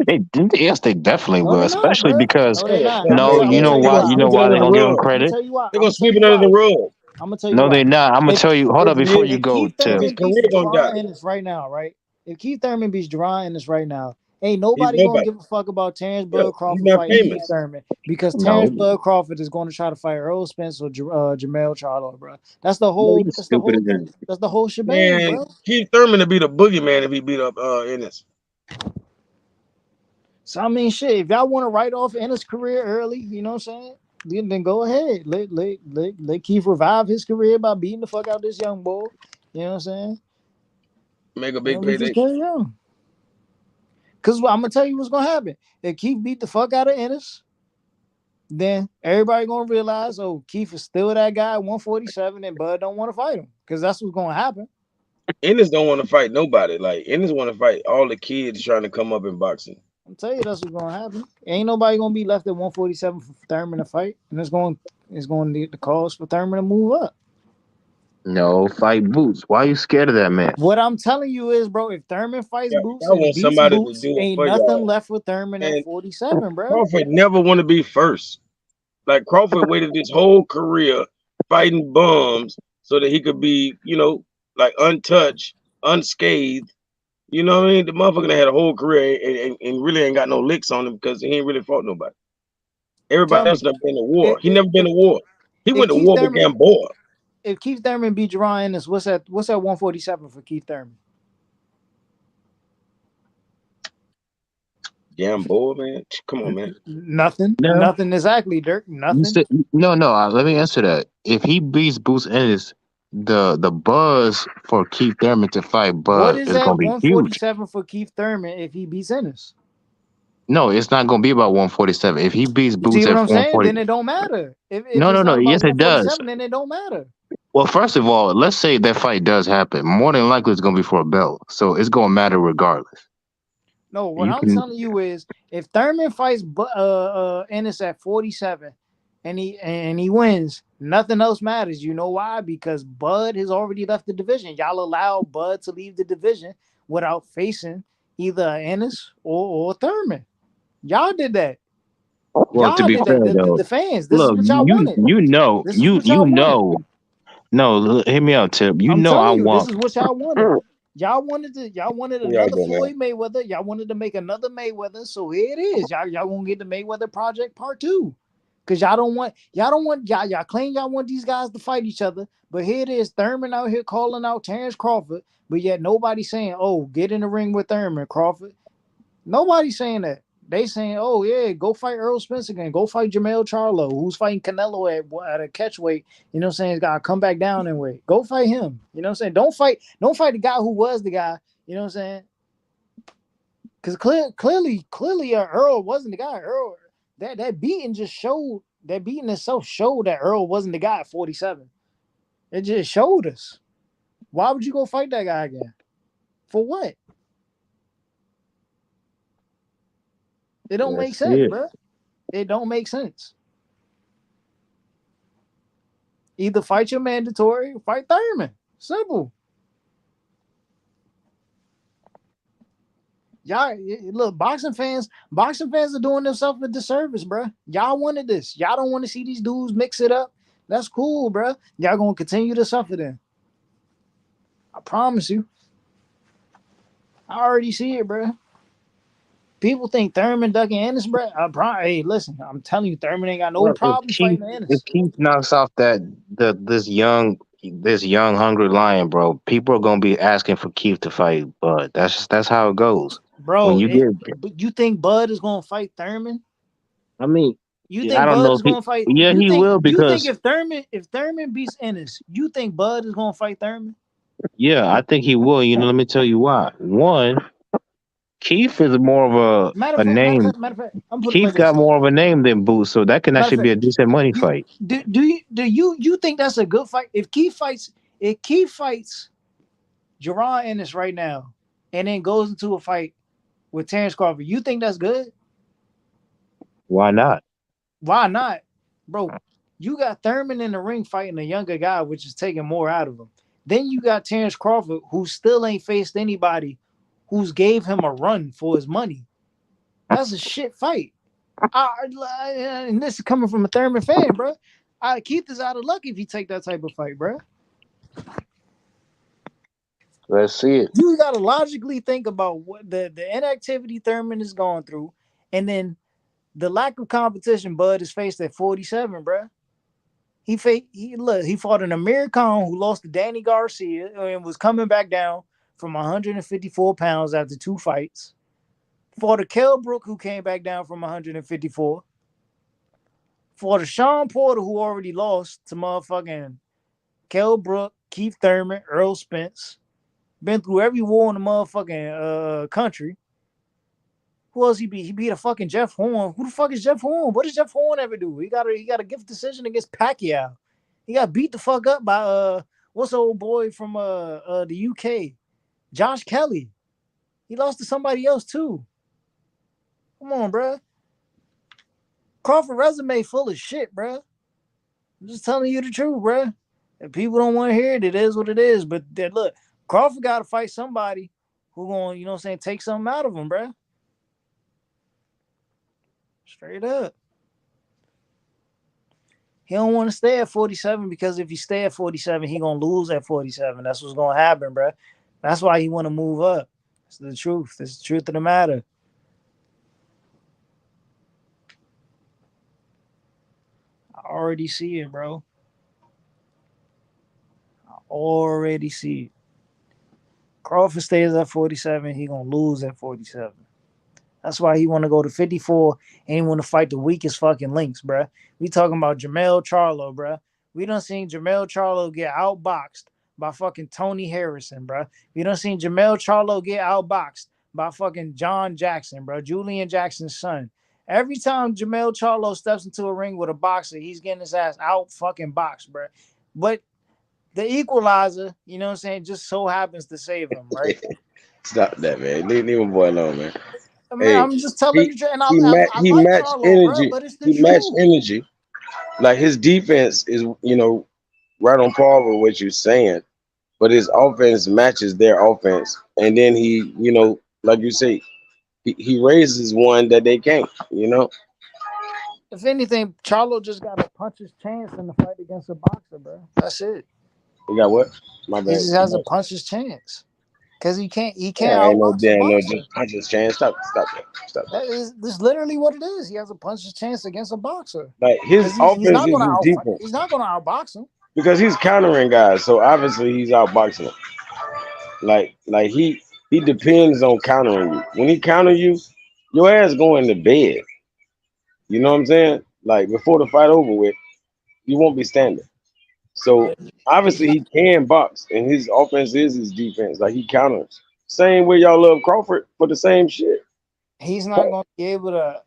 yes, they definitely No, will, they're not, especially bro. because No, they're not. you know why? You know why they're gonna give him I'm gonna credit? tell you why. They're gonna sweep it under the rug. I'm gonna tell you No, why. they're not. I'm gonna tell you. Hold up before you If go, Keith Tip. Thurman beats Jerron Ennis right now, right? If Keith Thurman beats Jerron Ennis right now, ain't nobody gonna give a fuck about Terrence Bud He's Crawford not fighting Keith famous. Thurman because No. Terrence Bud Crawford is going to try to fight Earl Spence or Jamel Charlo, bro. That's the No, whole. you That's the whole stupid thing. as That's the whole shebang, man. bro. Keith Thurman to be the boogeyman if he beat up Ennis. So I mean, shit. If y'all want to write off Ennis' career early, you know what I'm saying? Then go ahead. Let Keith revive his career by beating the fuck out this young boy. You know what I'm saying? Make a big We just payday. carry on. Because I'm gonna tell you what's gonna happen. If Keith beat the fuck out of Ennis, then everybody gonna realize, oh, Keith is still that guy at 147, and Bud don't want to fight him. Because that's what's gonna happen. Ennis don't want to fight nobody. Like Ennis want to fight all the kids trying to come up in boxing. I'm telling you that's what's gonna happen. Ain't nobody gonna be left at 147 for Thurman to fight. And it's going to need the cause for Thurman to move up. No, fight Boots. Why are you scared of that man? What I'm telling you is, bro, if Thurman fights Boots I and want beats somebody to Boots, do it ain't for nothing y'all. left with Thurman at 47, bro. Crawford never want to be first. Like Crawford waited his whole career fighting bums so that he could be, like untouched, unscathed. You know what I mean? The motherfucker that had a whole career and really ain't got no licks on him because he ain't really fought nobody. Everybody else never been to war. He never been to war. He went to war with Gamboa. If Keith Thurman beat Jerron Ennis, what's that 147 for Keith Thurman? Gamboa, man. Come on, man. Nothing. No. Nothing exactly, Dirk. Nothing. No. Let me answer that. If he beats Boots Ennis, the buzz for Keith Thurman to fight What Bud is is that gonna be huge. 147 for Keith Thurman if he beats Ennis? No, it's not gonna be about 147. If he beats You see Boots what at I'm saying? 140, Then it don't matter. If no. it's not about Yes, it does. 147, then it don't matter. Well, first of all, let's say that fight does happen. More than likely, it's gonna be for a belt, so it's gonna matter regardless. No, what I'm telling you is, if Thurman fights Ennis at 47, and he wins, nothing else matters. You know why? Because Bud has already left the division. Y'all allow Bud to leave the division without facing either Ennis or Thurman. Y'all did that. Well, to Y'all be did fair that. though, The fans. This is look, what y'all wanted. This is what y'all wanted. No, hear me out, Tip. I'm I telling you, this want. is what y'all wanted. Y'all wanted Yeah, another go, man. Floyd Mayweather. Y'all wanted to make another Mayweather. So here it is. Y'all gonna get the Mayweather Project Part 2. Cause y'all claim y'all want these guys to fight each other. But here it is, Thurman out here calling out Terrence Crawford, but yet nobody's saying, oh, get in the ring with Thurman, Crawford. Nobody's saying that. They saying, oh yeah, go fight Earl Spence again. Go fight Jamel Charlo, who's fighting Canelo at a catch weight. You know what I'm saying? He's gotta come back down and weight. Go fight him. You know what I'm saying? Don't fight the guy who was the guy. You know what I'm saying? Because clearly, Earl wasn't the guy. Earl, that beating itself showed that Earl wasn't the guy at 47. It just showed us. Why would you go fight that guy again? For what? It don't make sense, bro. It don't make sense. Either fight your mandatory or fight Thurman. Simple. Y'all look, boxing fans are doing themselves a disservice, bro. Y'all wanted this. Y'all don't want to see these dudes mix it up. That's cool, bro. Y'all gonna continue to suffer then. I promise you. I already see it, bro. People think Thurman ducking Ennis, bro. Hey, listen, I'm telling you, Thurman ain't got no Well, problem fighting Ennis. if Keith knocks off this young hungry lion, bro, people are gonna be asking for Keith to fight Bud. That's how it goes. When Bro, you get, but you think Bud is gonna fight Thurman? I mean, You I think don't Bud know is if he, gonna fight? yeah, he will You think because if Thurman beats Ennis, you think Bud is gonna fight Thurman? yeah, I think he will. You know, let me tell you why. One, Keith is more of Matter a of fact, name. I'm putting it Keith like this. got more of a name than Boots, so that can Matter of actually be a fact, decent money you fight. do you think that's a good fight? If Keith fights Jerron Ennis right now, and then goes into a fight with Terrence Crawford, you think that's good? Why not? Why not, bro? You got Thurman in the ring fighting a younger guy, which is taking more out of him. Then you got Terrence Crawford, who still ain't faced anybody who's gave him a run for his money. That's a shit fight. And this is coming from a Thurman fan, bro. Keith is out of luck if you take that type of fight, bro. Let's see it. You gotta logically think about what the inactivity Thurman is going through, and then the lack of competition Bud is faced at 47, bro. He fought an Amir Khan who lost to Danny Garcia and was coming back down from 154 pounds after 2 fights. Fought a Kell Brook who came back down from 154. Fought a Sean Porter who already lost to motherfucking Kell Brook, Keith Thurman, Earl Spence. Been through every war in the motherfucking country. Who else he beat? He beat a fucking Jeff Horn. Who the fuck is Jeff Horn? What does Jeff Horn ever do? He got a gift decision against Pacquiao. He got beat the fuck up by what's the old boy from the UK? Josh Kelly. He lost to somebody else too. Come on, bro. Crawford resume full of shit, bro. I'm just telling you the truth, bro. If people don't want to hear it, it is what it is. But look, Crawford got to fight somebody who going, you know what I'm saying, take something out of him, bro. Straight up. He don't want to stay at 47 because if he stay at 47, he going to lose at 47. That's what's going to happen, bro. That's why he want to move up. It's the truth. It's the truth of the matter. I already see it, bro. I already see it. Crawford stays at 47. He going to lose at 47. That's why he want to go to 54 and he want to fight the weakest fucking links, bro. We talking about Jamel Charlo, bro. We done seen Jamel Charlo get outboxed by fucking Tony Harrison, bro. We done seen Jamel Charlo get outboxed by fucking John Jackson, bro. Julian Jackson's son. Every time Jamel Charlo steps into a ring with a boxer, he's getting his ass out fucking boxed, bro. But the equalizer, you know what I'm saying, just so happens to save him, right? Stop that, man. Leave my boy alone, man. I mean, Hey, I'm just telling you, and I he like matched Charlo, bro, energy. but it's the He matched truth. energy. Like his defense is, right on par with what you're saying, but his offense matches their offense, and then he, like you say, he raises one that they can't. If anything, Charlo just got to punch his chance in the fight against a boxer, bro. That's it. He got what? My He bad. just has to punch his chance because he can't Yeah, ain't no outbox a damn no boxer. just punch his chance. Stop that. This literally what it is. He has to punch his chance against a boxer. Like his He's offense not is going to his outfight. defense He's not going to outbox him. because he's countering guys, so obviously he's outboxing them. Like he depends on countering you. When he counter you, your ass going to bed. You know what I'm saying? Like before the fight over with, you won't be standing. So obviously he can box, and his offense is his defense. Like he counters. Same way y'all love Crawford for the same shit. He's not going to be able to.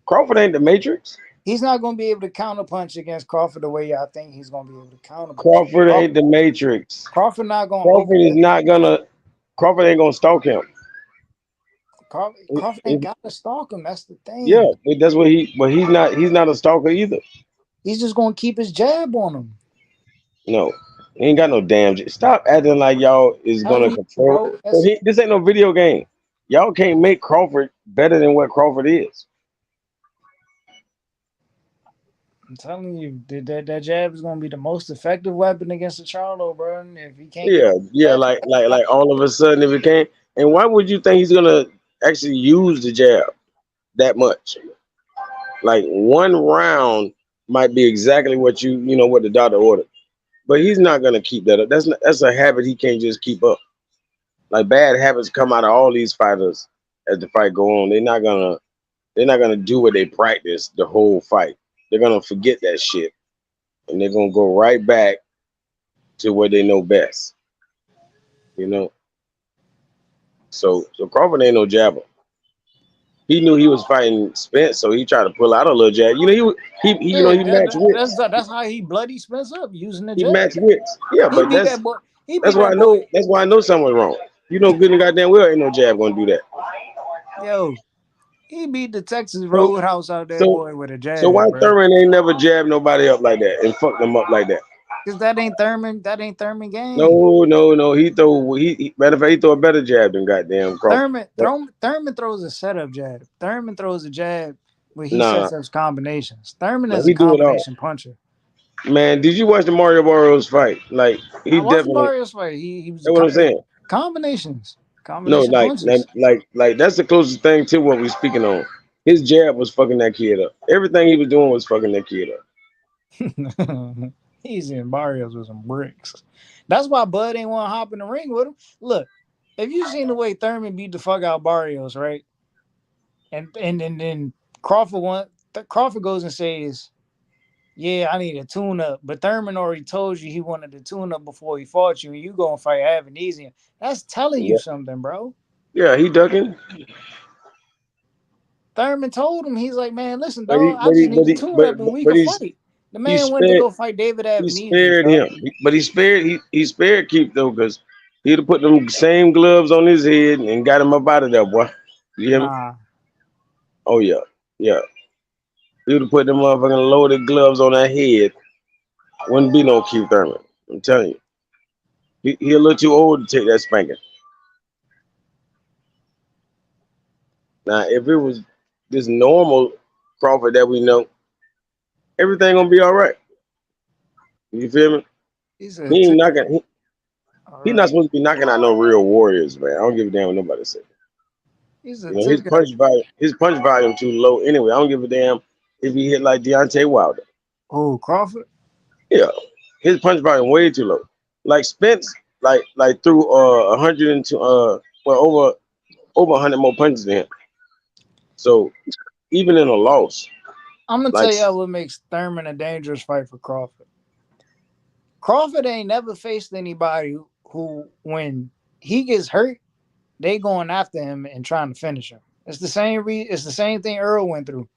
Crawford ain't the Matrix. He's not going to be able to counterpunch against Crawford the way y'all think he's going to be able to counterpunch. Crawford ain't the Matrix. Crawford not going. Crawford is not gonna. Crawford ain't gonna stalk him. Crawford ain't got to stalk him. That's the thing. Yeah, that's what he. But he's not. He's not a stalker either. He's just going to keep his jab on him. No, he ain't got no damn. Stop acting like y'all is gonna control. This ain't no video game. Y'all can't make Crawford better than what Crawford is. I'm telling you, that jab is gonna be the most effective weapon against the Charlo, bro. And if he can't get Yeah, that, like all of a sudden if it can't. And why would you think he's gonna actually use the jab that much? Like one round might be exactly what what the doctor ordered, but he's not gonna keep that up. That's a habit he can't just keep up. Like bad habits come out of all these fighters as the fight go on. They're not gonna do what they practice the whole fight. They're gonna forget that shit, and they're gonna go right back to what they know best. You know. So Crawford ain't no jabber. He knew he was fighting Spence, so he tried to pull out a little jab. yeah, He matched wits. that's how he bloody Spence up using the He jab. matched wits. Yeah, He but beat that boy. He that's beat why I that know boy. that's why I know something was wrong. You know, good and goddamn well ain't no jab gonna do that. Yo, he beat the Texas So Roadhouse out that so boy with a so why jab, bro. Thurman ain't never jabbed nobody up like that and fucked them up like that? Cause that ain't Thurman. That ain't Thurman game. No. Matter of fact, he throw a better jab than goddamn Crawford. Thurman throws a setup jab. Thurman throws a jab where he Nah, sets up combinations. Thurman no, is a he do it all. combination puncher. Man, did you watch the Mario Barrios fight? Like he I watched definitely. Barrios fight. He was That's what I'm saying. combinations, No, combination punches. like that's the closest thing to what we're speaking on. His jab was fucking that kid up. Everything he was doing was fucking that kid up. He's in Barrios with some bricks. That's why Bud ain't want to hop in the ring with him. Look, if you seen the way Thurman beat the fuck out Barrios, right? And then Crawford goes and says, "Yeah, I need a tune up." But Thurman already told you he wanted a tune up before he fought you, and you go and fight Avanesian. That's telling you Yeah, something, bro. yeah, he ducking. Thurman told him, he's like, "Man, listen, But he, dog, I but just he, need but a he, tune up and we but can fight." The he man went to spared go fight David he Avanesian, spared dog. him. But he spared Keith though, because he'd have put them same gloves on his head and got him up out of there, boy. You hear me? Nah, Oh yeah, yeah. He'd have put them motherfucking loaded gloves on that head. Wouldn't be no Keith Thurman. I'm telling you. He a little too old to take that spanking. Now, if it was this normal Crawford that we know, everything gonna be all right. You feel me? he said, He ain't knocking. all He not right. supposed to be knocking out no real warriors, man. I don't give a damn what nobody say. He said, You know, his punch volume too low anyway. I don't give a damn if he hit like Deontay Wilder. "Oh, Crawford." Yeah, his punch volume way too low. Like Spence, like threw 102 over 100 more punches than him. So even in a loss, I'm gonna like tell y'all what makes Thurman a dangerous fight for Crawford. Crawford ain't never faced anybody who, when he gets hurt, they going after him and trying to finish him. It's the same thing Earl went through.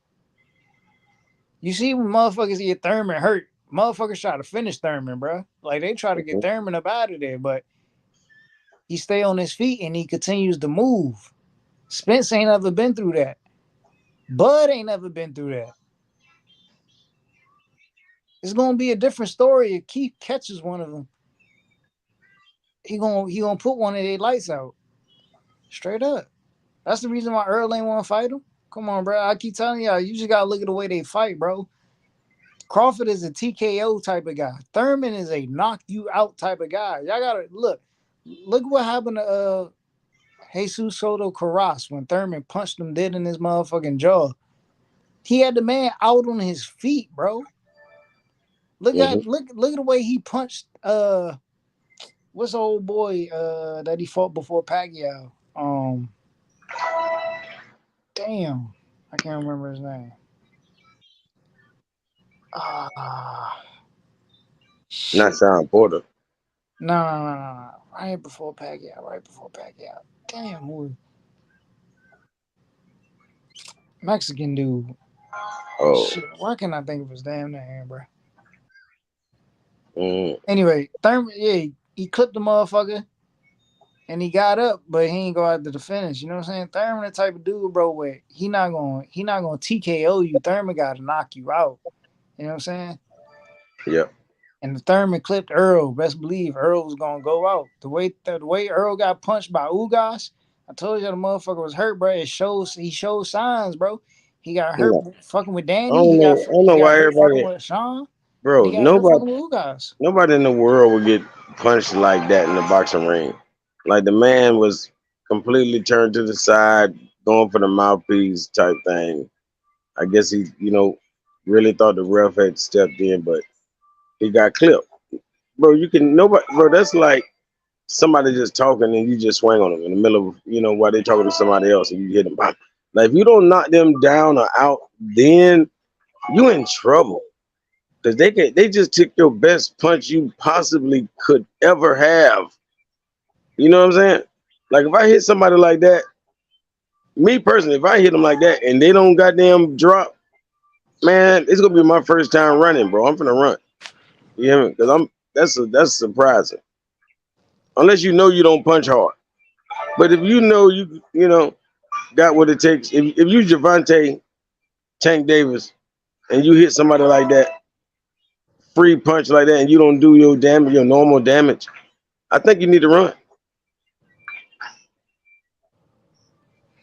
You see when motherfuckers get Thurman hurt, motherfuckers try to finish Thurman, bro. Like they try to get Thurman up out of there, but he stay on his feet and he continues to move. Spence ain't ever been through that. Bud ain't never been through that. It's gonna be a different story if Keith catches one of them. He gonna put one of their lights out. Straight up. That's the reason why Earl ain't want to fight him. Come on, bro. I keep telling y'all, you just gotta look at the way they fight, bro. Crawford is a TKO type of guy. Thurman is a knock you out type of guy. Y'all gotta look. Look what happened to Jesus Soto Carras when Thurman punched him dead in his motherfucking jaw. He had the man out on his feet, bro. Look at the way he punched what's the old boy that he fought before Pacquiao? Damn. I can't remember his name. not Shit. Sean Porter. No. Right before Pacquiao. Damn, who? Mexican dude. Oh, Shit. Why can't I think of his damn name, bro? mm, Anyway, Thurman, yeah, he clipped the motherfucker and he got up, but he ain't go out to the finish. You know what I'm saying? Thurman the type of dude, bro, where he not gonna TKO you. Thurman gotta knock you out. You know what I'm saying? yeah. And the Thurman clipped Earl. Best believe Earl was gonna go out. The way Earl got punched by Ugas, I told you the motherfucker was hurt, bro. He showed signs, bro. He got hurt Yeah. fucking with I Danny. don't know. I don't He know got why hurt fucking everybody, with Sean, and bro. he got hurt fucking with Ugas. Nobody in the world would get punched like that in the boxing ring. Like the man was completely turned to the side, going for the mouthpiece type thing. I guess he, really thought the ref had stepped in, but he got clipped. Bro, you can nobody, bro. That's like somebody just talking and you just swing on them in the middle of, while they talking to somebody else and you hit them. Bam. Like if you don't knock them down or out, then you in trouble. Because they just took your best punch you possibly could ever have. You know what I'm saying? Like if I hit somebody like that, me personally, if I hit them like that and they don't goddamn drop, man, it's gonna be my first time running, bro. I'm gonna run. You hear me? Because that's surprising. Unless you don't punch hard. But if you got what it takes, if you Javante Tank Davis and you hit somebody like that, free punch like that, and you don't do your damage, your normal damage, I think you need to run.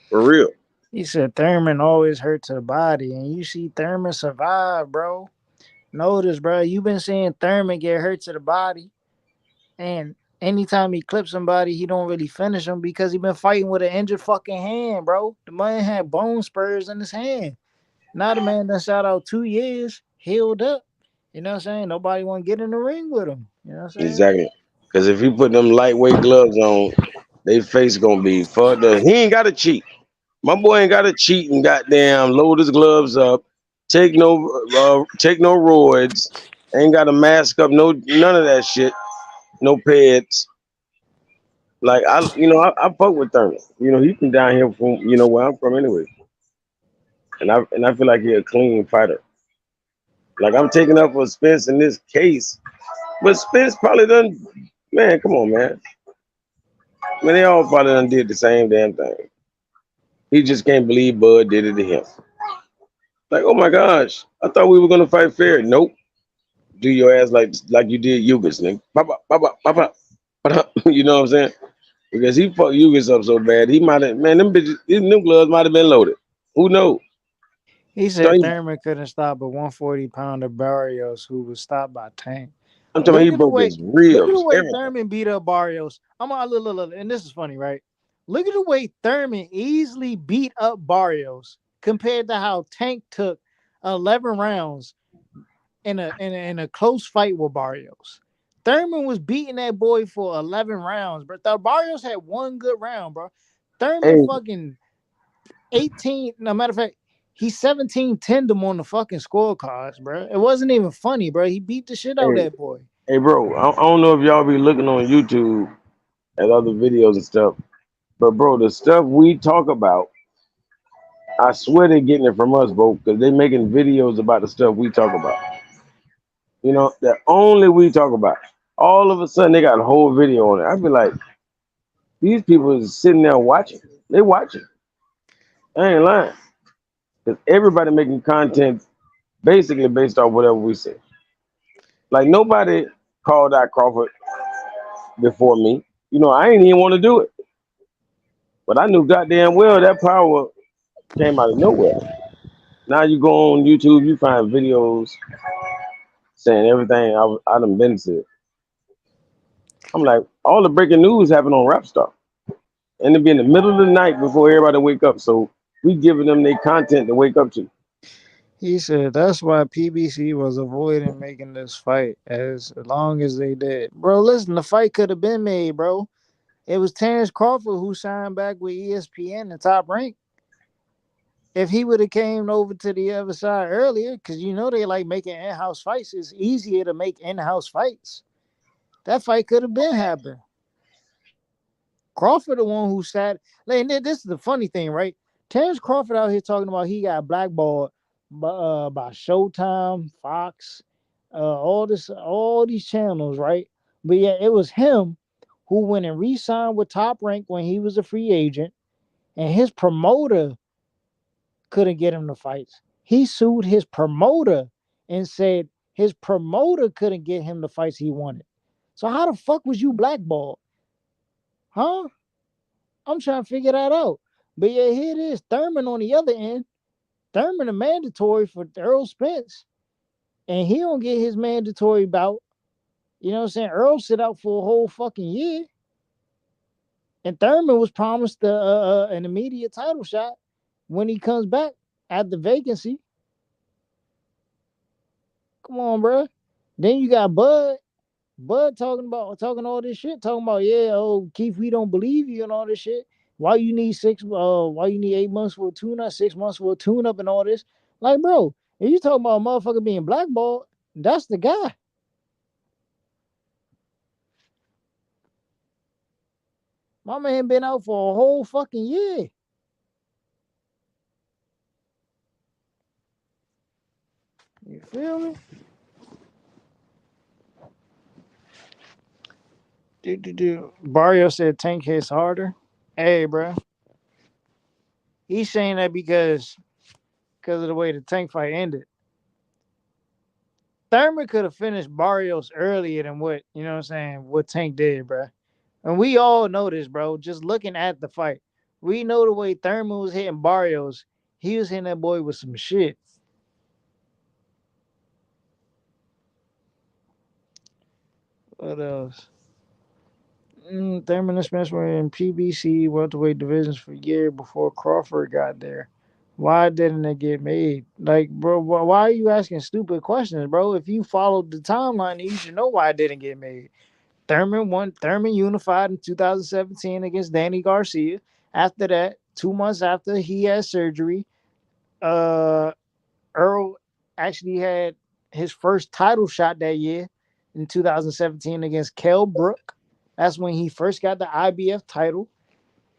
For real. He said Thurman always hurts the body, and you see Thurman survive, bro. Notice, bro, you've been seeing Thurman get hurt to the body, and anytime he clips somebody, he don't really finish him because he been fighting with an injured fucking hand, bro. The man had bone spurs in his hand. Now the man done shot out 2 years, healed up. You know what I'm saying? Nobody want to get in the ring with him. You know what I'm saying? Exactly. Because if you put them lightweight gloves on, they face gonna be fucked up. He ain't gotta cheat. My boy ain't gotta cheat and goddamn load his gloves up, take no roids, ain't gotta mask up, none of that shit, no pads. Like I fuck with Thurman. He from down here from where I'm from anyway, and I feel like he a clean fighter. Like I'm taking up for Spence in this case, but Spence probably done. Man, come on, man. Man, they all probably done did the same damn thing. He just can't believe Bud did it to him. Like, oh my gosh, I thought we were gonna fight fair. Nope. Do your ass like you did Yugas, nigga. Papa, papa, papa. You know what I'm saying? Because he fucked Yugas up so bad, he might have, man, them bitches, them gloves might have been loaded. Who knows? He So said Thurman couldn't stop a 140-pounder Barrios who was stopped by Tank. I'm talking about he broke his Look at the ribs, way everything. Thurman beat up Barrios. Look, and this is funny, right? Look at the way Thurman easily beat up Barrios compared to how Tank took 11 rounds in a close fight with Barrios. Thurman was beating that boy for 11 rounds, but Barrios had one good round, bro. Thurman fucking 18. No matter of fact, he 17-10 them on the fucking scorecards, bro. It wasn't even funny, bro. He beat the shit out of that boy. Hey, bro, I don't know if y'all be looking on YouTube at other videos and stuff, but bro, the stuff we talk about, I swear they're getting it from us, bro, because they making videos about the stuff we talk about. That only we talk about. All of a sudden, they got a whole video on it. I be like, these people is sitting there watching. They watching. I ain't lying. Because everybody making content basically based off whatever we say. Like, nobody called out Crawford before me. I ain't even want to do it. But I knew goddamn well that power came out of nowhere. Now you go on YouTube, you find videos saying everything I done been said. I'm like, all the breaking news happened on Rap Star. And it be in the middle of the night before everybody wake up. So we giving them their content to wake up to. He said that's why PBC was avoiding making this fight as long as they did. Bro, listen, the fight could have been made, bro. It was Terrence Crawford who signed back with ESPN and Top Rank. If he would have came over to the other side earlier, because they like making in-house fights, it's easier to make in-house fights. That fight could have been happened. Crawford, the one who sat. Like, this is the funny thing, right? Terrence Crawford out here talking about he got blackballed by Showtime, Fox, all these channels, right? But yeah, it was him who went and re-signed with Top Rank when he was a free agent, and his promoter couldn't get him to fights. He sued his promoter and said his promoter couldn't get him the fights he wanted. So how the fuck was you blackballed? Huh? I'm trying to figure that out. But yeah, here it is. Thurman on the other end. Thurman a mandatory for Earl Spence. And he don't get his mandatory bout. You know what I'm saying? Earl sit out for a whole fucking year. And Thurman was promised an immediate title shot when he comes back at the vacancy. Come on, bro. Then you got Bud. Bud talking all this shit, talking about, yeah, oh Keith, we don't believe you and all this shit. Why you need 8 months for a tune-up, 6 months for a tune-up and all this? Like, bro, if you talking about a motherfucker being blackballed, that's the guy. My man been out for a whole fucking year. You feel me? Barrio said Tank hits harder. Hey, bro. He's saying that because of the way the Tank fight ended. Thurman could have finished Barrios earlier than what Tank did, bro. And we all know this, bro. Just looking at the fight. We know the way Thurman was hitting Barrios. He was hitting that boy with some shit. What else? Thurman and Spence were in PBC welterweight divisions for years before Crawford got there. Why didn't it get made? Like, bro, why are you asking stupid questions, bro? If you followed the timeline, you should know why it didn't get made. Thurman unified in 2017 against Danny Garcia. After that, 2 months after he had surgery, Earl actually had his first title shot that year in 2017 against Kell Brook. That's when he first got the IBF title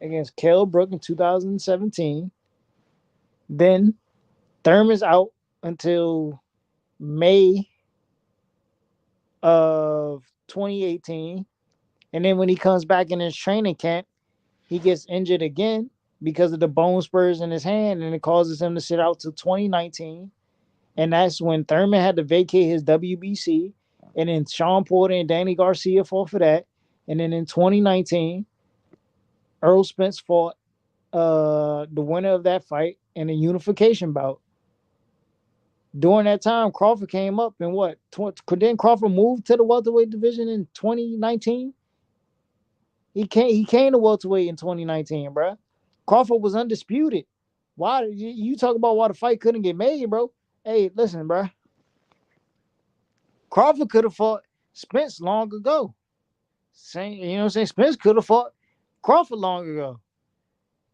against Kell Brook in 2017. Then Thurman's out until May of 2018. And then when he comes back in his training camp, he gets injured again because of the bone spurs in his hand, and it causes him to sit out till 2019. And that's when Thurman had to vacate his WBC. And then Sean Porter and Danny Garcia fought for that. And then in 2019, Earl Spence fought the winner of that fight in a unification bout. During that time, Crawford came up and what? Then Crawford moved to the welterweight division in 2019. He came to welterweight in 2019, bro. Crawford was undisputed. Why you talk about why the fight couldn't get made, bro? Hey, listen, bro. Crawford could have fought Spence long ago. You know what I'm saying? Spence could have fought Crawford long ago.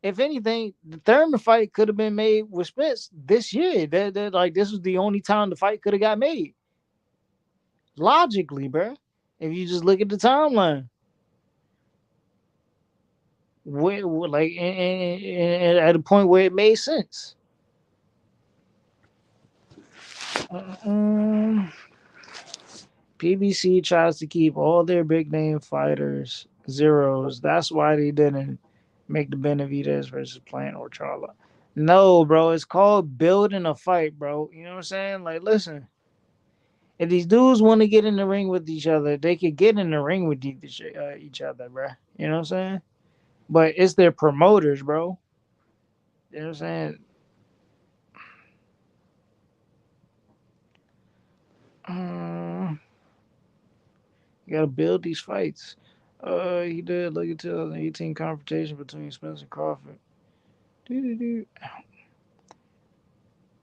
If anything, the Thurman fight could have been made with Spence this year. Like, this was the only time the fight could have got made. Logically, bro. If you just look at the timeline. At a point where it made sense. PBC tries to keep all their big name fighters zeros. That's why they didn't make the Benavidez versus Plant or Charla. No, bro, it's called building a fight, bro. You know what I'm saying? Like, listen, if these dudes want to get in the ring with each other, they could get in the ring with each other, bro. You know what I'm saying? But it's their promoters, bro. You know what I'm saying? You gotta build these fights. He did look at 2018 confrontation between Spence and Crawford.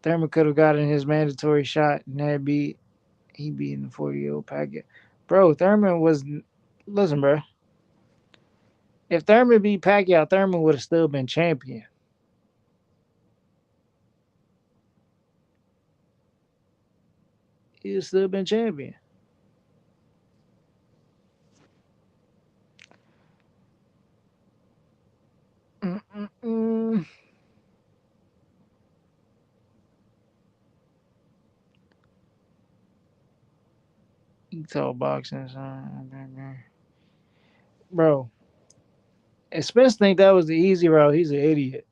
Thurman could have gotten his mandatory shot and he beat in the 40-year-old packet. Bro, Thurman was listen, bro. If Thurman beat Pacquiao, Thurman would have still been champion. He would still been champion. You talk boxing, son. Bro. If Spence think that was the easy route, he's an idiot.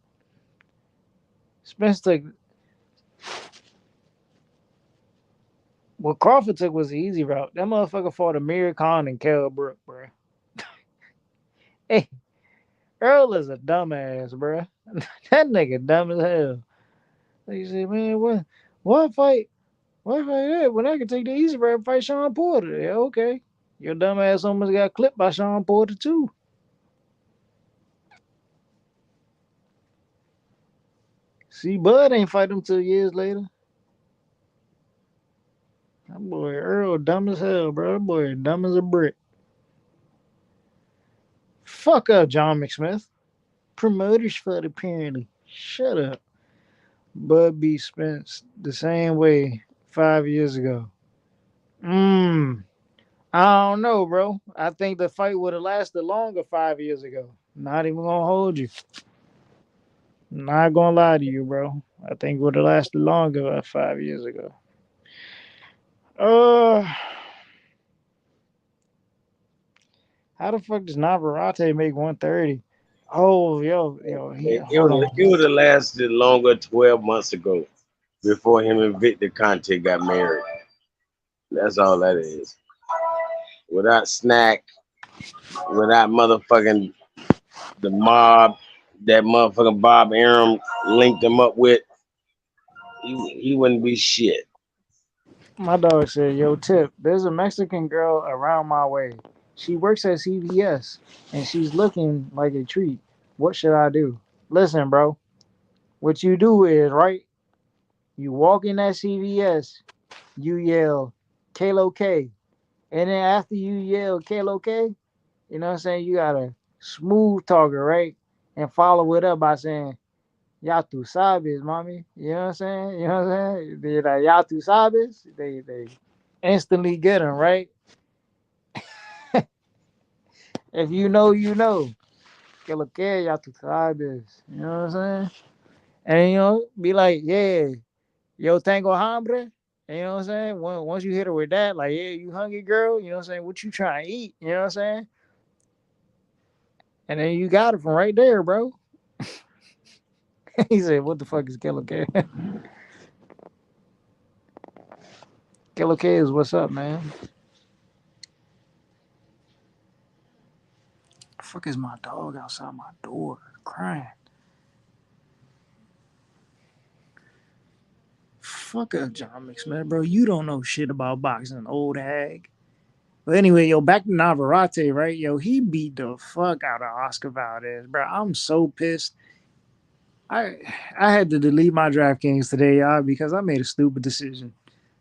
Spence took what Crawford took was the easy route. That motherfucker fought Amir Khan and Kell Brook, bro. Hey, Earl is a dumbass, bruh. That nigga dumb as hell. Like you said, man, what fight? What fight that? When I could take the easy route and fight Sean Porter. Yeah, okay. Your dumbass almost got clipped by Sean Porter too. See, Bud ain't fight him till years later. That boy Earl dumb as hell, bro. That boy dumb as a brick. Fuck up, John McSmith. Promoters for apparently. Shut up. Bud B. Spence the same way 5 years ago. I don't know, bro. I think the fight would have lasted longer 5 years ago. Not even gonna hold you. Not gonna lie to you, bro. I think it would have lasted longer 5 years ago. Uh, how the fuck does Navarrete make 130? Oh, hold on. It would have lasted longer 12 months ago before him and Victor Conte got married. That's all that is. Without Snack, without motherfucking the mob, that motherfucking Bob Arum linked him up with, he wouldn't be shit. My dog said, "Yo, Tip, there's a Mexican girl around my way. She works at CVS, and she's looking like a treat. What should I do?" Listen, bro. What you do is, right? You walk in that CVS, you yell, Kalo K. And then after you yell Kalo K, you know what I'm saying? You gotta smooth talk it, right? And follow it up by saying, Ya tu sabes, mommy. You know what I'm saying? You know what I'm saying? They like, Ya tu sabes. They instantly get them, right? If you know, you know. Que lo que, ya tu sabes. You know what I'm saying? And, be like, yeah, yo tengo hambre. You know what I'm saying? Once you hit her with that, like, yeah, you hungry, girl? You know what I'm saying? What you trying to eat? You know what I'm saying? And then you got it from right there, bro. He said, what the fuck is Killer K? Killer K is what's up, man. The fuck is my dog outside my door crying? Fuck up, John McSmith, bro. You don't know shit about boxing, old hag. But anyway, yo, back to Navarrete, right? Yo, he beat the fuck out of Oscar Valdez, bro. I'm so pissed. I I had to delete my DraftKings today, y'all, because I made a stupid decision.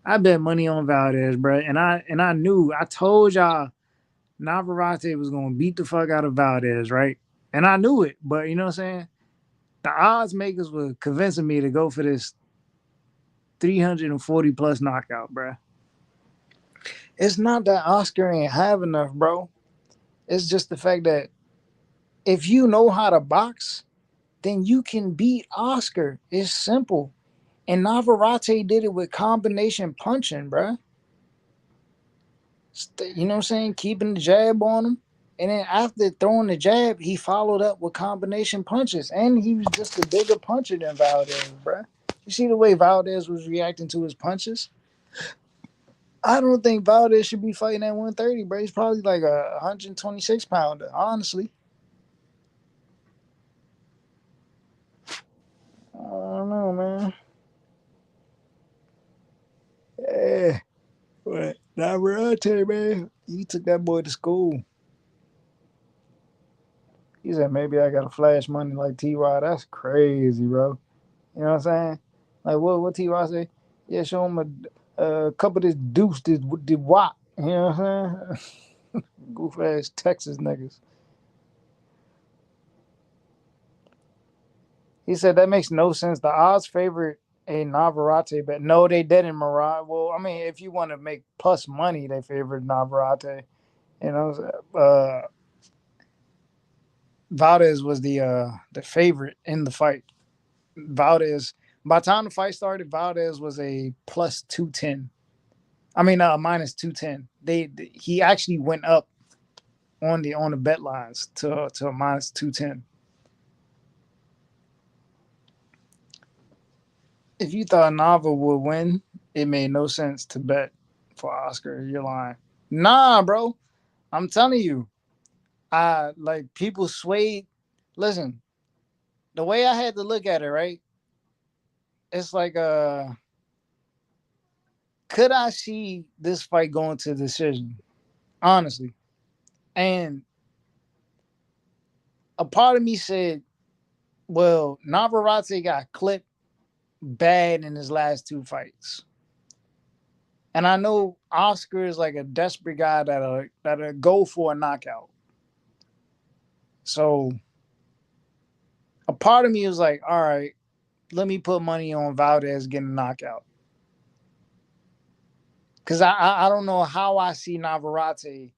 I bet money on Valdez, bro, and I knew. I told y'all Navarrete was gonna beat the fuck out of Valdez, right? And I knew it, but you know what I'm saying? The odds makers were convincing me to go for this 340 plus knockout, bro. It's not that Oscar ain't have enough, bro. It's just the fact that if you know how to box, then you can beat Oscar. It's simple. And Navarrete did it with combination punching, bro. You know what I'm saying? Keeping the jab on him. And then after throwing the jab, he followed up with combination punches. And he was just a bigger puncher than Valdez, bro. You see the way Valdez was reacting to his punches? I don't think Valdez should be fighting at 130, bro. He's probably like a 126 pounder, honestly. I don't know, man. Yeah. But Navarrete, man, he took that boy to school. He said, maybe I got to flash money like T.Y. That's crazy, bro. You know what I'm saying? Like, what T.Y. say? Yeah, show him a cup of this deuce, this wop. You know what I'm saying? Goof ass Texas niggas. He said that makes no sense. The odds favorite a Navarrete, but no, they didn't, Marad. Well, I mean, if you want to make plus money, they favored Navarrete. You know, Valdez was the favorite in the fight. Valdez, by the time the fight started, Valdez was a plus 210. I mean, minus 210. He actually went up on the bet lines to a minus 210. If you thought Nava would win, it made no sense to bet for Oscar. You're lying. Nah, bro. I'm telling you. Like people swayed listen, the way I had to look at it, right? It's like, could I see this fight going to decision? Honestly. And a part of me said, well, Navarrete got clipped bad in his last two fights. And I know Oscar is like a desperate guy that'll go for a knockout. So a part of me was like, all right, let me put money on Valdez getting a knockout. Because I don't know how I see Navarrete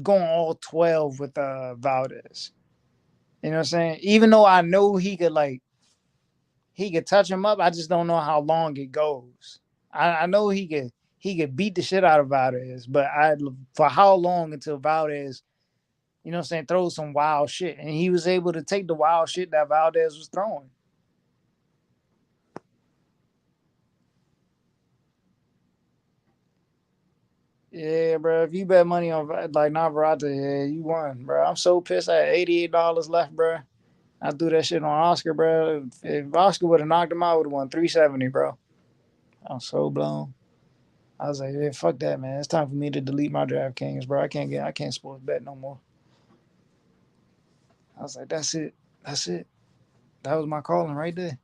going all 12 with Valdez. You know what I'm saying? Even though I know he could touch him up, I just don't know how long it goes. I know he could beat the shit out of Valdez, but for how long until Valdez, you know what I'm saying, throws some wild shit. And he was able to take the wild shit that Valdez was throwing. Yeah, bro. If you bet money on like Navarrete, yeah, you won, bro. I'm so pissed. I had $88 left, bro. I threw that shit on Oscar, bro. If Oscar would have knocked him out, I would have won 370, bro. I'm so blown. I was like, yeah, fuck that, man. It's time for me to delete my DraftKings, bro. I can't sports bet no more. I was like, that's it. That's it. That was my calling right there.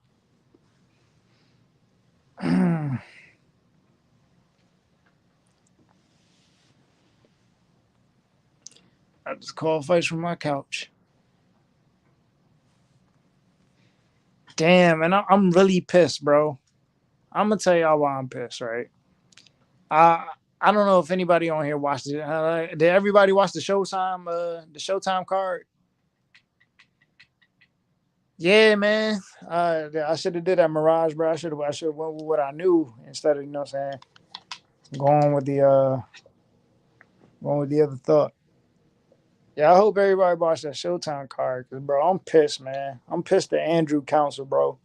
I just call fights from my couch. Damn, and I'm really pissed, bro. I'm gonna tell y'all why I'm pissed, right? I don't know if anybody on here watched it. Did everybody watch the Showtime card? Yeah, man. I should have did that Mirage, bro. I should have went with what I knew instead of, you know what I'm saying, going with the other thought. Yeah, I hope everybody watched that Showtime card, cause bro, I'm pissed, man. I'm pissed at Andrew Council, bro,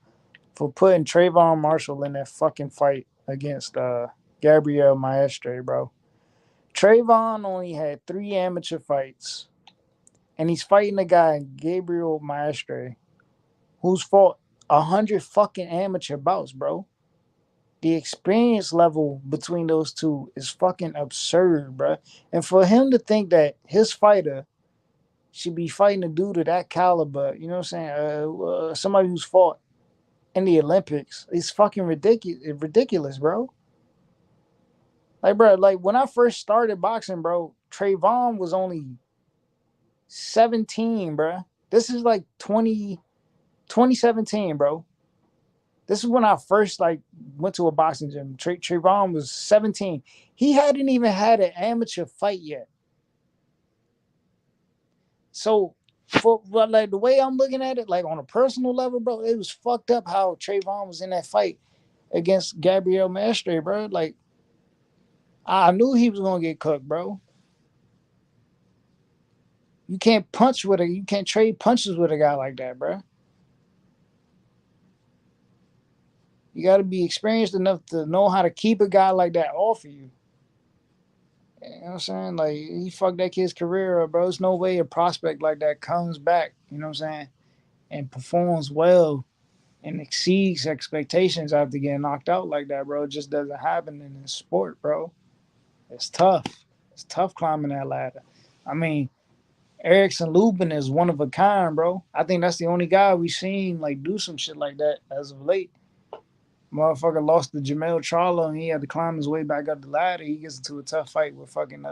for putting Trayvon Marshall in that fucking fight against Gabriel Maestre, bro. Trayvon only had 3 amateur fights, and he's fighting a guy, Gabriel Maestre, who's fought 100 fucking amateur bouts, bro. The experience level between those two is fucking absurd, bro. And for him to think that his fighter should be fighting a dude of that caliber, you know what I'm saying? Somebody who's fought in the Olympics is fucking ridiculous, bro. Like, bro, like when I first started boxing, bro, Trayvon was only 17, bro. This is like 2017, bro. This is when I first like went to a boxing gym. Trayvon was 17. He hadn't even had an amateur fight yet. So, for like the way I'm looking at it, like on a personal level, bro, it was fucked up how Trayvon was in that fight against Gabriel Maestre, bro. Like, I knew he was gonna get cooked, bro. You can't trade punches with a guy like that, bro. You got to be experienced enough to know how to keep a guy like that off of you. You know what I'm saying? Like, he fucked that kid's career up, bro. There's no way a prospect like that comes back, you know what I'm saying, and performs well and exceeds expectations after getting knocked out like that, bro. It just doesn't happen in this sport, bro. It's tough. It's tough climbing that ladder. I mean, Erickson Lubin is one of a kind, bro. I think that's the only guy we've seen like do some shit like that as of late. Motherfucker lost to Jamel Charlo and he had to climb his way back up the ladder. He gets into a tough fight with fucking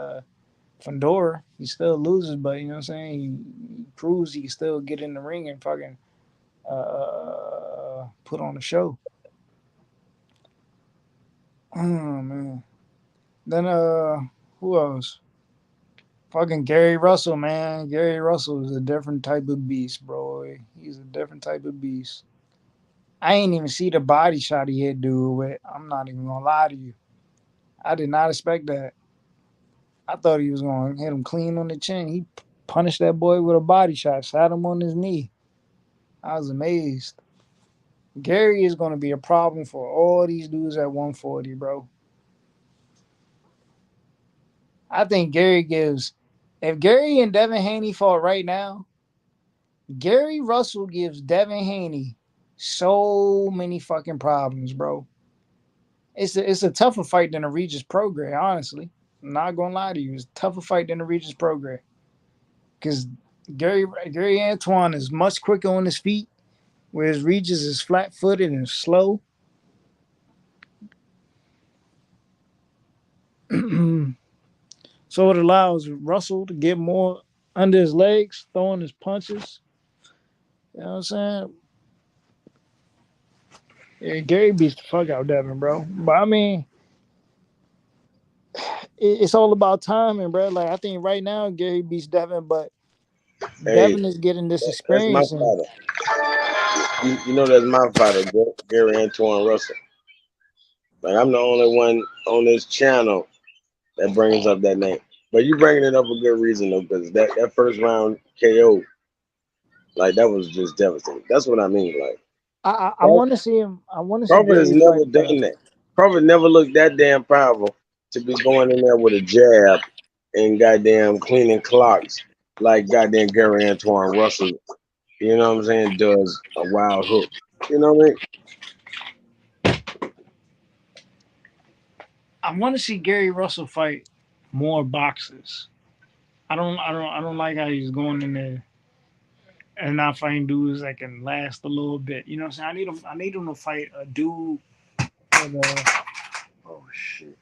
Fandora. He still loses, but you know what I'm saying? He proves he can still get in the ring and fucking put on a show. Oh man. Then who else? Fucking Gary Russell, man. Gary Russell is a different type of beast, bro. He's a different type of beast. I ain't even see the body shot he hit dude with. I'm not even gonna lie to you. I did not expect that. I thought he was gonna hit him clean on the chin. He punished that boy with a body shot, sat him on his knee. I was amazed. Gary is gonna be a problem for all these dudes at 140, bro. I think Gary gives If Gary and Devin Haney fought right now, Gary Russell gives Devin Haney so many fucking problems, bro. It's a tougher fight than a Regis Prograis, honestly. I'm not gonna lie to you, it's a tougher fight than a Regis Prograis. Because Gary Antoine is much quicker on his feet, whereas Regis is flat footed and slow. So it allows Russell to get more under his legs, throwing his punches. You know what I'm saying? Yeah, Gary beats the fuck out of Devin, bro. But I mean, it's all about timing, bro. Like I think right now Gary beats Devin, but Hey, Devin is getting this that's my experience and fighter. You know that's my fighter, Gary Antoine Russell. Like I'm the only one on this channel that brings up that name. But you bringing it up for good reason though, because that first round KO, like that was just devastating. That's what I mean. Like I want to see him. I want to see Crawford has Gary never fight. done that. Crawford never looked that damn powerful to be going in there with a jab and goddamn cleaning clocks like goddamn Gary Antoine Russell. You know what I'm saying? Does a wild hook. You know what I mean? I want to see Gary Russell fight more boxers. I don't like how he's going in there and not fighting dudes that can last a little bit. You know what I'm saying? I need him to fight a dude with a oh shit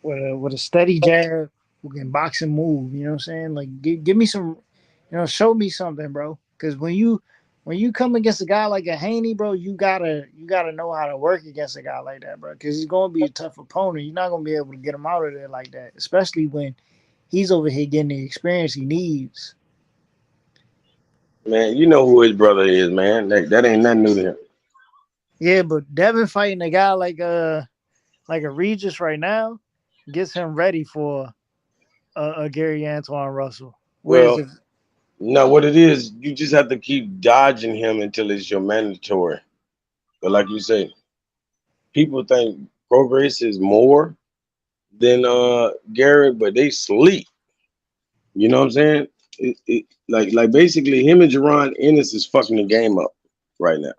with a steady jab who can box and move. You know what I'm saying? Like give me some, show me something, bro. Because when you come against a guy like a Haney, bro, you gotta know how to work against a guy like that, bro. Because he's gonna be a tough opponent. You're not gonna be able to get him out of there like that, especially when he's over here getting the experience he needs. Man, you know who his brother is, man. That ain't nothing new to him. Yeah, but Devin fighting a guy like a Regis right now gets him ready for a Gary Antoine Russell. Whereas Well, if no, what it is, you just have to keep dodging him until it's your mandatory. But like you say, people think Progress is more than Garrett, but they sleep. You know what I'm saying? Like basically him and Jerron Ennis is fucking the game up right now.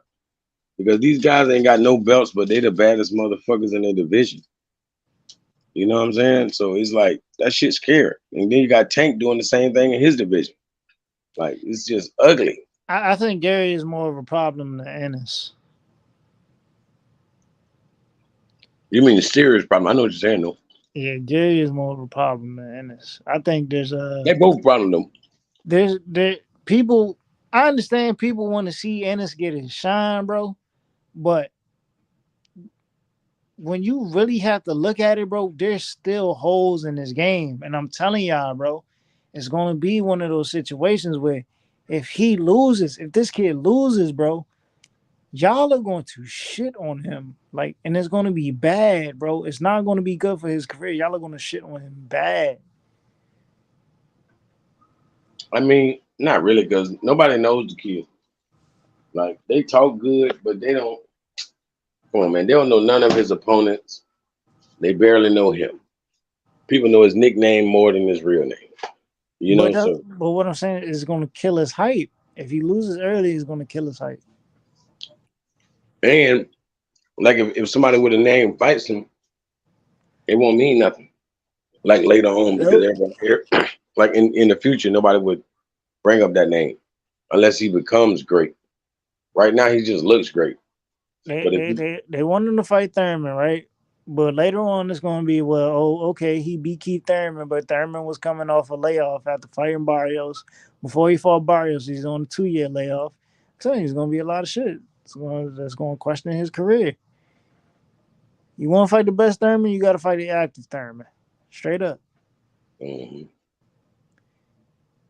Because these guys ain't got no belts, but they the baddest motherfuckers in their division. You know what I'm saying? So it's like that shit's scary. And then you got Tank doing the same thing in his division. Like it's just ugly. I think Gary is more of a problem than Ennis. You mean the serious problem? I know what you're saying though. Yeah, Gary is more of a problem than Ennis. I think They both problem though. there people. I understand people want to see Ennis get his shine, bro. But when you really have to look at it, bro, there's still holes in this game, and I'm telling y'all, bro, it's gonna be one of those situations where if this kid loses, bro, y'all are going to shit on him. Like, and it's going to be bad, bro. It's not going to be good for his career. Y'all are going to shit on him bad. I mean, not really, because nobody knows the kid. Like they talk good, but they don't. Come on, man. They don't know none of his opponents. They barely know him. People know his nickname more than his real name. You know, so But what I'm saying is going to kill his hype. If he loses early, he's going to kill his hype. and like if somebody with a name fights him, it won't mean nothing. Like later on, because Nope. everybody, like in the future, nobody would bring up that name unless he becomes great. Right now, he just looks great. They But if they they they want him to fight Thurman, right? But later on, it's going to be, well, oh, okay, he beat Keith Thurman, but Thurman was coming off a layoff after fighting Barrios. Before he fought Barrios, he's on a 2-year layoff. I'm telling you, it's going to be a lot of shit. That's going to question his career. You want to fight the best Thurman, you got to fight the active Thurman. Straight up.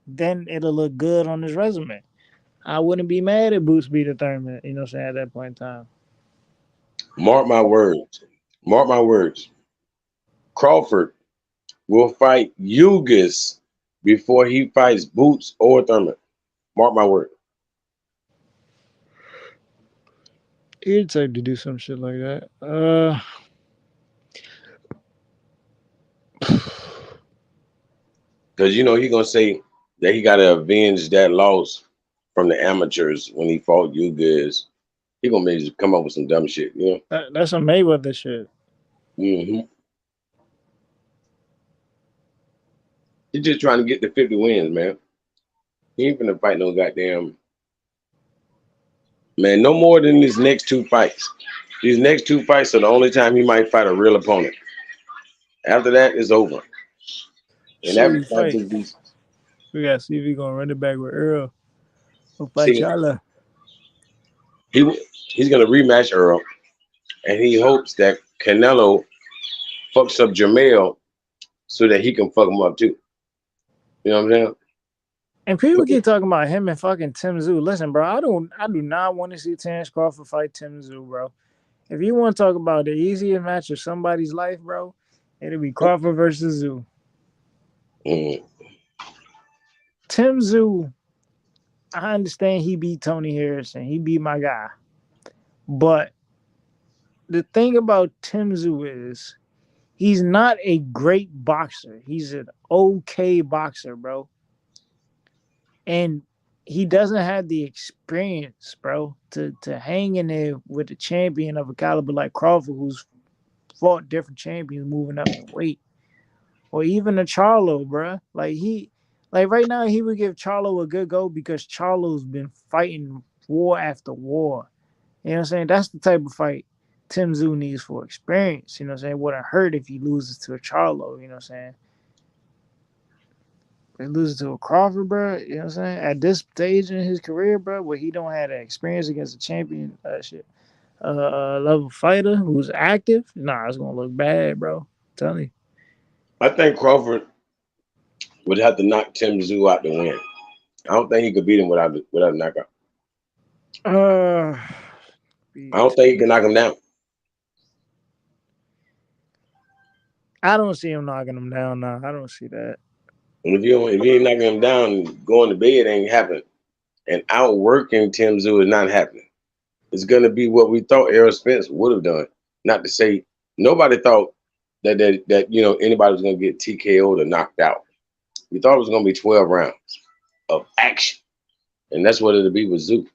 Then it'll look good on his resume. I wouldn't be mad if Boots beat a Thurman, you know what I'm saying, at that point in time. mark my words, mark my words, Crawford will fight Yugas before he fights Boots or Thurman. Mark my word. It'd take to do some shit like that. Because you know he gonna say that he gotta avenge that loss from the amateurs when he fought you guys. He gonna maybe just come up with some dumb shit, you know. That's some Mayweather shit. Mm-hmm. He's just trying to get the 50 wins, man. He ain't finna fight no goddamn man. No more than these next two fights. These next two fights are the only time he might fight a real opponent. After that, it's over. And that Shit, we might fight. just be We gotta see if he gonna run it back with Earl or fight see Chala. he's gonna rematch Earl, and he hopes that Canelo fucks up Jamel so that he can fuck him up too. You know what I'm saying? And people keep talking about him and fucking Tim Tszyu. Listen, bro, I do not want to see Terence Crawford fight Tim Tszyu, bro. If you want to talk about the easiest match of somebody's life, bro, it'll be Crawford versus Tszyu. Tim Tszyu, I understand he beat Tony Harrison. He beat my guy. But the thing about Tim Tszyu is he's not a great boxer. He's an okay boxer, bro. And he doesn't have the experience, bro, to hang in there with a champion of a caliber like Crawford, who's fought different champions moving up in weight. Or even a Charlo, bro. Like right now, he would give Charlo a good go because Charlo's been fighting war after war. You know what I'm saying? That's the type of fight Tim Tszyu needs for experience. You know what I'm saying? It wouldn't hurt if he loses to a Charlo. You know what I'm saying? He loses to a Crawford, bro. You know what I'm saying? At this stage in his career, bro, where he don't have the experience against a champion, level fighter who's active, nah, it's gonna look bad, bro. I'm telling you. I think Crawford would have to knock Tim Tszyu out to win. I don't think he could beat him without a knockout. I don't think he can knock him down. I don't see him knocking him down now. I don't see that. And if you ain't knocking him down, going to bed ain't happening. And outworking Tim Tszyu is not happening. It's gonna be what we thought Errol Spence would have done. Not to say nobody thought that you know anybody was gonna get TKO'd or knocked out. We thought it was gonna be 12 rounds of action, and that's what it'll be with Tszyu.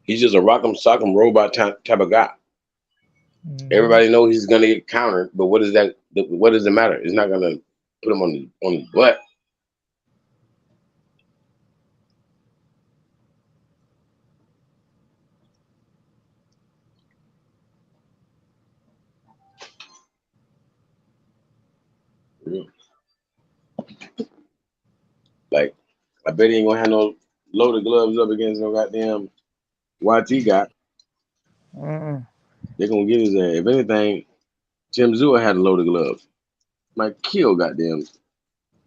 He's just a rock'em sock'em robot type of guy. Everybody knows he's gonna get countered, but what is that? What does it matter? It's not gonna put him on the butt. Yeah. Like, I bet he ain't gonna have no loaded gloves up against no goddamn YT guy. They're gonna get his ass. If anything, Tim Tszyu had a loaded gloves. Might kill goddamn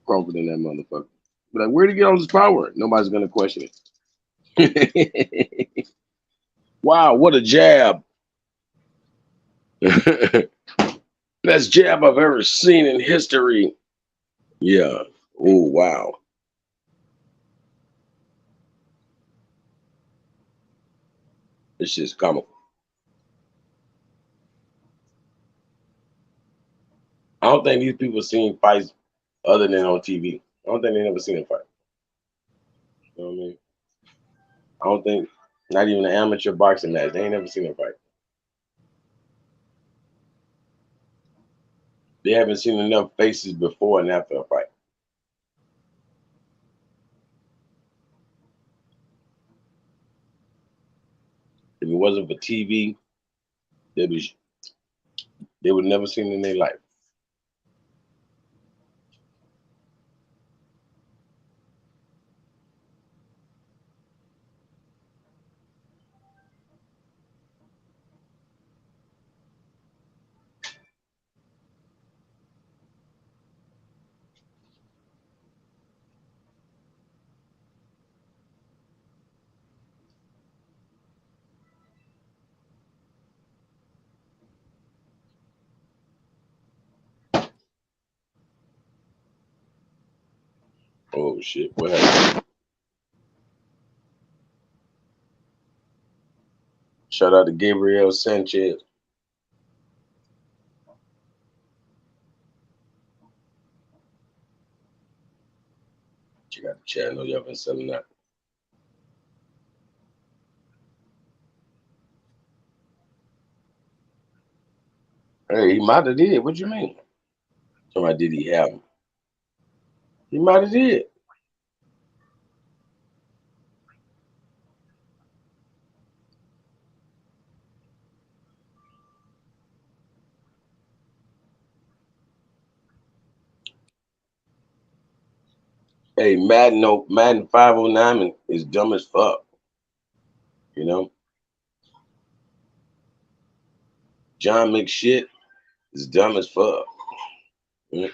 Crawford in that motherfucker. But like, where'd he get all his power? Nobody's gonna question it. Wow, what a jab. Best jab I've ever seen in history. Yeah. Oh, wow. It's just comical. I don't think these people seen fights other than on TV. I don't think they never seen a fight. You know what I mean? I don't think, not even an amateur boxing match, they ain't never seen a fight. They haven't seen enough faces before and after a fight. If it wasn't for TV, they would never seen it in their life. Oh shit, what happened? Shout out to Gabriel Sanchez. You got the chat. I know y'all been selling that. Hey, he might have did. What you mean? Somebody did he have him? He might have did. Hey, Madden 509 is dumb as fuck. You know? John McShit is dumb as fuck. Mm.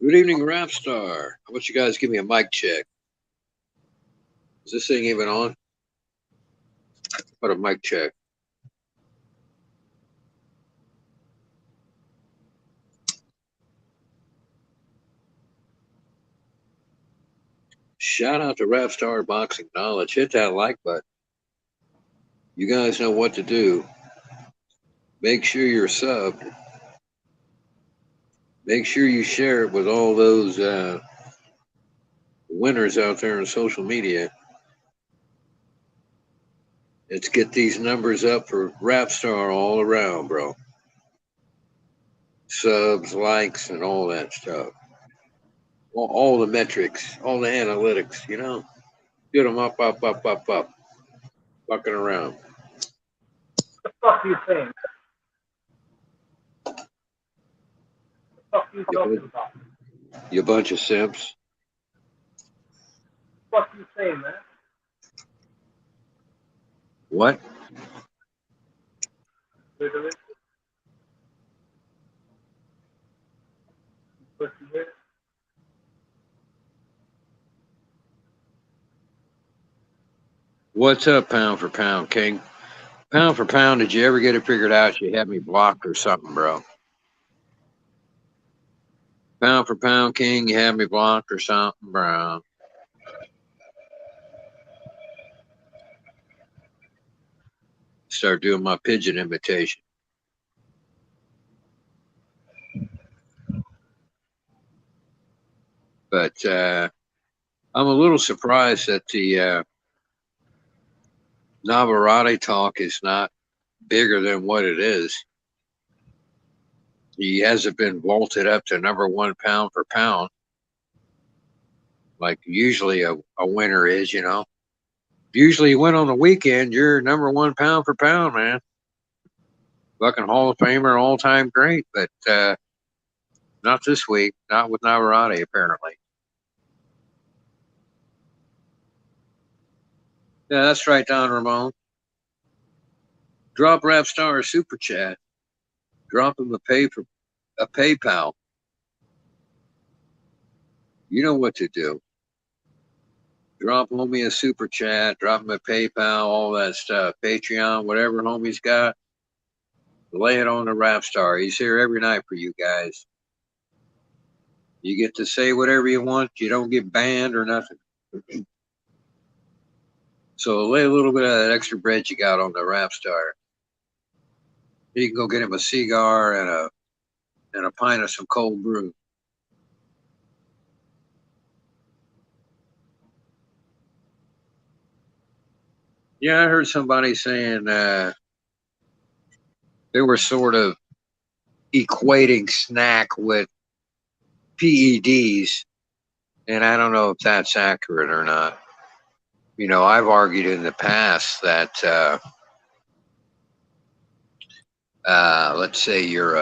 Good evening, Rap Star. How about you guys give me a mic check? Is this thing even on? What a mic check. Shout out to Rap Star Boxing Knowledge. Hit that like button. You guys know what to do. Make sure you're subbed. Make sure you share it with all those winners out there on social media. Let's get these numbers up for Rap Star all around, bro. Subs, likes, and all that stuff. All the metrics, all the analytics, you know? Get them up. Fucking around. What the fuck are you saying? What the fuck are you talking about? You bunch of simps. What are you saying, man? What? Literally. What's up, pound for pound, King? Pound for pound, did you ever get it figured out you had me blocked or something, bro? Pound for pound, King, you had me blocked or something, bro? Start doing my pigeon imitation. But I'm a little surprised that the Navarrete talk is not bigger than what it is. He hasn't been vaulted up to #1 pound for pound like usually a winner is, you know. Usually you win on the weekend, you're #1 pound for pound, man. Fucking Hall of Famer, all-time great, but not this week, not with Navarrete, apparently. Yeah, that's right, Don Ramon. Drop Rap Star a super chat. Drop him a PayPal. You know what to do. Drop homie a super chat, drop him a PayPal, all that stuff. Patreon, whatever homie's got. Lay it on the Rap Star. He's here every night for you guys. You get to say whatever you want. You don't get banned or nothing. So lay a little bit of that extra bread you got on the Rap Star. You can go get him a cigar and a pint of some cold brew. Yeah, I heard somebody saying they were sort of equating snack with PEDs, and I don't know if that's accurate or not. You know, I've argued in the past that let's say you're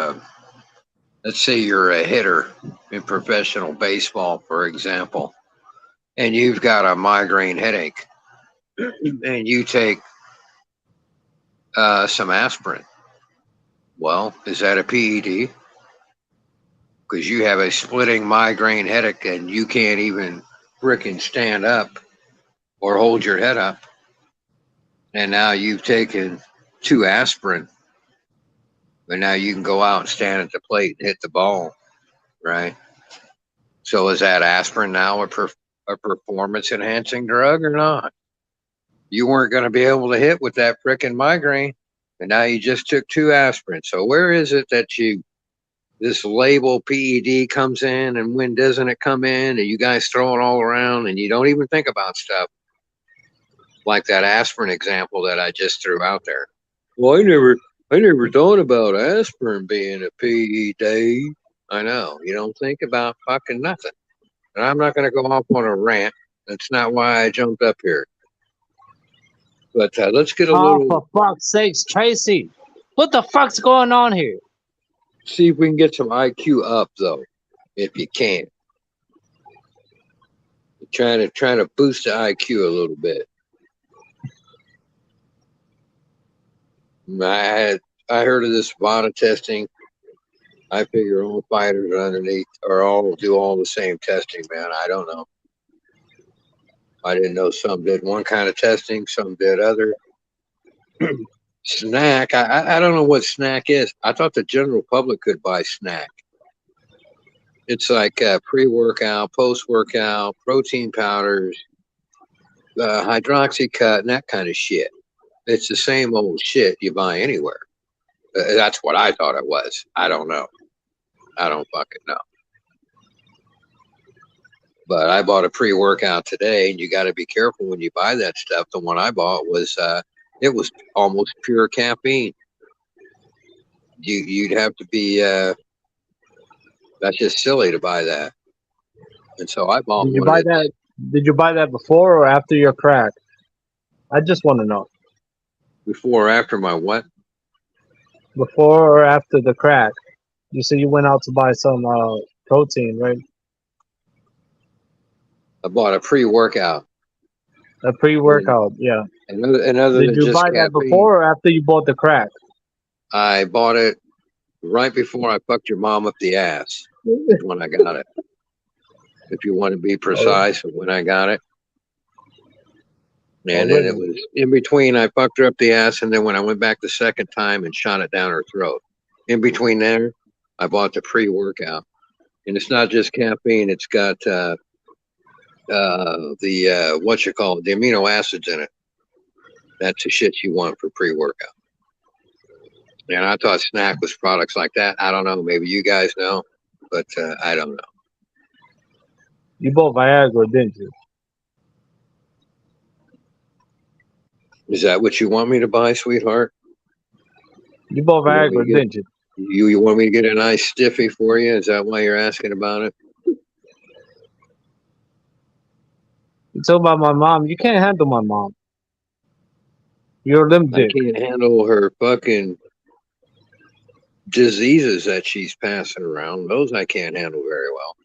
a hitter in professional baseball, for example, and you've got a migraine headache, and you take some aspirin. Well, is that a PED? Because you have a splitting migraine headache and you can't even frickin' stand up or hold your head up. And now you've taken 2 aspirin. But now you can go out and stand at the plate and hit the ball, right? So is that aspirin now a performance-enhancing drug or not? You weren't going to be able to hit with that frickin' migraine, and now you just took 2 aspirin. So where is it that this label PED comes in, and when doesn't it come in, and you guys throw it all around, and you don't even think about stuff like that aspirin example that I just threw out there? Well, I never thought about aspirin being a PED. I know, you don't think about fucking nothing. And I'm not going to go off on a rant. That's not why I jumped up here. But let's get a little... for fuck's sakes, Tracy. What the fuck's going on here? See if we can get some IQ up, though, if you can. Trying to boost the IQ a little bit. I heard of this VADA testing. I figure all fighters underneath or all do all the same testing, man. I don't know. I didn't know some did one kind of testing, some did other. Snack. I don't know what snack is. I thought the general public could buy snack. It's like pre-workout, post-workout, protein powders, hydroxycut, and that kind of shit. It's the same old shit you buy anywhere. That's what I thought it was. I don't know. I don't fucking know. But I bought a pre-workout today, and you got to be careful when you buy that stuff. The one I bought was it was almost pure caffeine. You'd have to be. That's just silly to buy that. And so I bought. Did you buy that? Did you buy that before or after your crack? I just want to know. Before or after my what? Before or after the crack? You said you went out to buy some protein, right? I bought a pre-workout. A pre-workout, yeah. And other Did than you just buy that caffeine, before or after you bought the crack? I bought it right before I fucked your mom up the ass. Is when I got it. If you want to be precise of when I got it. And then it was in between I fucked her up the ass, and then when I went back the second time and shot it down her throat. In between there, I bought the pre-workout. And it's not just caffeine, it's got the what you call it, the amino acids in it. That's the shit you want for pre-workout. And I thought snack was products like that. I don't know. Maybe you guys know, but I don't know. You bought Viagra, didn't you? Is that what you want me to buy, sweetheart? You bought Viagra, didn't you? You want me to get a nice stiffy for you? Is that why you're asking about it? You talk about my mom. You can't handle my mom. You're a limb dick. I can't handle her fucking diseases that she's passing around. Those I can't handle very well.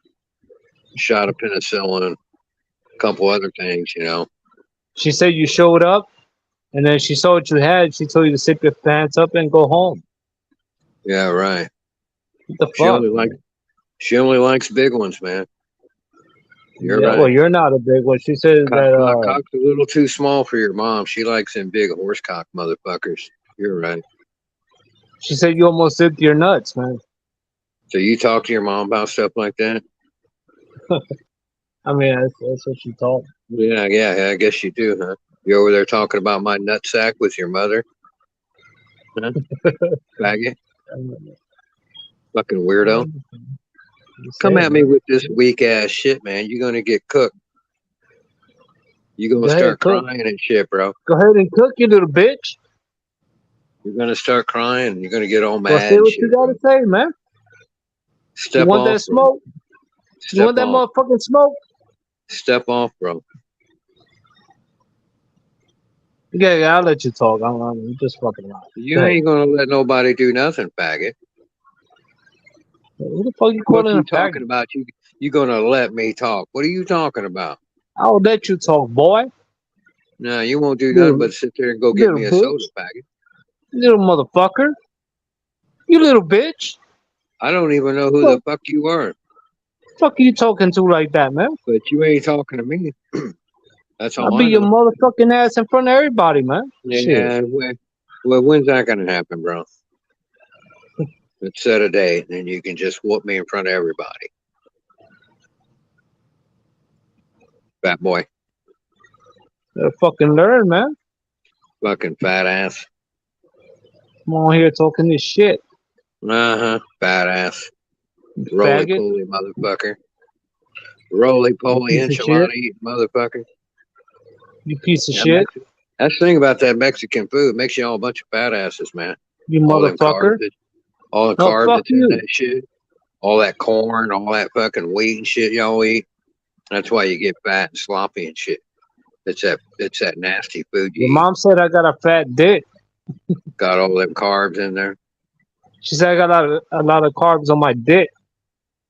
Shot of penicillin, a couple other things, you know. She said you showed up, and then she saw what you had. She told you to zip your pants up and go home. Yeah, right. What the fuck? She only likes big ones, man. You're yeah, right. well, you're not a big one. She says that cock's a little too small for your mom. She likes them big horse cock motherfuckers. You're right. She said you almost zipped your nuts, man. So you talk to your mom about stuff like that? I mean, that's what she told me. Yeah, I guess you do, huh? You over there talking about my nutsack with your mother? Huh? Faggot? Fucking weirdo. Come at me with this weak ass shit, man. You're gonna get cooked. You're gonna start crying and shit, bro. Go ahead and cook, you little bitch. You're gonna start crying. You're gonna get all mad. Well, say what you gotta say, man. Step you want off, that smoke? You want that motherfucking smoke? Step off, bro. Yeah, I'll let you talk. I'm just fucking around. You ain't gonna let nobody do nothing, faggot. Who the fuck you What calling you a talking faggot? about? You gonna let me talk? What are you talking about? I'll let you talk, boy. No, you won't do nothing but sit there and go get me a soda, faggot. Little motherfucker. You little bitch. I don't even know who the fuck you are. Fuck are you talking to like that, man? But you ain't talking to me. That's all I'll I beat your know. motherfucking ass in front of everybody, man. Yeah, Shit. well, when's that gonna happen, bro? Let's set a date, and you can just whoop me in front of everybody. Fat boy. Fucking learn, man. Fucking fat ass. Come on here talking this shit. Fat ass. Roly Faggot. poly motherfucker. Roly poly You piece of enchilada shit. eating motherfucker. You piece of shit. That's the thing about that Mexican food. It makes you all a bunch of fat asses, man. You All them motherfucker. carbs, all the No, carbs fuck that's in you. that shit. All that corn, all that fucking wheat and shit y'all eat. That's why you get fat and sloppy and shit. It's that nasty food you Your eat. mom said I got a fat dick. Got all them carbs in there. She said I got a lot of carbs on my dick.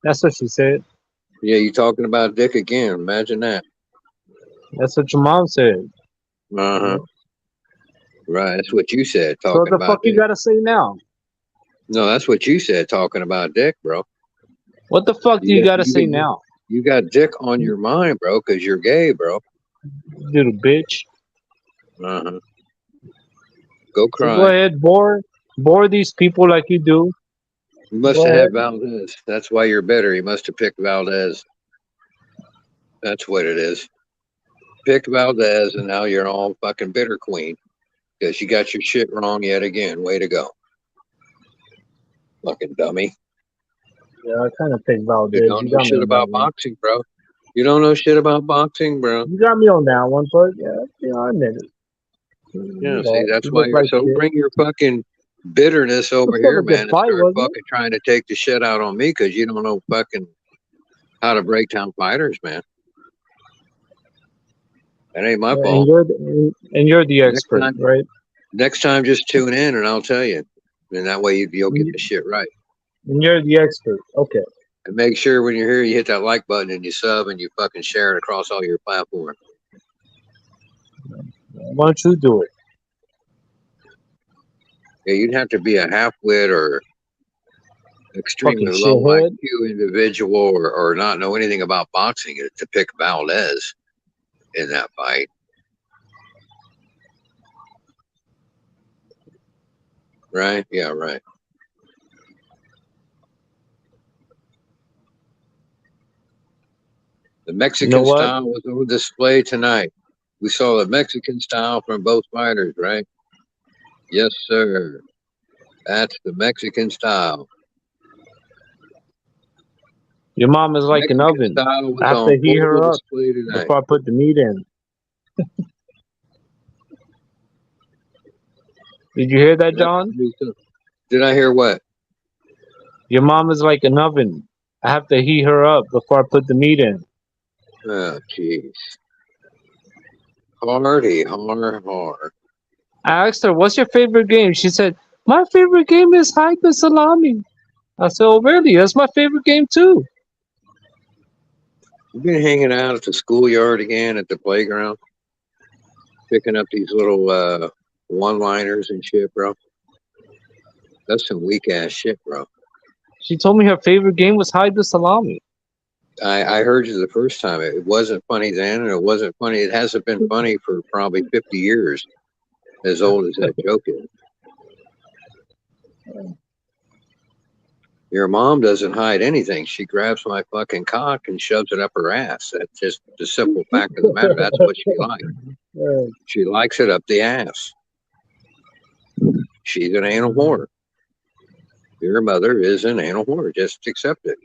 That's what she said. Yeah, you talking about dick again. Imagine that. That's what your mom said. Uh-huh. Right, that's what you said, So what talking the about fuck you dick. gotta say now? No, that's what you said, talking about dick, bro. What the fuck do you gotta say now? You got dick on your mind, bro, because you're gay, bro. Little bitch. Uh-huh. Go So go cry. ahead, bore these people like you do. You must Go have ahead. had Valdez. That's why you're bitter. You must have picked Valdez. That's what it is. Picked Valdez, and now you're all fucking bitter queen because you got your shit wrong yet again. Way to go, fucking dummy. Yeah, I kind of picked Valdez. You don't You know got me shit on that about one. boxing, bro. You don't know shit about boxing, bro. You got me on that one, but yeah, I admit it. Yeah, You see, know, that's you why look you're like so. shit. Bring your fucking bitterness It over was still here, a good man, and fight, start wasn't it? fucking trying to take the shit out on me because you don't know fucking how to break down fighters, man. That ain't my And fault. you're the Next expert, time, right? next time, just tune in and I'll tell you. And that way you'll get the shit right. And you're the expert. Okay. And make sure when you're here, you hit that like button and you sub and you fucking share it across all your platforms. Why don't you do it? Yeah, you'd have to be a half-wit or extremely Fucking low shithead. IQ individual or not know anything about boxing to pick Valdez in that fight. Right? Yeah, right. The Mexican You know what? style was on display tonight. We saw the Mexican style from both fighters, right? Yes, sir. That's the Mexican style. Your mom is like an Mexican oven. style was I have on to heat full her up display tonight. before I put the meat in. Did you hear that, John? Did I hear what? Your mom is like an oven. I have to heat her up before I put the meat in. Oh, jeez. Hard. I asked her, "What's your favorite game?" She said, "My favorite game is hide the salami." I said, "Oh, really? That's my favorite game too." You've been hanging out at the schoolyard again at the playground, picking up these little one-liners and shit, bro. That's some weak-ass shit, bro. She told me her favorite game was hide the salami. I heard you the first time. It wasn't funny then, and it wasn't funny. It hasn't been funny for probably 50 years, as old as that joke is. Your mom doesn't hide anything. She grabs my fucking cock and shoves it up her ass. That's just the simple fact of the matter. That's what she likes. She likes it up the ass. She's an anal whore. Your mother is an anal whore. Just accept it.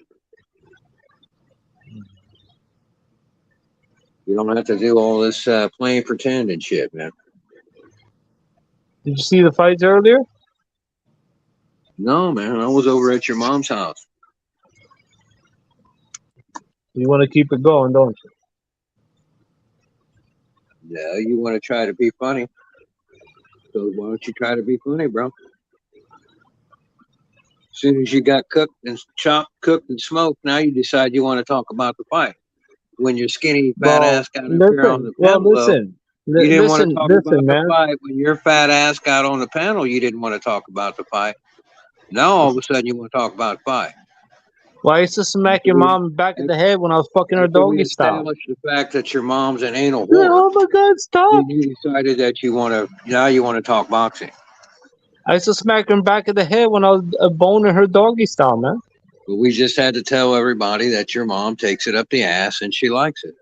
You don't have to do all this playing pretend and shit, man. Did you see the fights earlier? No, man. I was over at your mom's house. You want to keep it going, don't you? Yeah, you want to try to be funny. So why don't you try to be funny, bro? As soon as you got cooked and chopped, cooked and smoked, now you decide you want to talk about the fight. When your skinny fat ass got up here on the panel, you didn't want to talk about the fight. When your fat ass got on the panel, you didn't want to talk about the fight. Now all of a sudden you want to talk about the fight. Well, I used to smack your mom back of the head when I was fucking her doggy style. We established the fact that your mom's an anal Yeah, whore. oh my God, stop! Then you decided that you want to talk boxing. I used to smack her back of the head when I was boning her doggy style, man. But we just had to tell everybody that your mom takes it up the ass and she likes it.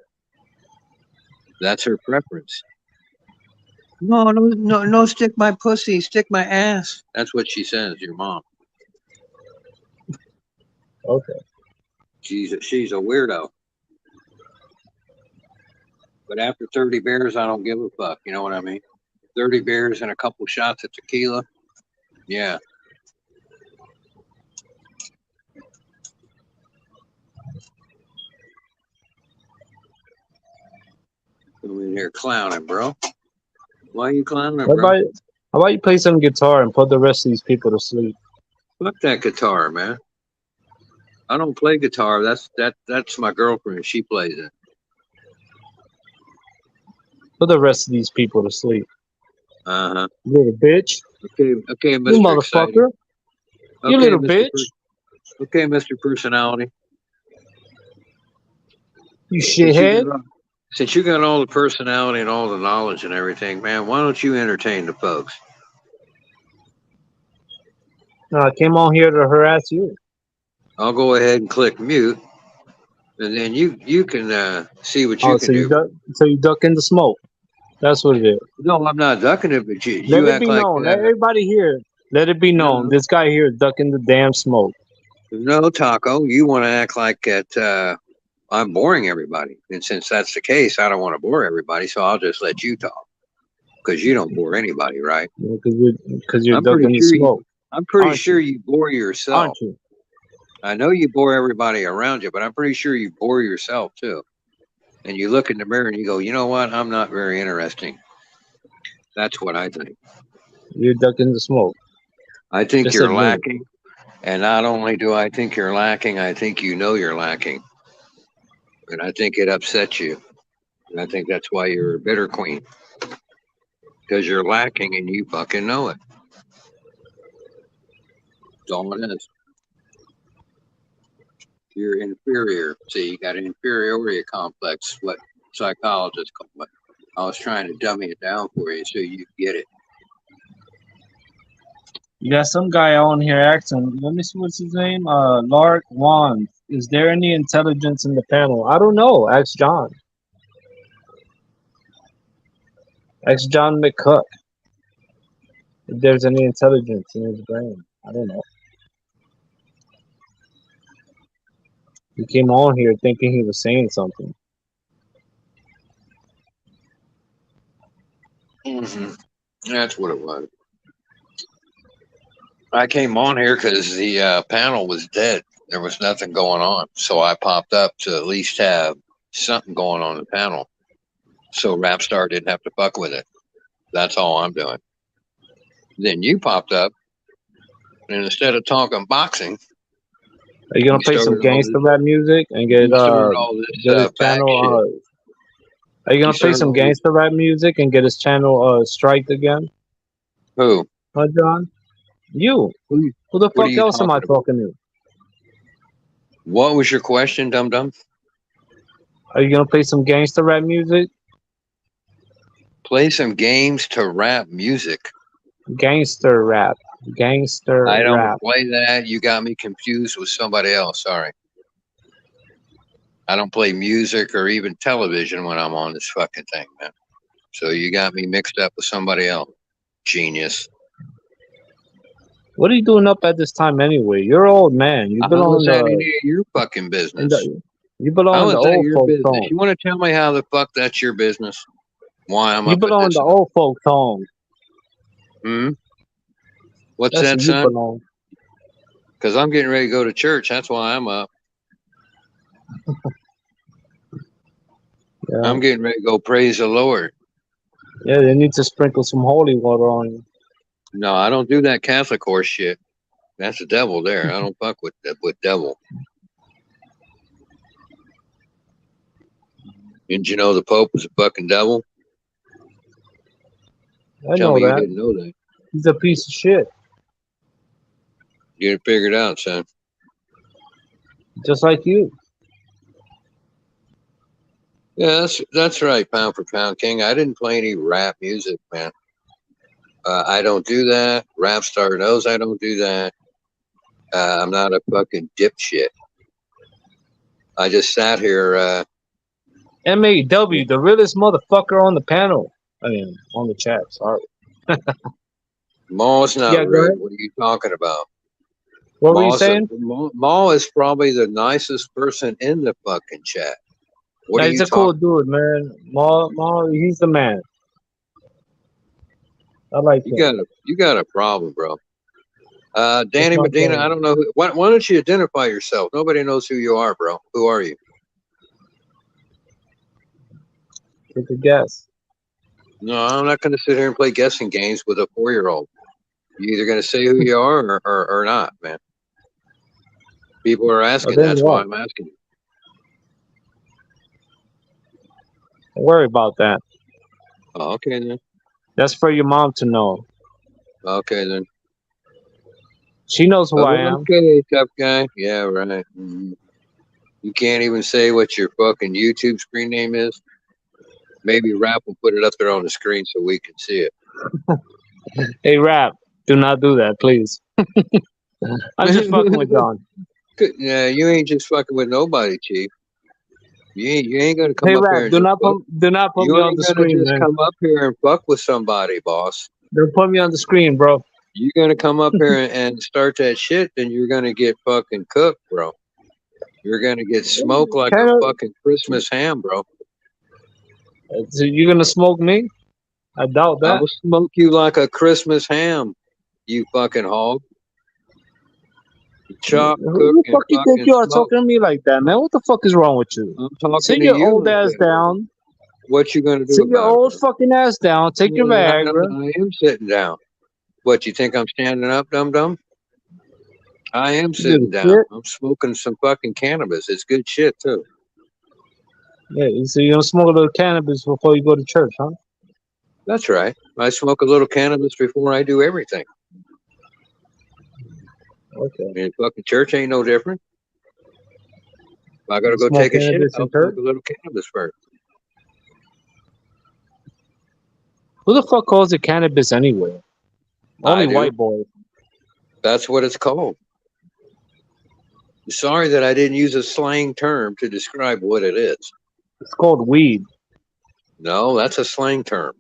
That's her preference. No, stick my pussy, stick my ass. That's what she says, your mom. Okay. She's a weirdo. But after 30 beers, I don't give a fuck. You know what I mean? 30 beers and a couple shots of tequila. Yeah. I'm in here clowning, bro. Why are you clowning, How bro? about you play some guitar and put the rest of these people to sleep? Fuck that guitar, man. I don't play guitar. That's my girlfriend. She plays it. Put the rest of these people to sleep. Uh-huh. Little bitch. Okay, Mr. You motherfucker. You little bitch. Okay, Mr. Personality. You shithead. Since you got all the personality and all the knowledge and everything, man, why don't you entertain the folks? No, I came on here to harass you. I'll go ahead and click mute, and then you can see what you Oh, can do. so you duck in the smoke. That's what it is. No, I'm not ducking it, but Let you it act be like known. Let everybody hear. Let it be known. no, This guy here is ducking the damn smoke. no, Taco. You want to act like that I'm boring everybody, and since that's the case, I don't want to bore everybody, so I'll just let you talk because you don't bore anybody, right? Because you're I'm pretty ducking the sure smoke, I'm pretty aren't sure you? you bore Aren't yourself. you? I know you bore everybody around you, but I'm pretty sure you bore yourself too. And you look in the mirror and you go, you know what? I'm not very interesting. That's what I think. You're ducking the smoke. I think Just you're admit it. lacking. And not only do I think you're lacking, I think you know you're lacking. And I think it upsets you. And I think that's why you're a bitter queen. Because you're lacking and you fucking know it. That's all it is. You're inferior. See, you got an inferiority complex, what psychologists call it. I was trying to dummy it down for you so you get it. You got some guy on here asking. Let me see what's his name. Lark Wand. Is there any intelligence in the panel? I don't know. Ask John. Ask John McCook. If there's any intelligence in his brain. I don't know. He came on here thinking he was saying something. That's what it was. I came on here because the panel was dead. There was nothing going on. So I popped up to at least have something going on in the panel. So Rapstar didn't have to fuck with it. That's all I'm doing. Then you popped up, and instead of talking boxing, Are you gonna play some gangster rap music and get you started all get his this back channel? shit. Are you You gonna play started some all this. gangster rap music and get his channel striked again? Who? Huh, John? You. Who the What are fuck you else am I talking about? talking to? What was your question, dum dum? Are you gonna play some gangster rap music? Play some games to rap music. Gangster rap. Gangster I don't rap. play that. You got me confused with somebody else. Sorry. I don't play music or even television when I'm on this fucking thing, man. So you got me mixed up with somebody else. Genius. What are you doing up at this time anyway? You're an old man. You How belong is in that any the, of your fucking business? you belong How in the is that old your folks business? home. You want to tell me how the fuck that's your business? Why I'm You up at belong in this the hour? old folks home. What's That's that, where you son? belong. Because I'm getting ready to go to church. That's why I'm up. Yeah. I'm getting ready to go praise the Lord. Yeah, they need to sprinkle some holy water on you. No, I don't do that Catholic horse shit. That's the devil there. I don't fuck with devil. Didn't you know the Pope was a fucking devil? I Tell know me you that. didn't know that. He's a piece of shit. Get it figured out, son. Just like you. Yeah, that's right, pound for pound king. I didn't play any rap music, man. I don't do that. Rapstar knows I don't do that. I'm not a fucking dipshit. I just sat here. MAW, the realest motherfucker on the panel. I mean, on the chat. Sorry. Maul's not Yeah, go rude. ahead. What are you talking about? What were you saying? Maul is probably the nicest person in the fucking chat. What Yeah, are he's you a cool talking? dude, man. Ma, he's the man. I like him. You got a problem, bro. That's Danny my Medina, I thing. don't know. Why don't you identify yourself? Nobody knows who you are, bro. Who are you? Take a guess. No, I'm not going to sit here and play guessing games with a 4-year-old. You're either going to say who you are or not, man. People are Well, asking. then That's why what? I'm asking you. Don't worry about that. Oh, okay, then. That's for your mom to know. Okay, then. She knows who I am. Okay, tough guy. Yeah, right. You can't even say what your fucking YouTube screen name is. Maybe Rap will put it up there on the screen so we can see it. Hey, Rap, do not do that, please. I'm just fucking with John. Yeah, you ain't just fucking with nobody, Chief. You ain't gonna come Hey, up here Rap, and do just not fuck. put me You on ain't the gonna screen, just man. come up here and fuck with somebody, boss. Don't put me on the screen, bro. You're gonna come up here and start that shit, then you're gonna get fucking cooked, bro. You're gonna get smoked like a fucking Christmas ham, bro. So you're gonna smoke me? I doubt I that. will smoke you like a Christmas ham, you fucking hog. Chop, Who cook, the and fuck you think fucking you are smoke. talking to me like that, man? What the fuck is wrong with you? I'm talking Sit to your you old like ass that. down. What you gonna do Sit your about it? old fucking ass down. Take your I know Viagra. I am sitting down. What, you think I'm standing up, dum-dum? I am You sitting little down. shit. I'm smoking some fucking cannabis. It's good shit, too. Yeah, so you don't smoke a little cannabis before you go to church, huh? That's right. I smoke a little cannabis before I do everything. Okay. And fucking church ain't no different. If I gotta You go smoke take a shit, cannabis I'll in church? smoke a little cannabis first. Who the fuck calls it cannabis anyway? Only I do. white boys. That's what it's called. Sorry that I didn't use a slang term to describe what it is. It's called weed. No, that's a slang term.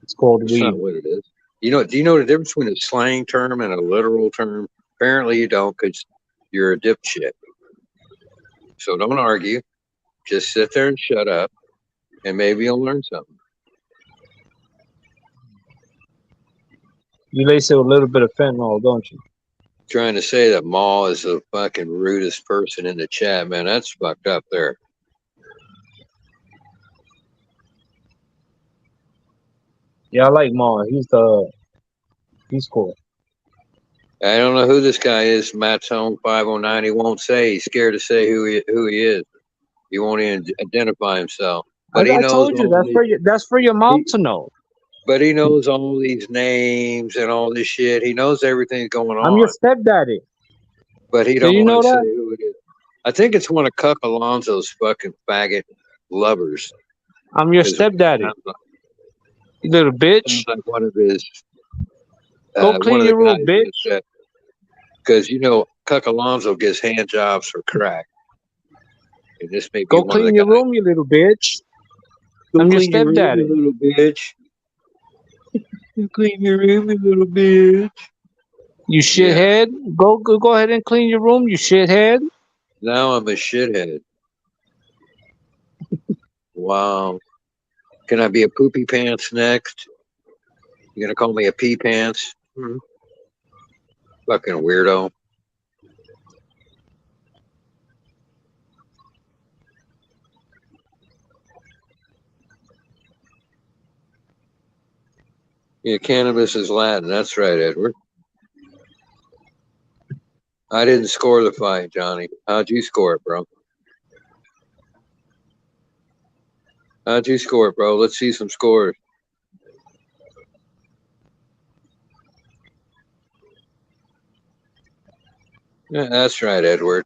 It's called It's weed. not what it is. You know, do you know the difference between a slang term and a literal term? Apparently you don't, because you're a dipshit. So don't argue. Just sit there and shut up, and maybe you'll learn something. You lace it with a little bit of fentanyl, don't you? Trying to say that Ma is the fucking rudest person in the chat, man. That's fucked up there. Yeah, I like Ma. He's cool. I don't know who this guy is. Matt's home 509. He won't say. He's scared to say who he is. He won't even identify himself. But he I knows told you all that's for your mom to know. But he knows all these names and all this shit. He knows everything's going I'm your on. stepdaddy. But he Do don't you know want to say that? who it is. I think it's one of Cuck Alonso's fucking faggot lovers. I'm your stepdaddy. You little bitch. Sounds like one of his. Go clean your room, bitch. Because you know Cuck Alonso gets hand jobs for crack. And this may be Go one of the clean your guys. room, you little bitch. Go I'm your clean your room, stepdaddy. you little bitch. Go clean your room, you little bitch. You shithead. Go ahead and clean your room, you shithead. Now I'm a shithead. Wow. Can I be a poopy pants next? You gonna call me a pee pants? Fucking weirdo. Yeah, cannabis is Latin. That's right, Edward. I didn't score the fight, Johnny. How'd you score it, bro? How'd you score it, bro? Let's see some scores. Yeah, that's right, Edward.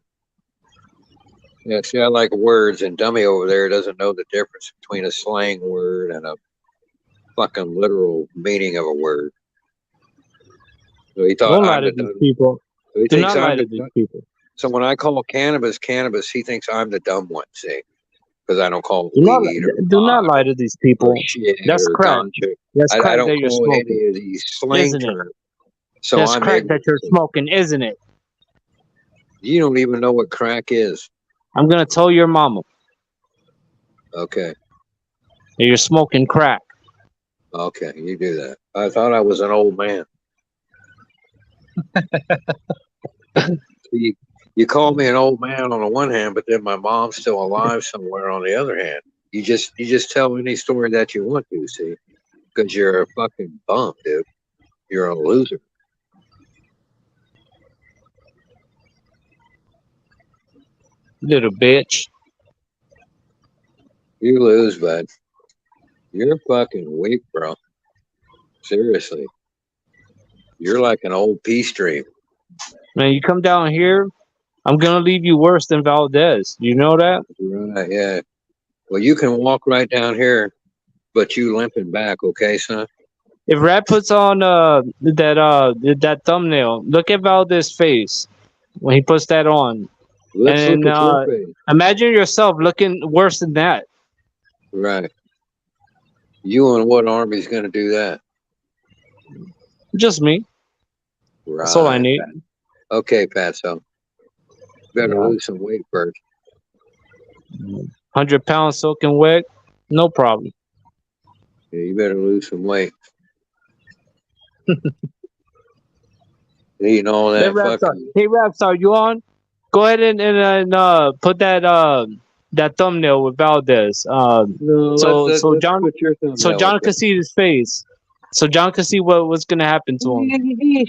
Yeah, see, I like words, and Dummy over there doesn't know the difference between a slang word and a fucking literal meaning of a word. So he thought Don't lie I'm to the these dumb. people. So he Do thinks not lie I'm to the these dumb. people. So when I call cannabis, he thinks I'm the dumb one, see? Because I don't call it Do weed or not pot lie to these people. or shit That's or crack. ganja. That's I crack don't that you're call it smoking, any of these slang isn't it? terms. So That's I'm crack that ignorant. you're smoking, isn't it? You don't even know what crack is. I'm gonna tell your mama Okay. that you're smoking crack. Okay, you do that. I thought I was an old man. You call me an old man on the one hand, but then my mom's still alive somewhere on the other hand. You just tell any story that you want to, see? Because you're a fucking bum, dude. You're a loser. Little bitch. You lose, bud. You're fucking weak, bro. Seriously. You're like an old pea stream. Man, you come down here, I'm gonna leave you worse than Valdez. You know that? Right, yeah. Well, you can walk right down here, but you limping back, okay, son? if Rap puts on that thumbnail, look at Valdez's face when he puts that on, Let's and look at your face. imagine yourself looking worse than that. Right. You and what army's going to do that? Just me. Right. That's all I need. Pat. Okay, Patso. Better lose some weight first. 100 pounds soaking wet, no problem. Yeah, you better lose some weight. Eating all that fucking. Hey, Rapstar, you on? Go ahead and put that thumbnail with Valdez. So John can see his face. So John can see what's gonna happen to him.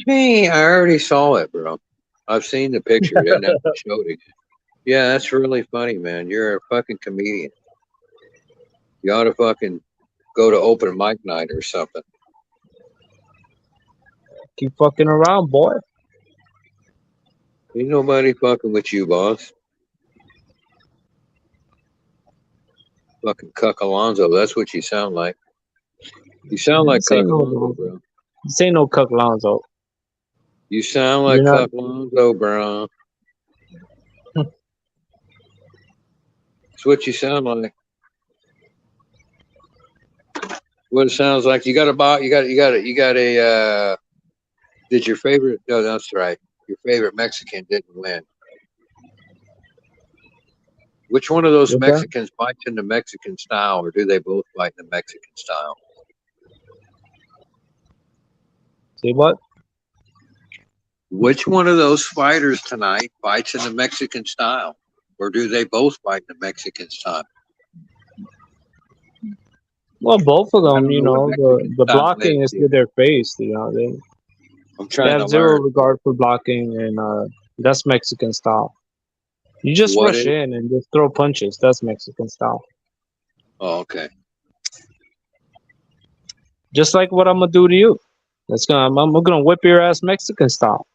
I already saw it, bro. I've seen the picture. Didn't have to show it. Yeah, that's really funny, man. You're a fucking comedian. You ought to fucking go to open mic night or something. Keep fucking around, boy. Ain't nobody fucking with you, boss. Fucking Cuck Alonzo. That's what you sound like. You sound like Cuck Alonzo, bro. This ain't no Cuck Alonzo. You sound like Cuck Alonzo, bro. That's what you sound like. What it sounds like. You got a. Did your favorite? No, that's right. Your favorite Mexican didn't win. Which one of those Mexicans fights in the Mexican style, or do they both fight in the Mexican style? See what? Which one of those fighters tonight fights in the Mexican style, or do they both fight in the Mexican style? Well, both of them, you know, the blocking is to their face. You know, they have zero regard for blocking, and that's Mexican style. You just rush in and just throw punches. That's Mexican style. Oh, okay. Just like what I'm gonna do to you. I'm gonna whip your ass Mexican style.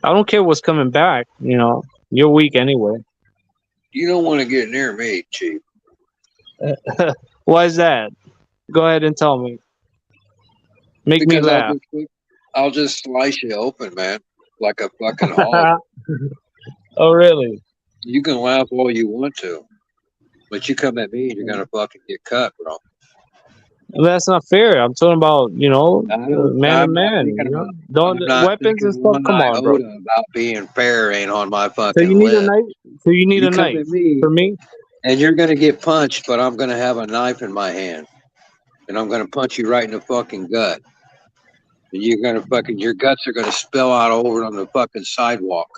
I don't care what's coming back. You know, you're weak anyway. You don't want to get near me, Chief. Why is that? Go ahead and tell me. Make me laugh. I'll just slice you open, man, like a fucking hog. Oh, really? You can laugh all you want to, but you come at me and you're gonna fucking get cut, bro. That's not fair. I'm talking about, you know, man to man. You know? Don't weapons and stuff. Come on, bro. About being fair ain't on my fucking So you need list. a knife. So you need a come knife at me, for me. and you're gonna get punched, but I'm gonna have a knife in my hand, and I'm gonna punch you right in the fucking gut, and you're gonna fucking your guts are gonna spill out over on the fucking sidewalk.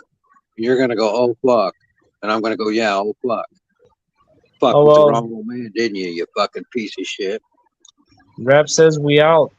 You're gonna go, oh fuck, and I'm gonna go, yeah, oh fuck. Fuck with the wrong old man, didn't you? You fucking piece of shit. Rap says we out.